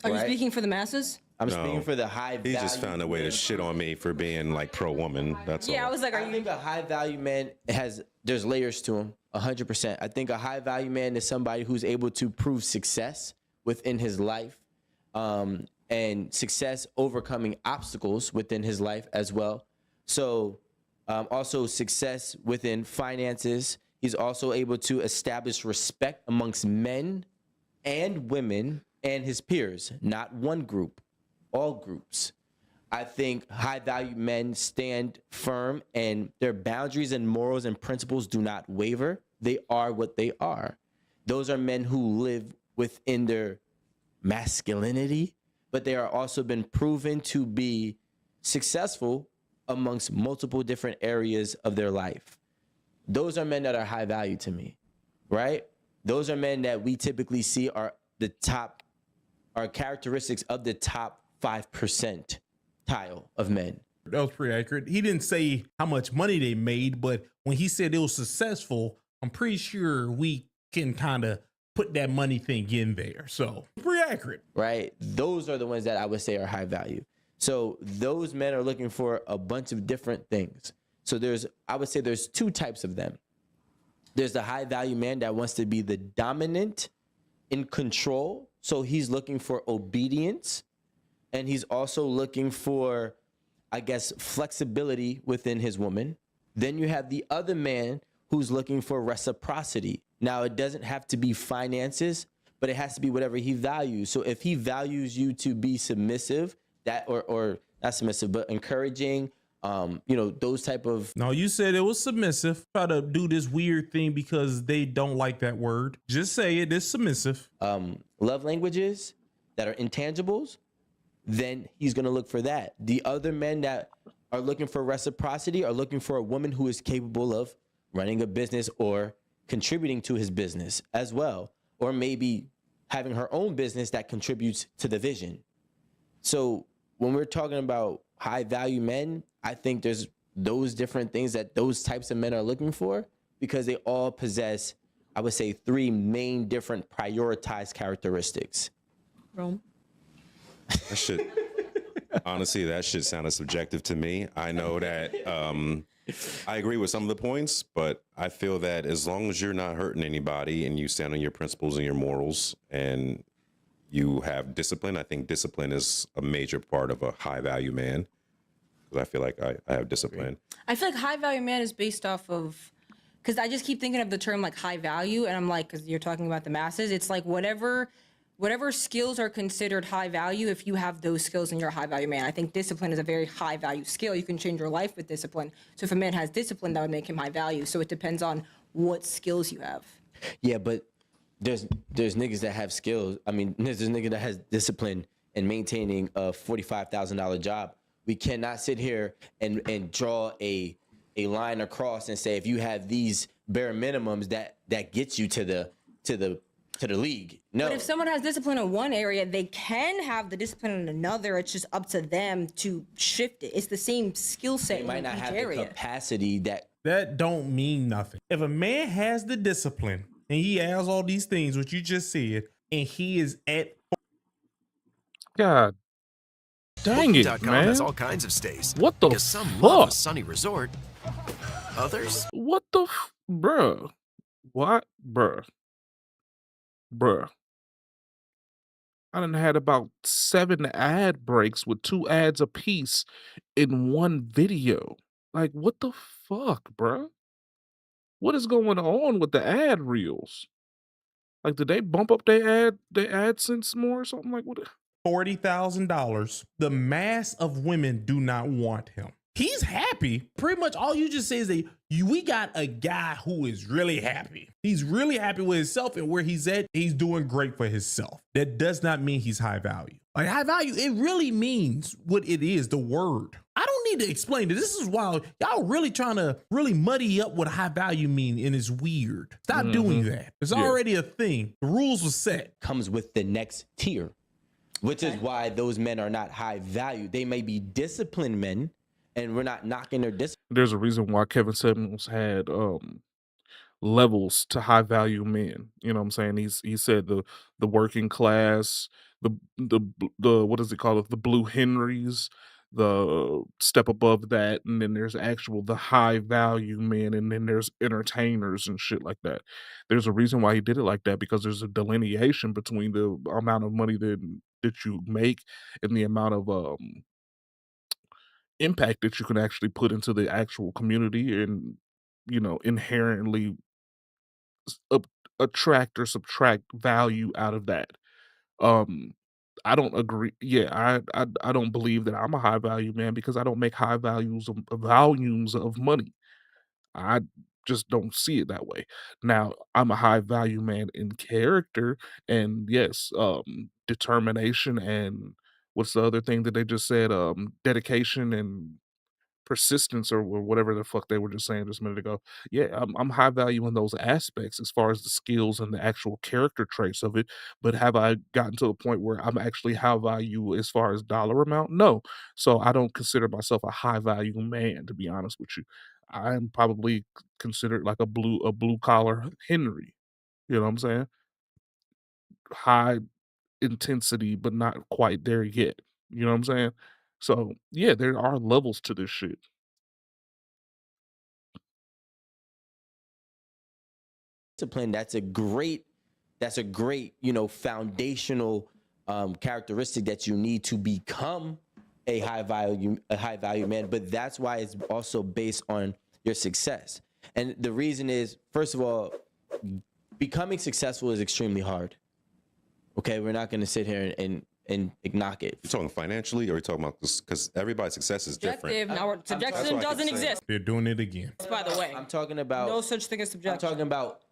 S20: Are you speaking for the masses?
S25: I'm speaking for the high value.
S26: He just found a way to shit on me for being like pro woman. That's all.
S20: Yeah, I was like,
S25: I think a high value man there's layers to him, 100%. I think a high value man is somebody who's able to prove success within his life, and success overcoming obstacles within his life as well. So also success within finances. He's also able to establish respect amongst men and women and his peers, not one group, all groups. I think high value men stand firm and their boundaries and morals and principles do not waver. They are what they are. Those are men who live within their masculinity, but they are also been proven to be successful amongst multiple different areas of their life. Those are men that are high value to me, right? Those are men that we typically see are characteristics of the top 5% tile of men.
S23: That was pretty accurate. He didn't say how much money they made, but when he said it was successful, I'm pretty sure we can kind of put that money thing in there. So pretty accurate.
S25: Right? Those are the ones that I would say are high value. So those men are looking for a bunch of different things. So I would say there's two types of them. There's the high value man that wants to be the dominant, in control. So he's looking for obedience. And he's also looking for, I guess, flexibility within his woman. Then you have the other man who's looking for reciprocity. Now, it doesn't have to be finances, but it has to be whatever he values. So if he values you to be submissive, that or not submissive, but encouraging, those type of.
S23: No, you said it was submissive. Try to do this weird thing because they don't like that word. Just say it is submissive.
S25: Love languages that are intangibles, then he's going to look for that. The other men that are looking for reciprocity are looking for a woman who is capable of running a business or contributing to his business as well, or maybe having her own business that contributes to the vision. So when we're talking about high value men, I think there's those different things that those types of men are looking for, because they all possess, I would say, 3 main different prioritized characteristics.
S24: Rome.
S26: That shit, honestly, that shit sounded subjective to me. I know that I agree with some of the points, but I feel that as long as you're not hurting anybody and you stand on your principles and your morals and you have discipline, I think discipline is a major part of a high value man. Because I feel like I have discipline.
S20: I feel like high value man is based off of, because I just keep thinking of the term like high value, and I'm like, because you're talking about the masses, it's like whatever skills are considered high value, if you have those skills and you're a high value man. I think discipline is a very high value skill. You can change your life with discipline. So if a man has discipline, that would make him high value. So it depends on what skills you have.
S25: Yeah, but there's niggas that have skills. I mean, there's a nigga that has discipline in maintaining a $45,000 job. We cannot sit here and draw a line across and say, if you have these bare minimums, that gets you to the league. No.
S20: But if someone has discipline in one area, they can have the discipline in another. It's just up to them to shift it. It's the same skill set.
S25: They might not have
S20: area.
S25: the capacity
S23: that don't mean nothing. If a man has the discipline and he has all these things, which you just said, and he is at
S1: God dang it, man.
S5: has all kinds of stays.
S1: What the
S5: Because some
S1: fuck?
S5: love a sunny resort. Others?
S1: What the bruh? What? Bruh. I done had about 7 ad breaks with 2 ads apiece in one video. Like, what the fuck, bruh? What is going on with the ad reels? Like, did they bump up their AdSense more or something? Like, what?
S23: $40,000. The mass of women do not want him. He's happy. Pretty much all you just say is that we got a guy who is really happy. He's really happy with himself and where he's at. He's doing great for himself. That does not mean he's high value. Like high value, it really means what it is, the word. I don't need to explain it. This is why y'all really trying to really muddy up what high value mean, and it's weird. Stop doing that. It's already a thing. The rules were set.
S25: Comes with the next tier, which is why those men are not high value. They may be disciplined men, and we're not knocking their discipline.
S1: There's a reason why Kevin Samuels had levels to high value men. You know what I'm saying? He said the working class, the what does he call it? The Blue Henrys, the step above that, and then there's the high value men, and then there's entertainers and shit like that. There's a reason why he did it like that, because there's a delineation between the amount of money that you make and the amount of impact that you can actually put into the actual community, and inherently attract or subtract value out of that. I don't agree. Yeah, I don't believe that I'm a high value man, because I don't make high volumes of money. I just don't see it that way. Now, I'm a high value man in character, and yes, determination, and what's the other thing that they just said? Dedication and persistence, or whatever the fuck they were just saying just a minute ago. Yeah, I'm high value in those aspects as far as the skills and the actual character traits of it. But have I gotten to a point where I'm actually high value as far as dollar amount? No. So I don't consider myself a high value man, to be honest with you. I'm probably considered like a blue collar Henry. You know what I'm saying? High intensity, but not quite there yet. You know what I'm saying? So yeah, there are levels to this shit.
S25: Discipline, that's a great foundational characteristic that you need to become a high value man. But that's why it's also based on your success. And the reason is, first of all, becoming successful is extremely hard. Okay, we're not going to sit here and knock it.
S26: You're talking financially, or you're talking about this? Because everybody's success is different.
S6: Now, subjection doesn't exist.
S23: They're doing it again.
S6: By the way,
S25: I'm talking about
S6: no such thing as subjection.
S25: I'm talking about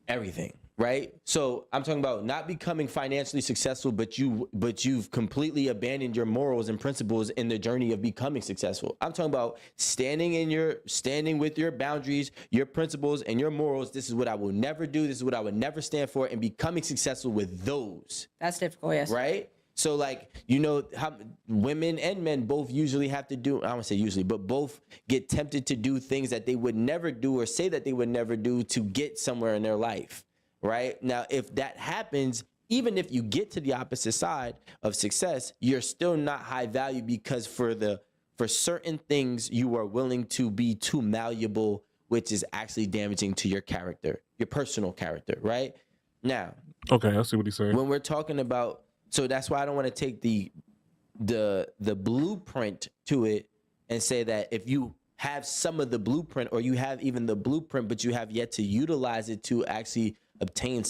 S25: everything, right? So I'm talking about not becoming financially successful, but you've completely abandoned your morals and principles in the journey of becoming successful. I'm talking about standing with your boundaries, your principles, and your morals. This is what I will never do. This is what I would never stand for, and becoming successful with those.
S6: That's difficult, yes.
S25: Right? So, like, you know, how women and men both usually have to do, I don't say usually, but both get tempted to do things that they would never do or say that they would never do to get somewhere in their life, right? Now, if that happens, even if you get to the opposite side of success, you're still not high value because for certain things, you are willing to be too malleable, which is actually damaging to your character, your personal character, right? Now.
S1: Okay, I see what he's saying.
S25: When we're talking about, so that's why I don't want to take the blueprint to it and say that if you have some of the blueprint or you have even the blueprint, but you have yet to utilize it to actually obtain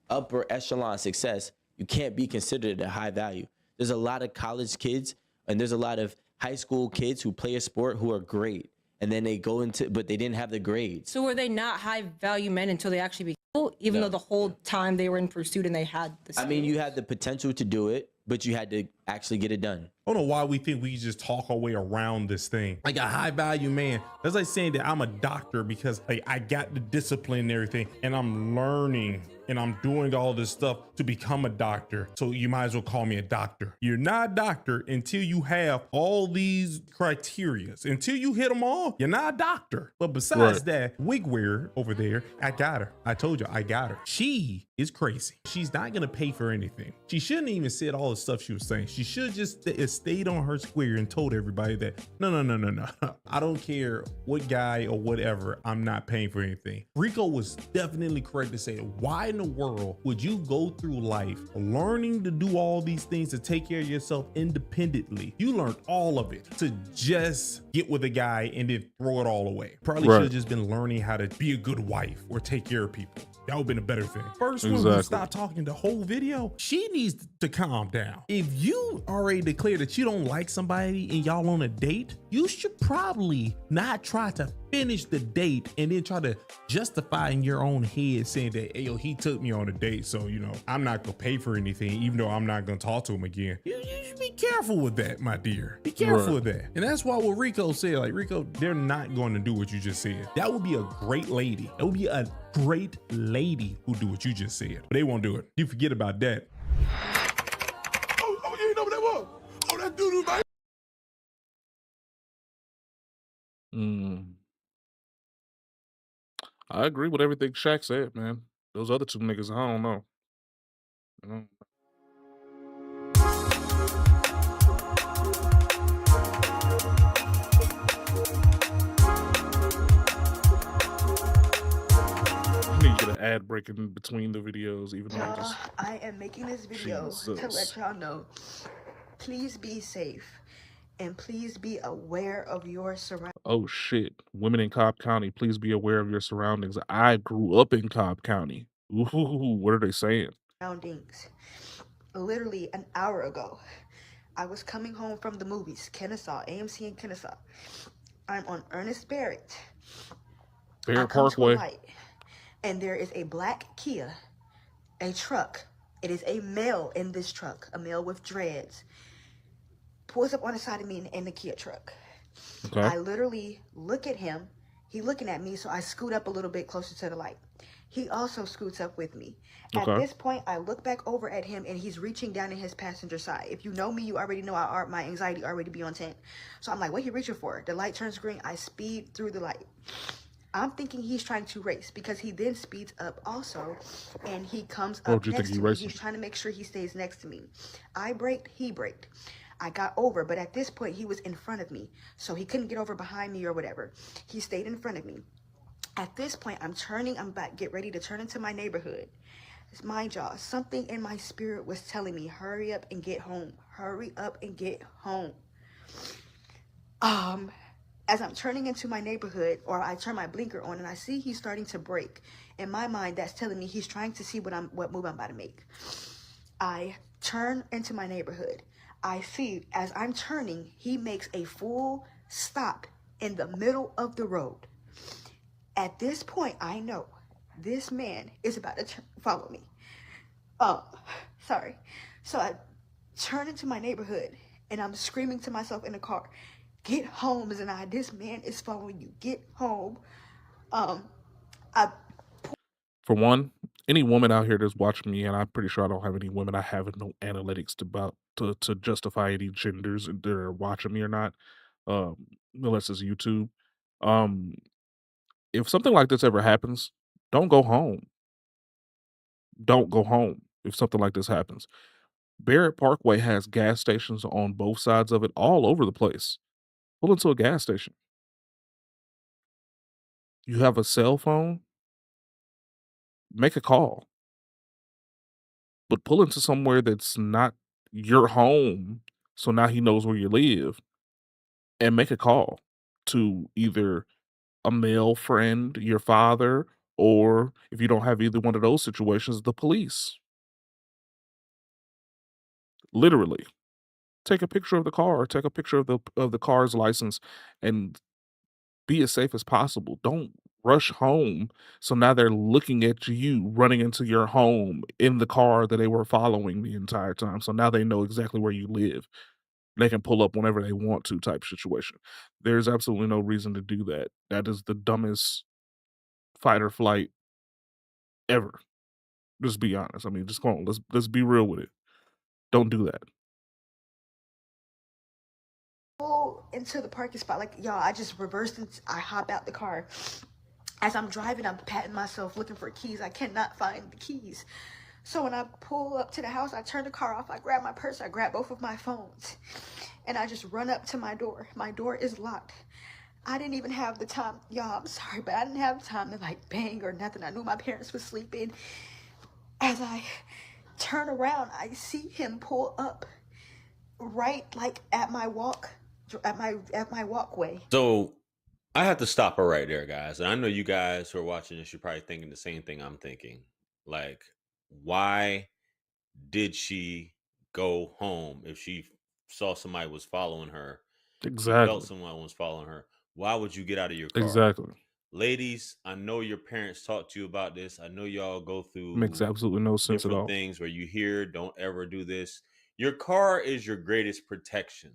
S25: upper echelon success, you can't be considered a high value. There's a lot of college kids and there's a lot of high school kids who play a sport who are great. And then they go into, but they didn't have the grades.
S6: So were they not high value men until they actually became, even though the whole time they were in pursuit and they had the skills?
S25: I mean, you had the potential to do it, but you had to actually get it done.
S23: I don't know why we think we just talk our way around this thing. Like a high value man, that's like saying that I'm a doctor because like I got the discipline and everything and I'm learning and I'm doing all this stuff to become a doctor. So you might as well call me a doctor. You're not a doctor until you have all these criterias. Until you hit them all, you're not a doctor. But besides that, wig wearer over there, I got her. I told you, I got her. She is crazy. She's not gonna pay for anything. She shouldn't even said all the stuff she was saying. She should just stayed on her square and told everybody that, no. I don't care what guy or whatever, I'm not paying for anything. Rico was definitely correct to say, why in the world would you go through life learning to do all these things to take care of yourself independently? You learned all of it to just get with a guy and then throw it all away. Probably should have just been learning how to be a good wife or take care of people. That would have been a better thing. First one who stopped talking the whole video, she needs to calm down. If you already declare that you don't like somebody and y'all on a date, you should probably not try to finish the date and then try to justify in your own head saying that, hey, yo, he took me on a date, so, you know, I'm not gonna pay for anything, even though I'm not gonna talk to him again. You should be careful with that, my dear. Be careful with that. And that's why what Rico said, like, Rico, they're not going to do what you just said. That would be a great lady. That would be a great lady who do what you just said. But they won't do it. You forget about that.
S8: Oh, you know what that was? Oh, that doo-doo, man.
S1: I agree with everything Shaq said, man. Those other two niggas, I don't know. I need to get an ad break in between the videos, even though
S7: I am making this video to let y'all know, please be safe and please be aware of your surroundings.
S1: Oh shit. Women in Cobb County, please be aware of your surroundings. I grew up in Cobb County. Ooh, what are they saying?
S7: Literally an hour ago, I was coming home from the movies, Kennesaw, AMC in Kennesaw. I'm on Ernest Barrett.
S1: Barrett Parkway.
S7: And there is a black Kia, a truck. It is a male in this truck, a male with dreads. Pulls up on the side of me in the Kia truck. Okay. I literally look at him. He looking at me, so I scoot up a little bit closer to the light. He also scoots up with me. Okay. At this point, I look back over at him, and he's reaching down in his passenger side. If you know me, you already know my anxiety already be on 10. So I'm like, what he reaching for? The light turns green. I speed through the light. I'm thinking he's trying to race because he then speeds up also, and he comes up next to me. He's trying to make sure he stays next to me. I braked, he braked. I got over, but at this point, he was in front of me, so he couldn't get over behind me or whatever. He stayed in front of me. At this point, I'm about to get ready to turn into my neighborhood. Mind y'all, something in my spirit was telling me, hurry up and get home. Hurry up and get home. As I'm turning into my neighborhood, or I turn my blinker on and I see he's starting to brake, in my mind, that's telling me he's trying to see what move I'm about to make. I turn into my neighborhood. I see as I'm turning, he makes a full stop in the middle of the road. At this point, I know this man is about to follow me. Sorry. So I turn into my neighborhood and I'm screaming to myself in the car, "Get home, Zanai. This man is following you. Get home."
S1: For one, any woman out here that's watching me, and I'm pretty sure I don't have any women, I have no analytics to justify any genders that are watching me or not, unless it's YouTube. Um, if something like this ever happens, don't go home. Don't go home if something like this happens. Barrett Parkway has gas stations on both sides of it all over the place. Pull into a gas station. You have a cell phone? Make a call. But pull into somewhere that's not your home, so now he knows where you live, and make a call to either a male friend, your father, or if you don't have either one of those situations, the police. Literally. Take a picture of the car, take a picture of the car's license, and be as safe as possible. Don't rush home. So now they're looking at you running into your home in the car that they were following the entire time. So now they know exactly where you live. They can pull up whenever they want to type situation. There's absolutely no reason to do that. That is the dumbest fight or flight ever. Just be honest. I mean, just come on. Let's be real with it. Don't do that.
S7: Pull into the parking spot, like, y'all, I just reversed and I hop out the car. As I'm driving, I'm patting myself looking for keys. I cannot find the keys. So when I pull up to the house, I turn the car off, I grab my purse, I grab both of my phones, and I just run up to my door. My door is locked. I didn't even have the time, y'all, I'm sorry, but I didn't have time to like bang or nothing. I knew my parents were sleeping. As I turn around, I see him pull up right like at my walkway.
S9: So I have to stop her right there, guys. And I know you guys who are watching this, you're probably thinking the same thing I'm thinking. Like, why did she go home if she saw somebody was following her?
S1: Exactly.
S9: She felt someone was following her. Why would you get out of your car?
S1: Exactly.
S9: Ladies, I know your parents talked to you about this. I know y'all go through
S1: Makes absolutely no sense at all.
S9: things where you hear, don't ever do this. Your car is your greatest protection.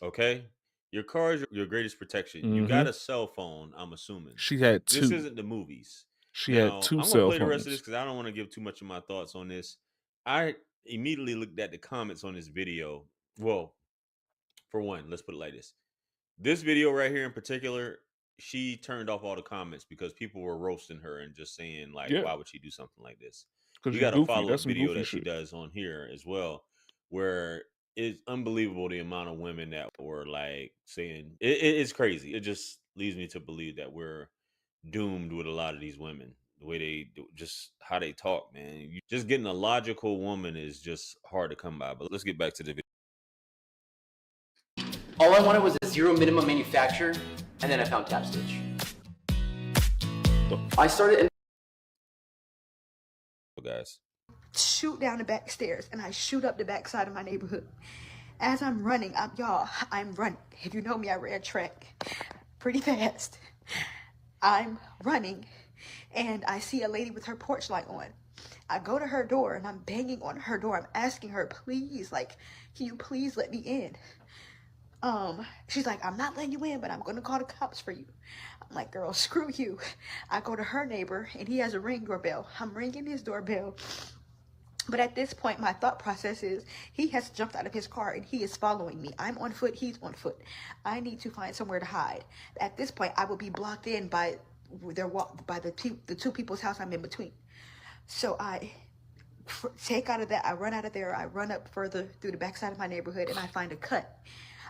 S9: Okay? Your car is your greatest protection. You got a cell phone, I'm assuming.
S1: She had two.
S9: This isn't the movies.
S1: She had two cell phones. I'm going to play the rest
S9: of this because I don't want to give too much of my thoughts on this. I immediately looked at the comments on this video. Well, for one, let's put it like this. This video right here in particular, she turned off all the comments because people were roasting her and just saying, like, why would she do something like this? You got a follow-up video that she does on here as well, where it's unbelievable the amount of women that were like saying it's crazy. It just leads me to believe that we're doomed with a lot of these women. The way they do, just how they talk, man. Just getting a logical woman is just hard to come by. But let's get back to the video.
S11: All I wanted was a zero minimum manufacturer, and then I found Tap Stitch. I started.
S9: Guys,
S7: shoot down the back stairs, and I shoot up the back side of my neighborhood. As I'm running, I'm running. If you know me, I ran track pretty fast. I'm running, and I see a lady with her porch light on. I go to her door, and I'm banging on her door. I'm asking her, please, like, can you please let me in? She's like, I'm not letting you in, but I'm gonna call the cops for you. I'm like, girl, screw you. I go to her neighbor, and he has a Ring doorbell. I'm ringing his doorbell. But at this point, my thought process is he has jumped out of his car and he is following me. I'm on foot, he's on foot. I need to find somewhere to hide. At this point, I will be blocked in by the two people's house I'm in between. So I take out of that, I run out of there, I run up further through the backside of my neighborhood, and I find a cut.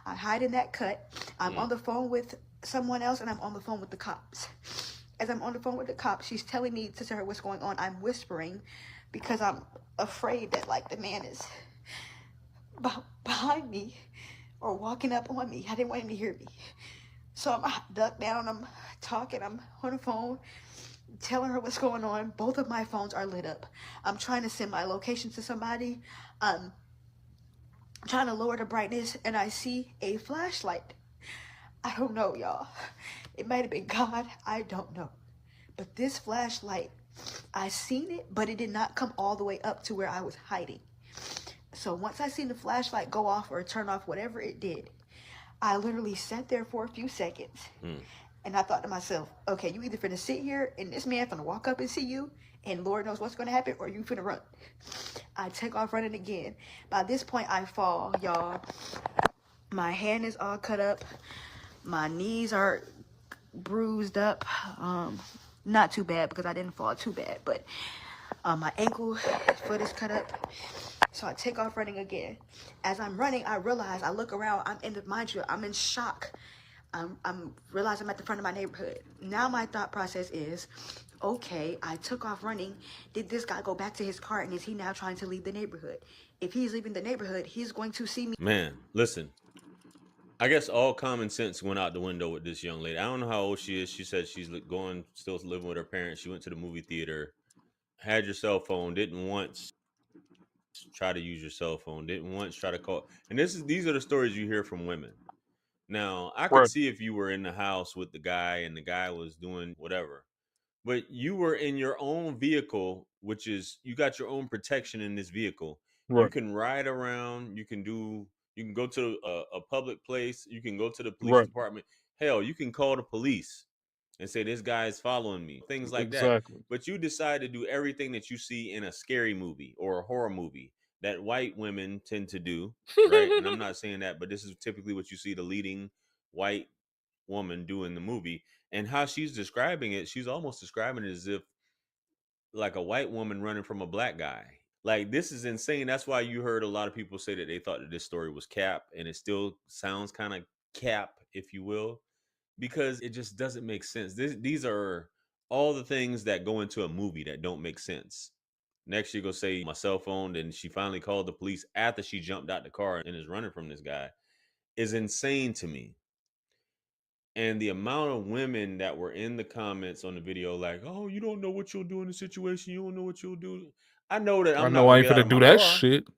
S7: I hide in that cut. I'm on the phone with someone else, and I'm on the phone with the cops. As I'm on the phone with the cops, she's telling me to tell her what's going on. I'm whispering because I'm afraid that, like, the man is behind me or walking up on me. I didn't want him to hear me. So I'm ducked down, I'm talking, I'm on the phone, telling her what's going on. Both of my phones are lit up. I'm trying to send my location to somebody. I'm trying to lower the brightness, and I see a flashlight. I don't know, y'all. It might have been God. I don't know. But this flashlight, I seen it, but it did not come all the way up to where I was hiding. So once I seen the flashlight go off or turn off, whatever it did, I literally sat there for a few seconds. And I thought to myself, okay, you either finna sit here and this man finna walk up and see you and Lord knows what's gonna happen, or you finna run. I take off running again. By this point, I fall, y'all. My hand is all cut up. My knees are bruised up. Not too bad because I didn't fall too bad, but my ankle, foot is cut up. So I take off running again. As I'm running, I realize, I look around, mind you, I'm in shock. I'm realizing I'm at the front of my neighborhood. Now my thought process is, okay, I took off running. Did this guy go back to his car, and is he now trying to leave the neighborhood? If he's leaving the neighborhood, he's going to see me.
S9: Man, listen. I guess all common sense went out the window with this young lady. I don't know how old she is. She said she's still living with her parents. She went to the movie theater, had your cell phone, didn't once try to use your cell phone, didn't once try to call. And these are the stories you hear from women. Now, I could see if you were in the house with the guy and the guy was doing whatever, but you were in your own vehicle, which is, you got your own protection in this vehicle. You
S1: Right.
S9: can ride around, you can go to a public place, you can go to the police
S1: Right.
S9: department. Hell, you can call the police and say, this guy is following me, things like that.
S1: Exactly.
S9: But you decide to do everything that you see in a scary movie or a horror movie that white women tend to do, right? And I'm not saying that, but this is typically what you see the leading white woman do in the movie. And how she's describing it, she's almost describing it as if like a white woman running from a black guy. Like, this is insane. That's why you heard a lot of people say that they thought that this story was cap, and it still sounds kind of cap, if you will, because it just doesn't make sense. These are all the things that go into a movie that don't make sense. Next, you go say my cell phone, and she finally called the police after she jumped out the car and is running from this guy, is insane to me. And the amount of women that were in the comments on the video, like, oh, you don't know what you'll do in the situation. You don't know what you'll do. I know that I'm not
S1: I
S9: gonna
S1: ain't
S9: get out
S1: finna
S9: of
S1: do
S9: my
S1: that
S9: car.
S1: shit.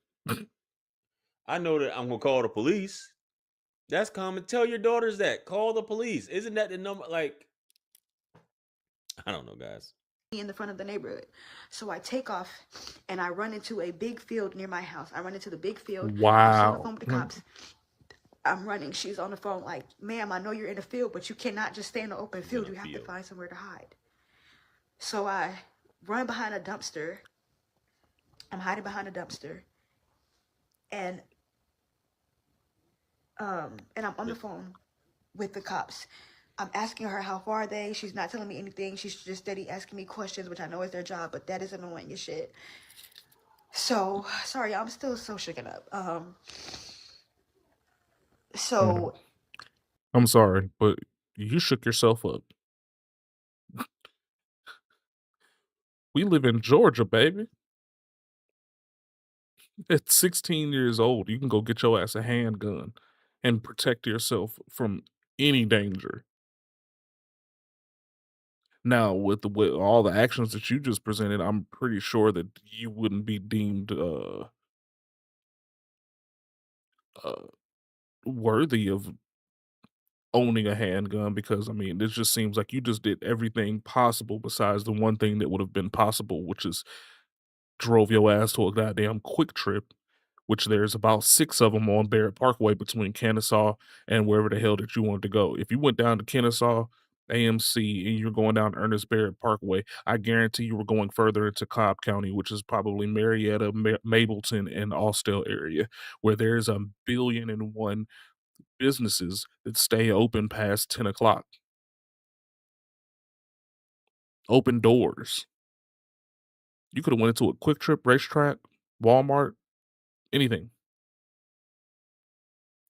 S9: I know that I'm gonna call the police. That's common. Tell your daughters that. Call the police. Isn't that the number? Like, I don't know, guys.
S7: In the front of the neighborhood. So I take off and I run into a big field near my house. I run into the big field.
S1: Wow.
S7: I'm still on the phone with the cops. I'm running. She's on the phone like, ma'am, I know you're in the field, but you cannot just stay in the open field. You have to find somewhere to hide. So I run behind a dumpster. I'm hiding behind a dumpster. And I'm on the phone with the cops. I'm asking her how far are they. She's not telling me anything. She's just steady asking me questions, which I know is their job, but that is annoying as shit. So, sorry, I'm still so shaken up.
S1: I'm sorry, but you shook yourself up. We live in Georgia, baby. At 16 years old, you can go get your ass a handgun and protect yourself from any danger. Now, with all the actions that you just presented, I'm pretty sure that you wouldn't be deemed worthy of owning a handgun, because I mean, this just seems like you just did everything possible besides the one thing that would have been possible, which is drove your ass to a goddamn Quick Trip, which there's about 6 of them on Barrett Parkway between Kennesaw and wherever the hell that you wanted to go. If you went down to Kennesaw AMC and you're going down Ernest Barrett Parkway, I guarantee you were going further into Cobb County, which is probably Marietta, Mableton, and Austell area, where there's 1,000,000,001 businesses that stay open past 10 o'clock. Open doors. You could have went into a Quick Trip, Racetrack, Walmart, anything.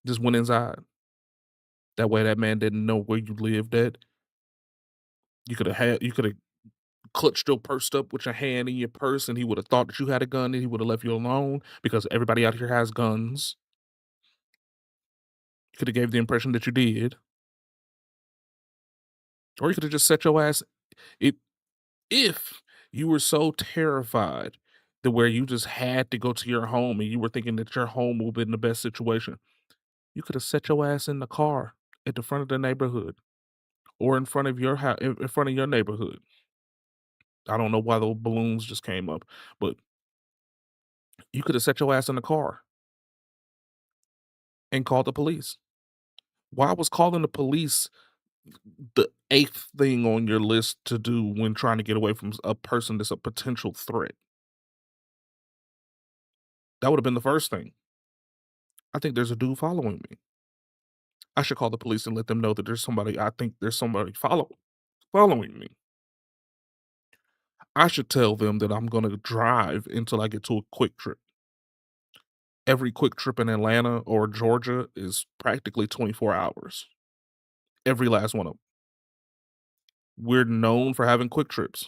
S1: Just went inside. That way that man didn't know where you lived at. You could have clutched your purse up with your hand in your purse, and he would have thought that you had a gun, and he would have left you alone because everybody out here has guns. You could have gave the impression that you did. Or you could have just set your ass if you were so terrified to where you just had to go to your home and you were thinking that your home would be in the best situation, you could have set your ass in the car at the front of the neighborhood or in front of your house, in front of your neighborhood. I don't know why those balloons just came up, but you could have set your ass in the car and called the police. Why was calling the police the 8th thing on your list to do when trying to get away from a person that's a potential threat? That would have been the first thing. I think there's a dude following me. I should call the police and let them know that I think there's somebody following me. I should tell them that I'm gonna drive until I get to a Quick Trip. Every Quick Trip in Atlanta or Georgia is practically 24 hours. Every last one of them. We're known for having Quick Trips.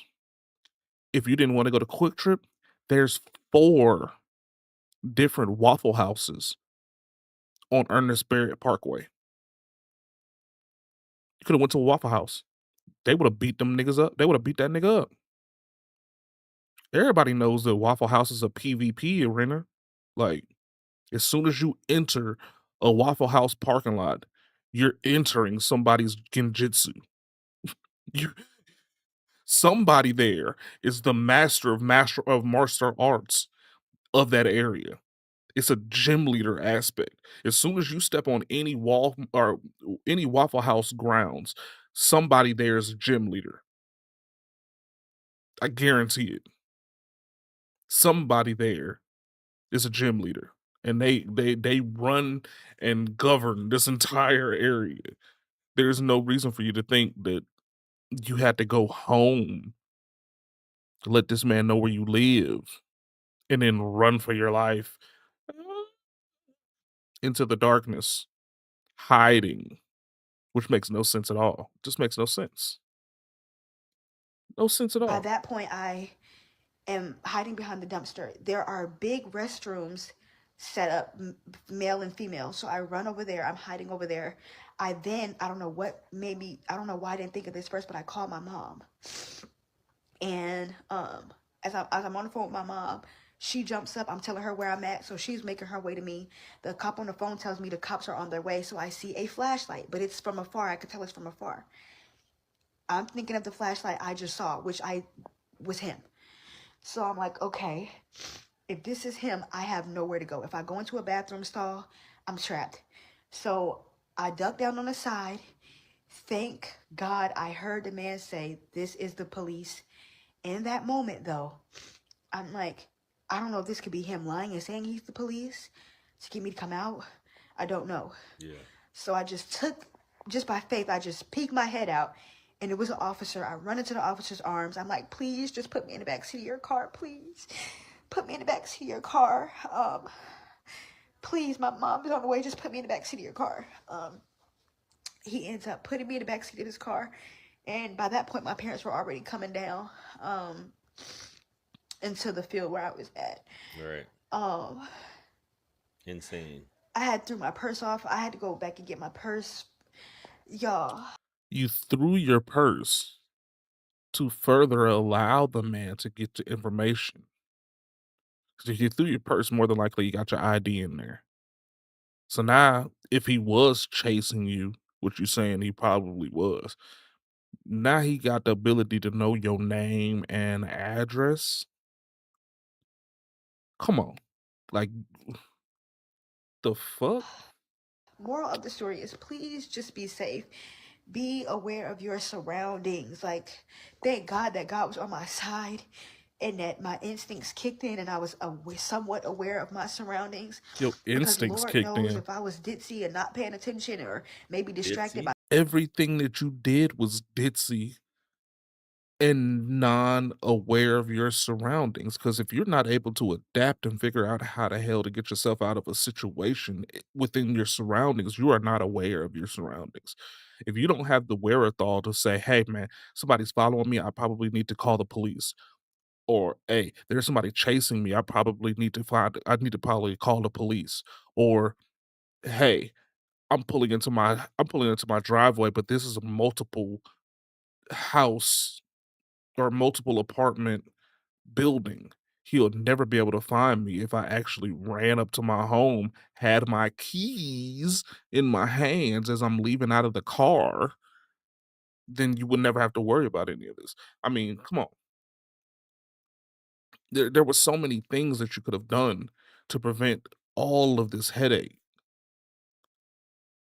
S1: If you didn't want to go to Quick Trip, there's 4 different Waffle Houses on Ernest Barrett Parkway. You could have went to a Waffle House. They would have beat them niggas up. They would have beat that nigga up. Everybody knows that Waffle House is a PvP arena. Like, as soon as you enter a Waffle House parking lot, you're entering somebody's genjutsu. Somebody there is the master of martial arts of that area. It's a gym leader aspect. As soon as you step on any wall or any Waffle House grounds, somebody there is a gym leader. I guarantee it. Somebody there is a gym leader, and they run and govern this entire area. There's no reason for you to think that you had to go home to let this man know where you live and then run for your life into the darkness, hiding, which makes no sense at all. Just makes no sense. No sense at all.
S7: By that point, I am hiding behind the dumpster. There are big restrooms set up, male and female. So I run over there. I'm hiding over there. I don't know why I didn't think of this first, but I call my mom. And as I'm on the phone with my mom, she jumps up. I'm telling her where I'm at. So she's making her way to me. The cop on the phone tells me the cops are on their way. So I see a flashlight, but it's from afar. I could tell it's from afar. I'm thinking of the flashlight I just saw, which was him. So I'm like, okay, if this is him, I have nowhere to go. If I go into a bathroom stall, I'm trapped. So I duck down on the side. Thank God I heard the man say, "This is the police." In that moment, though, I'm like, I don't know if this could be him lying and saying he's the police to get me to come out. I don't know.
S9: Yeah.
S7: So I just by faith, I just peeked my head out, and it was an officer. I run into the officer's arms. I'm like, please just put me in the backseat of your car, please. Put me in the backseat of your car. Please, my mom is on the way. Just put me in the backseat of your car. He ends up putting me in the backseat of his car. And by that point, my parents were already coming down into the field where I was at.
S9: Right. Insane.
S7: I threw my purse off. I had to go back and get my purse. Y'all.
S1: You threw your purse to further allow the man to get the information. Because if you threw your purse, more than likely you got your ID in there. So now, if he was chasing you, which you're saying he probably was, now he got the ability to know your name and address. Come on. Like, the fuck?
S7: Moral of the story is please just be safe. Be aware of your surroundings. Like, thank God that God was on my side and that my instincts kicked in and I was somewhat aware of my surroundings.
S1: Your instincts
S7: Lord
S1: kicked
S7: knows
S1: in.
S7: if I was ditzy and not paying attention or maybe distracted by
S1: everything that you did was ditzy and non-aware of your surroundings. Because if you're not able to adapt and figure out how the hell to get yourself out of a situation within your surroundings, you are not aware of your surroundings. If you don't have the wherewithal to say, hey man, somebody's following me, I probably need to call the police. Or, hey, there's somebody chasing me, I need to probably call the police. Or, hey, I'm pulling into my driveway, but this is multiple house or multiple apartment building, he'll never be able to find me if I actually ran up to my home, had my keys in my hands as I'm leaving out of the car. Then you would never have to worry about any of this. I mean, come on. There were so many things that you could have done to prevent all of this headache.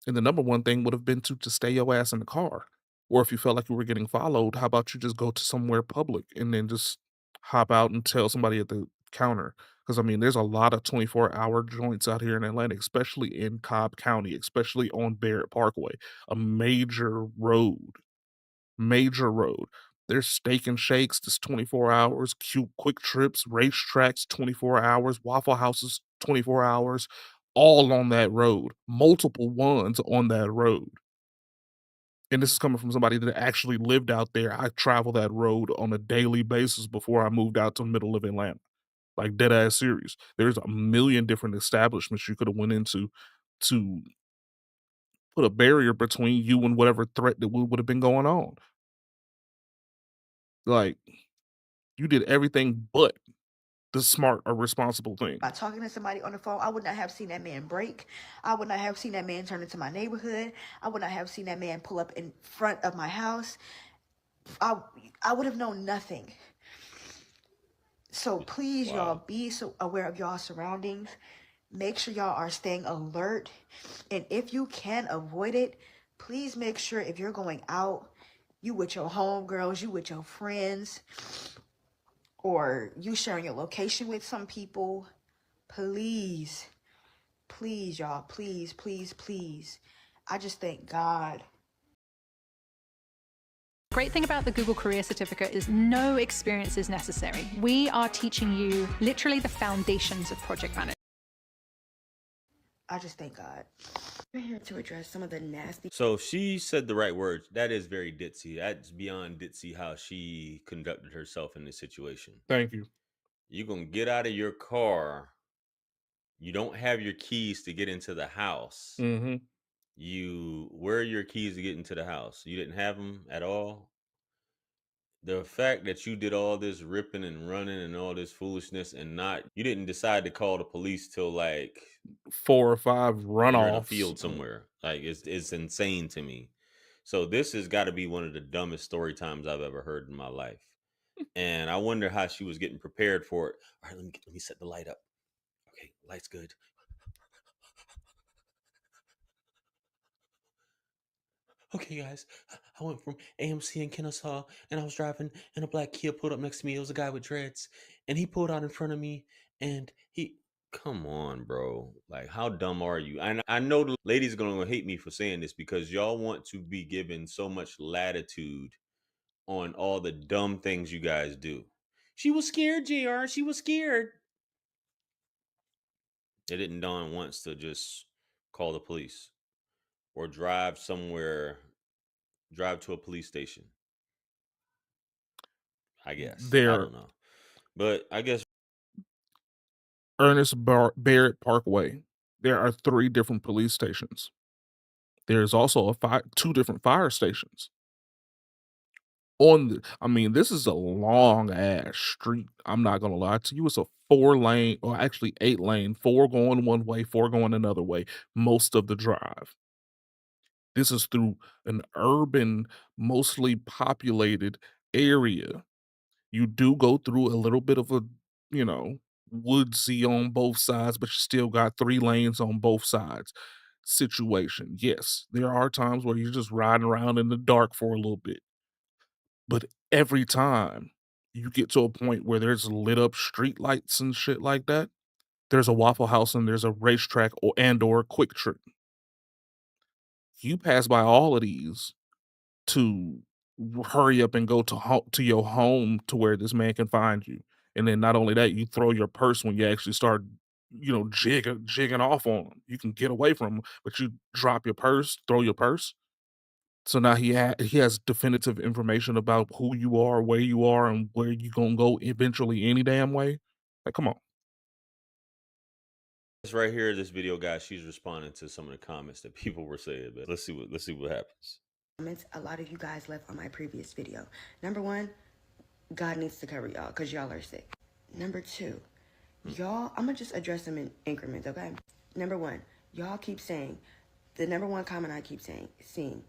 S1: And the number one thing would have been to just stay your ass in the car. Or if you felt like you were getting followed, how about you just go to somewhere public and then just hop out and tell somebody at the counter? Because I mean, there's a lot of 24-hour joints out here in Atlanta, especially in Cobb County, especially on Barrett Parkway, a major road. Major road. There's Steak and Shakes, that's 24 hours, Quick Trips, racetracks, 24 hours, Waffle Houses, 24 hours, all on that road. Multiple ones on that road. And this is coming from somebody that actually lived out there. I travel that road on a daily basis before I moved out to the middle of Atlanta. Like, dead ass serious. There's a million different establishments you could have went into to put a barrier between you and whatever threat that would have been going on. Like, you did everything but the smart or responsible thing.
S7: By talking to somebody on the phone, I would not have seen that man break. I would not have seen that man turn into my neighborhood. I would not have seen that man pull up in front of my house. I would have known nothing. So please, y'all, be so aware of y'all surroundings. Make sure y'all are staying alert. And if you can avoid it, please make sure if you're going out, you with your homegirls, you with your friends, or you sharing your location with some people, please, y'all, please. I just thank God.
S12: Great thing about the Google Career Certificate is no experience is necessary. We are teaching you literally the foundations of project management.
S7: I just thank God. We're here to address some of the nasty.
S9: So she said the right words. That is very ditzy. That's beyond ditzy how she conducted herself in this situation.
S1: Thank you.
S9: You're going to get out of your car. You don't have your keys to get into the house.
S1: Mm-hmm.
S9: Where are your keys to get into the house? You didn't have them at all? The fact that you did all this ripping and running and all this foolishness and you didn't decide to call the police till like
S1: 4 or 5 runoffs.
S9: You're in a field somewhere. Like it's insane to me. So this has got to be one of the dumbest story times I've ever heard in my life. And I wonder how she was getting prepared for it. All right, let me set the light up. Okay, light's good. Okay, guys, I went from AMC in Kennesaw, and I was driving, and a black Kia pulled up next to me. It was a guy with dreads, and he pulled out in front of me, and come on, bro. Like, how dumb are you? I know the ladies are going to hate me for saying this because y'all want to be given so much latitude on all the dumb things you guys do. She was scared, JR. She was scared. It didn't dawn once to just call the police or drive to a police station. I guess. I don't know. But I guess
S1: Ernest Barrett Parkway. There are 3 different police stations. There's also 2 different fire stations. I mean, this is a long ass street. I'm not gonna lie to you. It's a 4-lane, or actually 8-lane, 4 going one way, 4 going another way, most of the drive. This is through an urban, mostly populated area. You do go through a little bit of a, woodsy on both sides, but you still got 3 lanes on both sides situation. Yes, there are times where you're just riding around in the dark for a little bit. But every time you get to a point where there's lit up street lights and shit like that, there's a Waffle House and there's a racetrack or Quick Trip. You pass by all of these to hurry up and go to your home to where this man can find you. And then not only that, you throw your purse when you actually start, jigging off on him. You can get away from him, but you drop your purse, throw your purse. So now he has definitive information about who you are, where you are, and where you gonna go eventually any damn way. Like, come on.
S9: This right here, this video, guys, she's responding to some of the comments that people were saying. But let's see what happens.
S7: comments a lot of you guys left on my previous video. Number one, God needs to cover y'all because y'all are sick. Number two, y'all, I'm gonna just address them in increments, okay? Number one, y'all keep saying, the number one comment I keep seeing,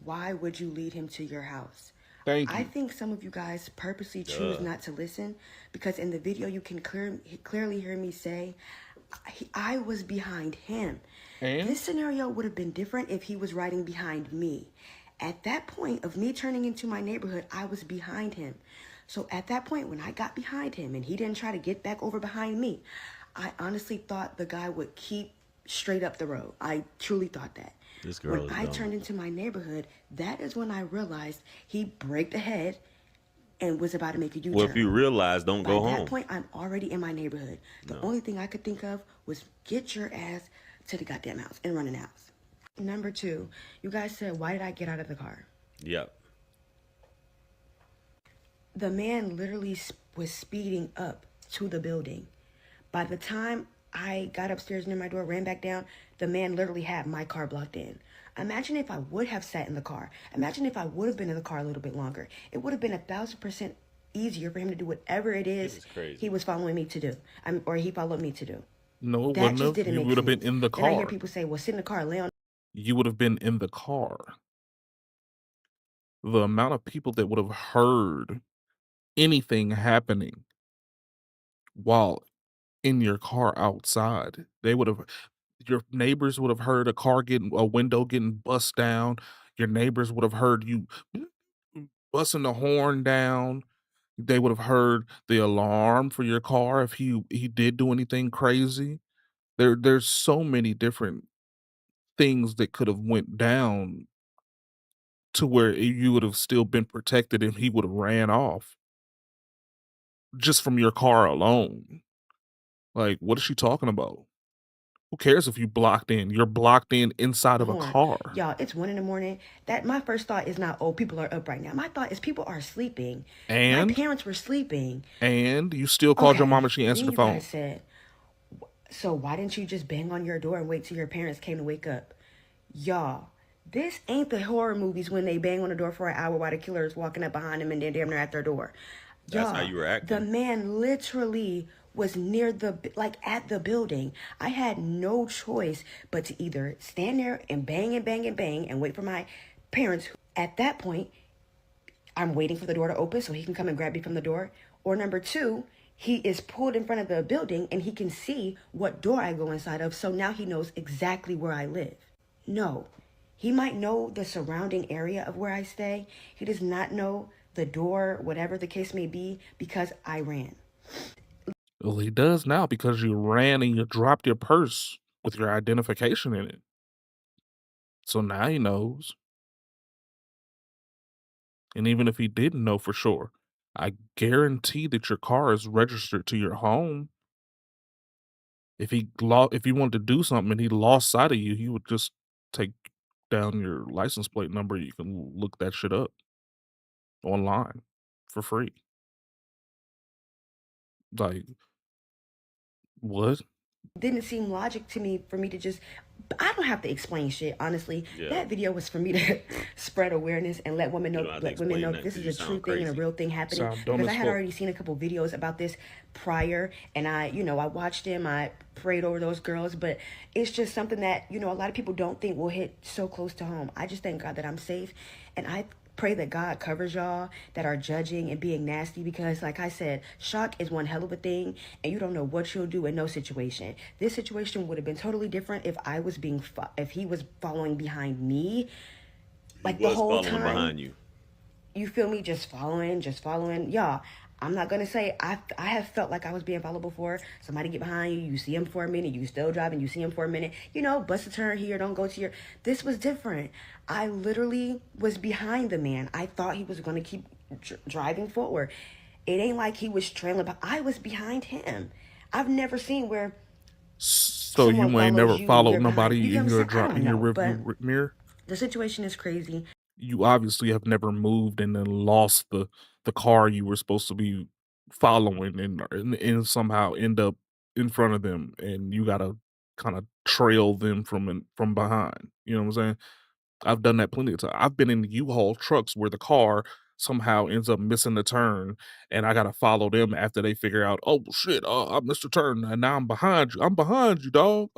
S7: why would you lead him to your house?
S1: Thank you.
S7: I think some of you guys purposely choose not to listen because in the video you can clearly hear me say, I was behind him. And this scenario would have been different if he was riding behind me. At that point of me turning into my neighborhood, I was behind him. So at that point, when I got behind him and he didn't try to get back over behind me, I honestly thought the guy would keep straight up the road. I truly thought that.
S9: This girl
S7: when I turned into my neighborhood, that is when I realized he braked ahead and was about to make a U-turn.
S9: Well, if you realize, don't go home.
S7: At that point, I'm already in my neighborhood. The only thing I could think of was get your ass to the goddamn house and run in the house. Number two, you guys said, why did I get out of the car?
S9: Yep.
S7: The man literally was speeding up to the building. By the time I got upstairs near my door, ran back down, the man literally had my car blocked in. Imagine if I would have sat in the car. Imagine if I would have been in the car a little bit longer. It would have been 1,000% easier for him to do whatever it is he was following me to do. or he followed me to do.
S1: No, it
S7: that
S1: wouldn't
S7: just
S1: have.
S7: didn't
S1: You
S7: make
S1: would have been
S7: sense.
S1: in the
S7: Then I hear
S1: car.
S7: people say, well, sit in the car, lay on.
S1: You would have been in the car. The amount of people that would have heard anything happening while in your car outside, your neighbors would have heard a window getting bust down. Your neighbors would have heard you busting the horn down. They would have heard the alarm for your car if he did do anything crazy. There's so many different things that could have went down to where you would have still been protected and he would have ran off just from your car alone. Like, what is she talking about? Who cares if you blocked in? You're blocked in inside of a car.
S7: Y'all, it's 1 a.m. That my first thought is not, oh, people are up right now. My thought is people are sleeping. My parents were sleeping.
S1: And you still called your mom and she answered the phone.
S7: Guys said, so why didn't you just bang on your door and wait till your parents came to wake up? Y'all, this ain't the horror movies when they bang on the door for an hour while the killer is walking up behind them and they're damn near at their door.
S9: That's how you were acting.
S7: The man literally was near at the building. I had no choice but to either stand there and bang and bang and bang and wait for my parents. At that point, I'm waiting for the door to open so he can come and grab me from the door. Or number two, he is pulled in front of the building and he can see what door I go inside of. So now he knows exactly where I live. No, he might know the surrounding area of where I stay. He does not know the door, whatever the case may be, because I ran.
S1: Well, he does now because you ran and you dropped your purse with your identification in it. So now he knows. And even if he didn't know for sure, I guarantee that your car is registered to your home. If he wanted to do something and he lost sight of you, he would just take down your license plate number. You can look that shit up online for free. Like, what?
S7: Didn't seem logic to me for me to just, I don't have to explain shit, honestly. Yeah. That video was for me to spread awareness and let women know, this is a true thing and a real thing happening. Because I had already seen a couple videos about this prior, and I watched them, I prayed over those girls, but it's just something that, a lot of people don't think will hit so close to home. I just thank God that I'm safe, and I pray that God covers y'all that are judging and being nasty, because like I said, shock is one hell of a thing and you don't know what you'll do in no situation. This situation would have been totally different if I was if he was following behind me like the whole time.
S9: Behind you.
S7: You feel me? Just following. Y'all, I'm not gonna say I have felt like I was being followed before. Somebody get behind you, you see him for a minute, you still driving, you see him for a minute, bust a turn here, don't go to your. This was different. I literally was behind the man. I thought he was gonna keep driving forward. It ain't like he was trailing, but I was behind him. I've never seen where.
S1: So you ain't never followed nobody in your rearview mirror?
S7: The situation is crazy.
S1: You obviously have never moved and then lost the car you were supposed to be following and somehow end up in front of them, and you gotta kind of trail them from behind. You know what I'm saying? I've done that plenty of times. I've been in U-Haul trucks where the car somehow ends up missing the turn, and I gotta follow them after they figure out, "Oh, shit, I missed a turn, and now I'm behind you. I'm behind you, dog.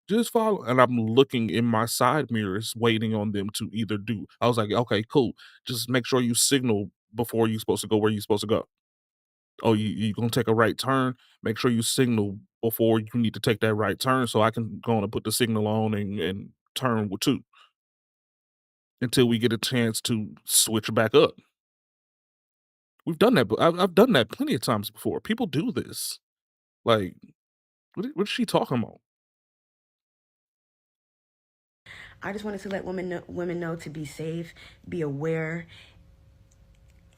S1: Just follow." And I'm looking in my side mirrors, waiting on them to either do. I was like, "Okay, cool. Just make sure you signal before you're supposed to go where you're supposed to go. Oh, you gonna take a right turn? Make sure you signal before you need to take that right turn, so I can go on and put the signal on and turn with 2 until we get a chance to switch back up." We've done that, but I've done that plenty of times before. People do this. Like, what is she talking about?
S7: I just wanted to let women know to be safe, be aware,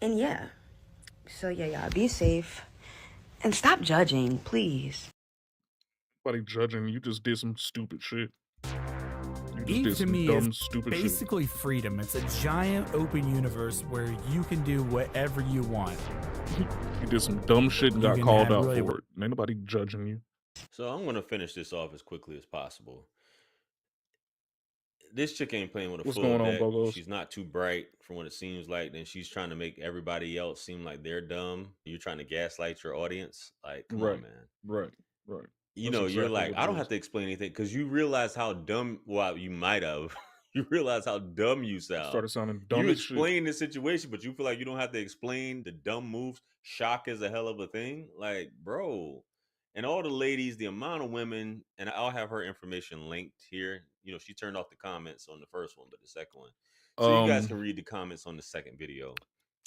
S7: and yeah. So yeah, y'all be safe and stop judging, please.
S1: Nobody judging. You just did some stupid shit. You just
S13: Eve
S1: did
S13: to
S1: some
S13: me
S1: dumb,
S13: is
S1: stupid shit.
S13: basically freedom. It's a giant open universe where you can do whatever you want.
S1: You did some dumb shit and
S13: You
S1: got
S13: can
S1: called
S13: have
S1: out
S13: really-
S1: for it. Ain't nobody judging you.
S9: So I'm gonna finish this off as quickly as possible. This chick ain't playing with a
S1: What's
S9: full
S1: going on,
S9: deck.
S1: Bogos?
S9: She's not too bright from what it seems like. Then she's trying to make everybody else seem like they're dumb. You're trying to gaslight your audience. Like, come
S1: Right.
S9: on, man.
S1: Right.
S9: You
S1: That's
S9: know, you're
S1: exactly
S9: like,
S1: what
S9: I
S1: it
S9: don't
S1: is.
S9: have to explain anything because you realize how dumb. Well, you might have. You realize how dumb you sound.
S1: Started sounding dumb
S9: You
S1: as shit.
S9: explain the situation, but you feel like you don't have to explain the dumb moves. Shock is a hell of a thing. Like, bro. And all the ladies, the amount of women, and I'll have her information linked here. You know, she turned off the comments on the first one, but the second one. So you guys can read the comments on the second video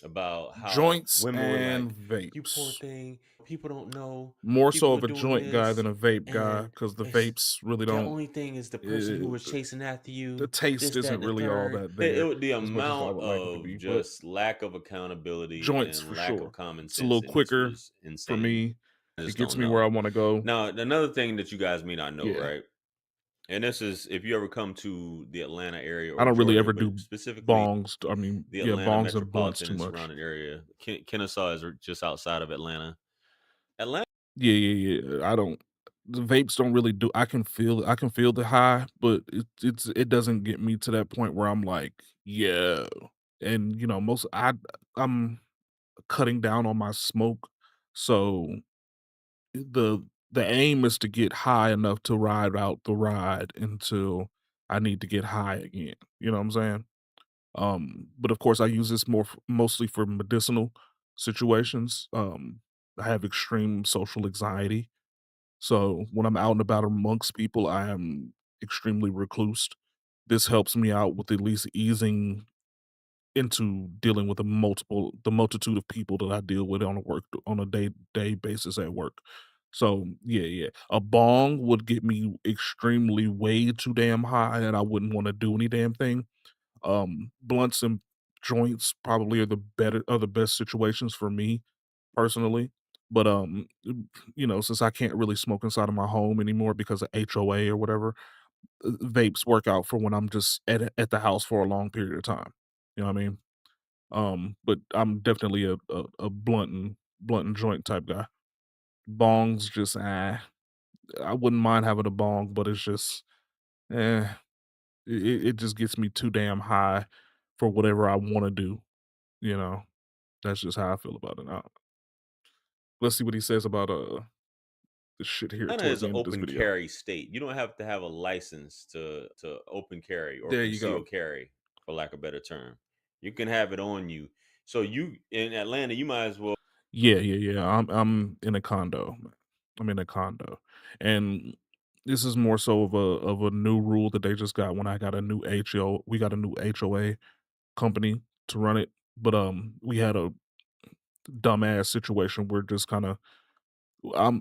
S9: about how
S1: Joints
S9: women were
S1: and
S9: like, "You poor
S1: vapes.
S9: thing. People don't know.
S1: More
S9: People
S1: so
S9: are
S1: of a
S9: doing
S1: joint guy
S9: this,
S1: than a vape guy,
S9: and
S1: because the
S9: it's
S1: vapes really
S9: the
S1: don't.
S9: only thing is the person who was chasing after you.
S1: The taste
S9: This, that,
S1: isn't
S9: and the
S1: really all
S9: third."
S1: that there,
S9: The
S1: as much as I
S9: amount
S1: would like it to
S9: of
S1: be. But
S9: just lack of accountability
S1: joints
S9: and
S1: for
S9: lack
S1: sure.
S9: of common
S1: It's a little
S9: sense in this
S1: quicker
S9: was
S1: for
S9: insane.
S1: me.
S9: I
S1: It
S9: just
S1: gets
S9: don't
S1: me where I
S9: know.
S1: want to go.
S9: Now, another thing that you guys may not know,
S1: Yeah.
S9: right? And this is if you ever come to the Atlanta area or
S1: I don't really
S9: Georgia,
S1: ever
S9: but
S1: do
S9: specifically
S1: bongs. I mean,
S9: the
S1: yeah,
S9: Atlanta
S1: bongs and blunts
S9: metropolitan
S1: too
S9: and
S1: much.
S9: surrounding area. Kennesaw is just outside of Atlanta. Atlanta.
S1: Yeah. I don't. The vapes don't really do. I can feel the high, but it doesn't get me to that point where I'm like, yeah. And you know, I'm cutting down on my smoke, so the aim is to get high enough to ride out the ride until I need to get high again. You know what I'm saying? But of course, I use this mostly for medicinal situations. I have extreme social anxiety, so when I'm out and about amongst people, I am extremely reclused. This helps me out with at least easing into dealing with the multitude of people that I deal with on a day-to-day basis at work. So yeah. A bong would get me extremely way too damn high and I wouldn't want to do any damn thing. Blunts and joints probably are the best situations for me personally. But you know, since I can't really smoke inside of my home anymore because of HOA or whatever, vapes work out for when I'm just at the house for a long period of time. You know what I mean? But I'm definitely a blunt and joint type guy. Bongs just I wouldn't mind having a bong, but it's just eh. It just gets me too damn high for whatever I want to do. You know, that's just how I feel about it. Let's see what he says about the shit here
S9: Atlanta
S1: towards
S9: is
S1: the
S9: an
S1: end of this
S9: open
S1: video.
S9: carry state. You don't have to have a license to open carry or
S1: There you go.
S9: conceal carry, for lack of a better term. You can have it on you. So you in Atlanta, you might as well.
S1: Yeah. I'm in a condo. I'm in a condo, and this is more so of a new rule that they just got when I got a new HO. We got a new HOA company to run it, but we had a dumbass situation where just kind of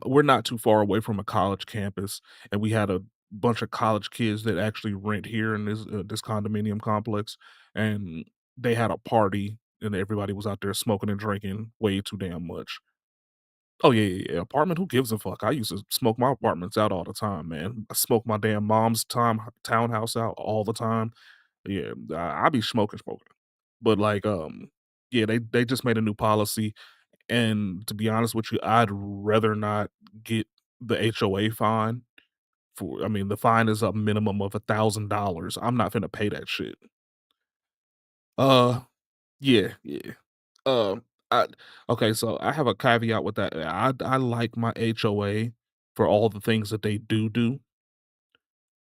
S1: we're not too far away from a college campus, and we had a bunch of college kids that actually rent here in this condominium complex, and they had a party, and everybody was out there smoking and drinking way too damn much. Oh yeah. Apartment, who gives a fuck? I used to smoke my apartments out all the time, man. I smoke my damn mom's townhouse out all the time. Yeah, I be smoking. But like, yeah, they just made a new policy, and to be honest with you, I'd rather not get the HOA fine I mean, the fine is a minimum of $1,000. I'm not finna pay that shit. Uh, yeah, yeah. Um, I okay, so I have a caveat with that. I like my HOA for all the things that they do,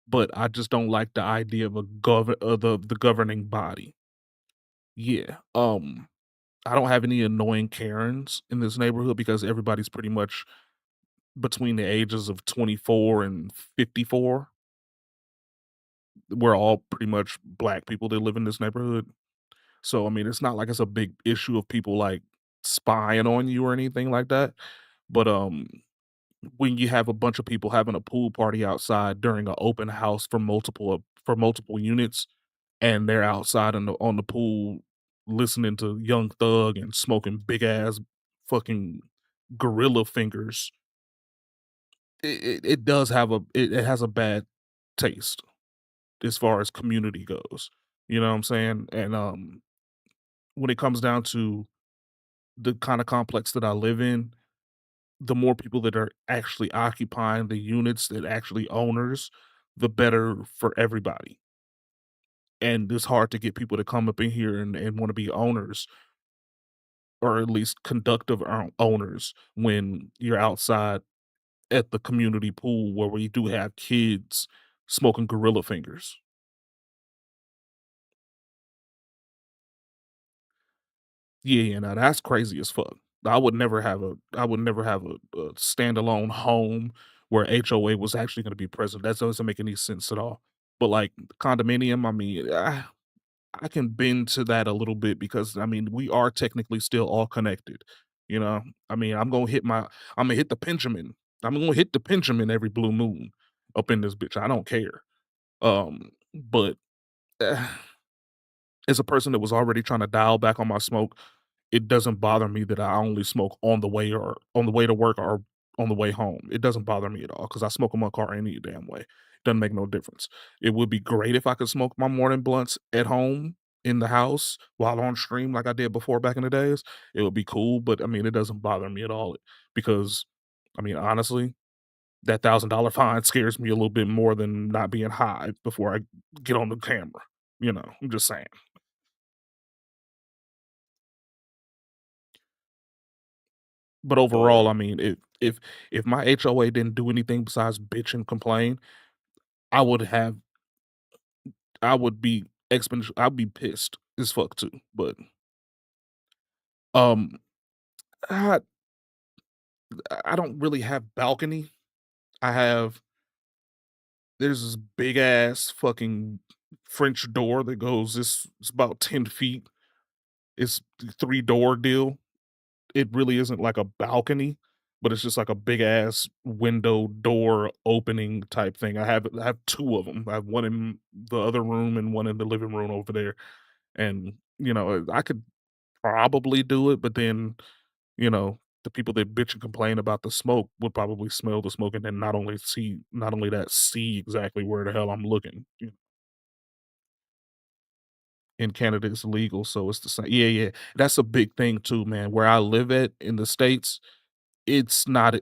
S1: but I just don't like the idea of the governing body. Yeah. I don't have any annoying Karens in this neighborhood because everybody's pretty much between the ages of 24 and 54. We're all pretty much black people that live in this neighborhood. So, I mean, it's not like it's a big issue of people like spying on you or anything like that. But when you have a bunch of people having a pool party outside during an open house for multiple units, and they're outside on the pool listening to Young Thug and smoking big ass fucking gorilla fingers, it does have it has a bad taste as far as community goes. You know what I'm saying? And when it comes down to the kind of complex that I live in, the more people that are actually occupying the units that actually owners, the better for everybody. And it's hard to get people to come up in here and want to be owners or at least conductive owners when you're outside at the community pool where we do have kids smoking gorilla fingers. Yeah, now that's crazy as fuck. I would never have a standalone home where HOA was actually gonna be present. That doesn't make any sense at all. But, like, condominium, I mean, I can bend to that a little bit because, I mean, we are technically still all connected, you know? I mean, Imma hit the Benjamin. I'm gonna hit the Benjamin every blue moon up in this bitch. I don't care. But, as a person that was already trying to dial back on my smoke, it doesn't bother me that I only smoke on the way to work or on the way home. It doesn't bother me at all because I smoke in my car any damn way. Doesn't make no difference. It would be great if I could smoke my morning blunts at home in the house while on stream like I did before back in the days. It would be cool, but I mean, it doesn't bother me at all because, I mean, honestly, that $1,000 fine scares me a little bit more than not being high before I get on the camera. You know, I'm just saying. But overall, I mean, if my HOA didn't do anything besides bitch and complain, I would have I would be I'd be pissed as fuck too. But um I I don't really have balcony. I have there's this big ass fucking French door that goes it's about 10 feet. It's 3-door deal. It really isn't like a balcony, but it's just like a big ass window door opening type thing. I have 2 of them. I have one in the other room and one in the living room over there. And, you know, I could probably do it, but then, you know, the people that bitch and complain about the smoke would probably smell the smoke and then not only that, see exactly where the hell I'm looking. In Canada, it's legal, so it's the same. Yeah, yeah. That's a big thing too, man. Where I live at in the States, it's not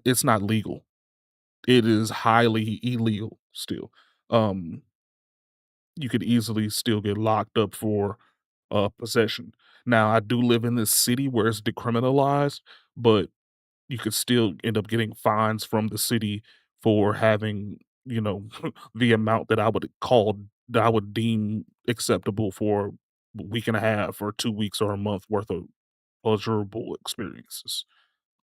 S1: legal. It is highly illegal still. Um, you could easily still get locked up for, possession. Now, I do live in this city where it's decriminalized, but you could still end up getting fines from the city for having, you know, the amount that I would deem acceptable for a week and a half or 2 weeks or a month worth of pleasurable experiences.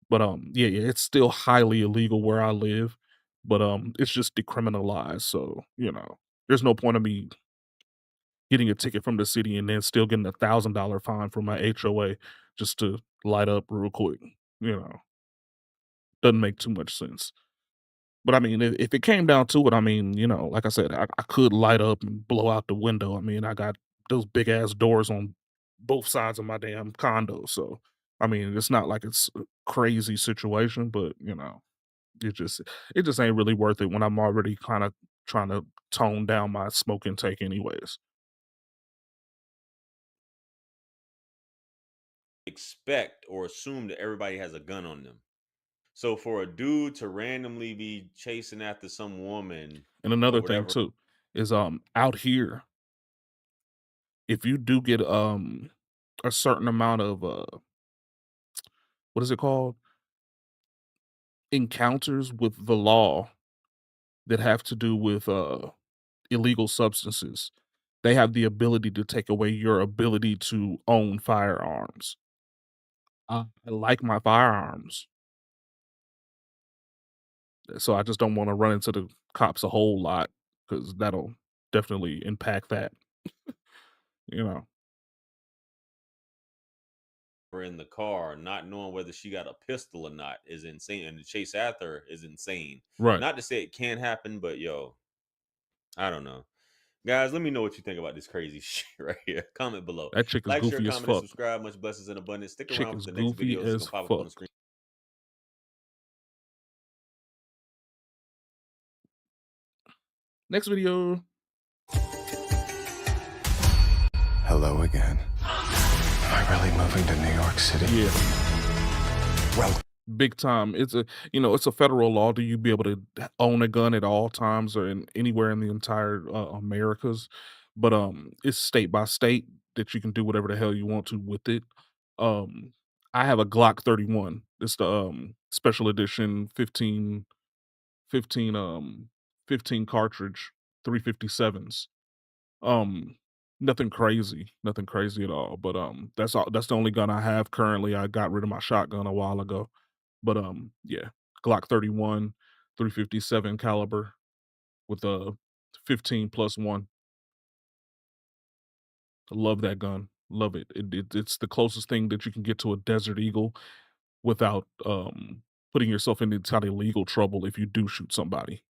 S1: But, yeah, yeah, it's still highly illegal where I live, but, it's just decriminalized, so, you know, there's no point of me getting a ticket from the city and then still getting $1,000 fine from my HOA just to light up real quick, you know? Doesn't make too much sense. But, I mean, if it came down to it, I mean, you know, like I said, I could light up and blow out the window. I mean, I got those big ass doors on both sides of my damn condo, so, I mean, it's not like it's a crazy situation, but, you know, it just it just ain't really worth it when I'm already kinda trying to tone down my smoke intake anyways.
S9: Expect or assume that everybody has a gun on them. So for a dude to randomly be chasing after some woman
S1: And
S9: or
S1: another thing
S9: whatever,
S1: too is out here, if you do get a certain amount of what is it called? Encounters with the law that have to do with illegal substances, they have the ability to take away your ability to own firearms. I like my firearms, so I just don't want to run into the cops a whole lot because that'll definitely impact that. You know,
S9: or in the car, not knowing whether she got a pistol or not is insane, and the chase after her is insane.
S1: right?
S9: Not to say it can't happen, but yo, I don't know. Guys, let me know what you think about this crazy shit right here. Comment below.
S1: That chick is
S9: Like, share,
S1: goofy as
S9: comment, and
S1: fuck.
S9: subscribe. Much blessings and abundance. Stick
S1: Chick
S9: around for
S1: is
S9: the next
S1: goofy
S9: videos. It's
S1: as
S9: gonna pop up on the
S1: fuck.
S9: screen.
S1: Next video.
S3: Hello again. Am I really moving to New York City?
S1: Yeah.
S3: Well,
S1: Big time. It's a federal law. Do you be able to own a gun at all times or in anywhere in the entire Americas? But it's state by state that you can do whatever the hell you want to with it. Um, I have a Glock 31. It's the special edition 15 15 cartridge 357s. Um, nothing crazy at all. But that's the only gun I have currently. I got rid of my shotgun a while ago. But yeah, Glock 31, 357 caliber with a 15 plus one. I love that gun. Love it. It's the closest thing that you can get to a Desert Eagle without putting yourself in any kind of legal trouble if you do shoot somebody.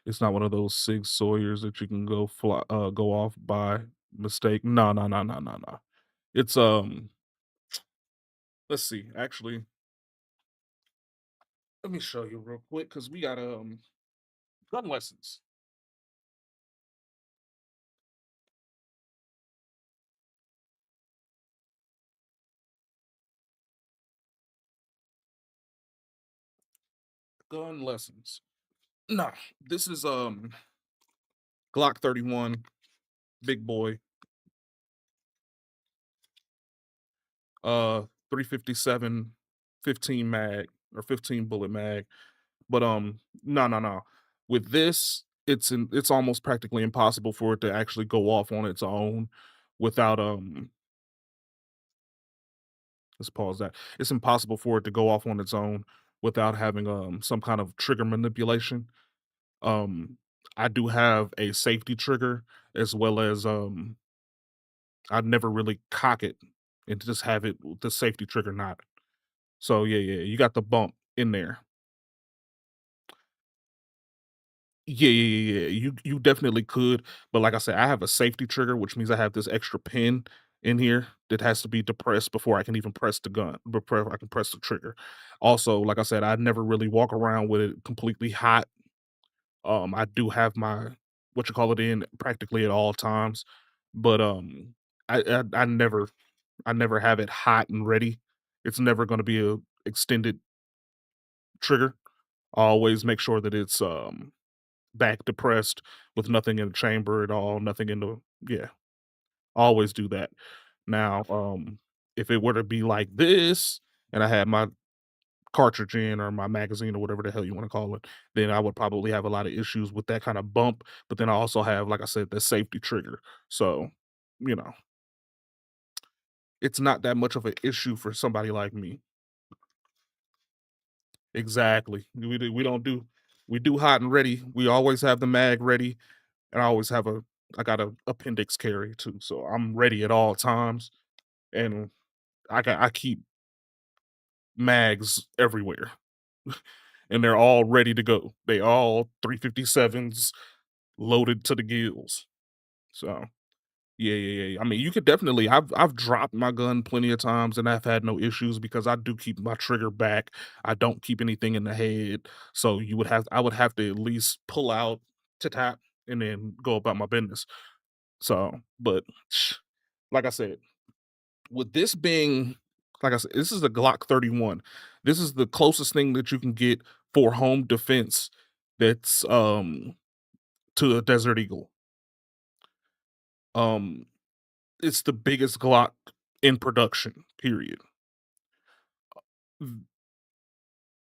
S1: It's not one of those Sig Sawyers that you can go off by mistake. No, no, no, no, no, no. It's let's see. Actually, let me show you real quick because we got gun lessons. Gun lessons. Nah, this is Glock 31, big boy. 357, 15 mag or 15 bullet mag. But no, no, no. With this, it's almost practically impossible for it to actually go off on its own without let's pause that. It's impossible for it to go off on its own without having some kind of trigger manipulation. Um I do have a safety trigger as well as I'd never really cock it and just have it with the safety trigger not. So yeah, yeah, you got the bump in there. Yeah, yeah, yeah, yeah. You definitely could, but like I said, I have a safety trigger, which means I have this extra pin in here that has to be depressed before I can even press the gun, before I can press the trigger. Also, like I said, I never really walk around with it completely hot. I do have my what you call it in practically at all times, but I never have it hot and ready. It's never going to be a extended trigger. I always make sure that it's back depressed with nothing in the chamber at all, nothing in the yeah. Always do that. Now, if it were to be like this and I had my cartridge in or my magazine or whatever the hell you want to call it, then I would probably have a lot of issues with that kind of bump. But then I also have, like I said, the safety trigger. So, you know, it's not that much of an issue for somebody like me. Exactly. We do hot and ready. We always have the mag ready, and I got a appendix carry too, so I'm ready at all times, and I keep mags everywhere, and they're all ready to go. They all 357s loaded to the gills. So yeah, yeah, yeah. I mean, you could definitely. I've dropped my gun plenty of times, and I've had no issues because I do keep my trigger back. I don't keep anything in the head, so I would have to at least pull out to tap and then go about my business. So, but like I said, with this being Like I said, this is a Glock 31. This is the closest thing that you can get for home defense that's to a Desert Eagle. It's the biggest Glock in production, period.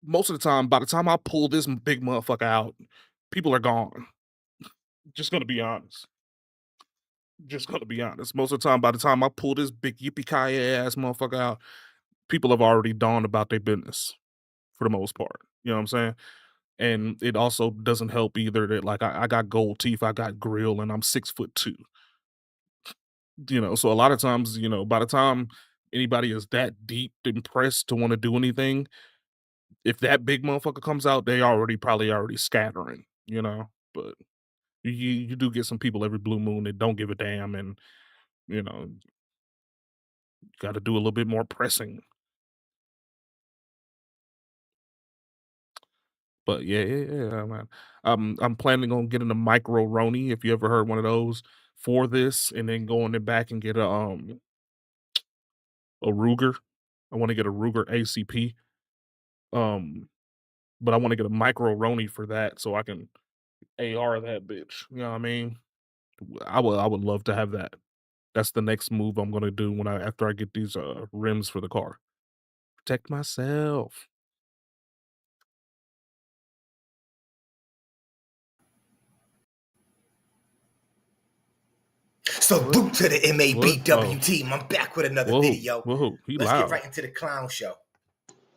S1: Most of the time, by the time I pull this big motherfucker out, people are gone. Just gonna be honest. Most of the time, by the time I pull this big yippee-ki-yay ass motherfucker out, people have already dawned about their business for the most part. You know what I'm saying? And it also doesn't help either that like I got gold teeth, I got grill, and I'm 6'2". You know, so a lot of times, you know, by the time anybody is that deep impressed to want to do anything, if that big motherfucker comes out, they probably already scattering, you know. But you do get some people every blue moon that don't give a damn, and you know, got to do a little bit more pressing. But yeah, man. I'm planning on getting a micro Roni, if you ever heard one of those, for this, and then going in back and get a Ruger. I want to get a Ruger ACP. But I want to get a micro Roni for that so I can AR that bitch. You know what I mean? I would love to have that. That's the next move I'm gonna do after I get these rims for the car. Protect myself.
S14: Salute to the MABW team. I'm back with another video.
S1: Whoa, he
S14: Let's
S1: loud.
S14: get right into the clown show.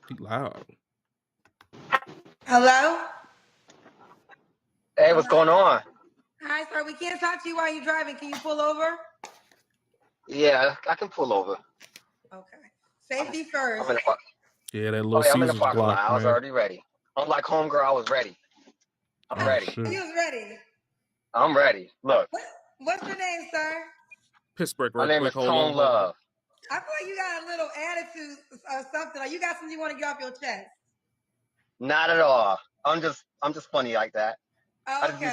S1: He loud.
S6: Hello?
S15: Hey, what's going on?
S6: Hi, sir. We can't talk to you while you're driving. Can you pull over?
S15: Yeah, I can pull over.
S6: Okay. Safety first.
S1: Yeah, that little
S15: I'm in the
S1: Caesar's
S15: parking lot.
S1: Glock,
S15: I was
S1: man.
S15: already ready. Unlike homegirl, I was ready. I'm ready.
S1: Shit.
S6: He was ready.
S15: I'm ready. Look.
S6: What's your name, sir?
S1: Pittsburgh,
S15: My
S1: real
S15: name
S1: quick.
S15: is Tone Love.
S6: I feel like you got a little attitude or something. Like you got something you want to get off your chest.
S15: Not at all. I'm just funny like that.
S6: Okay.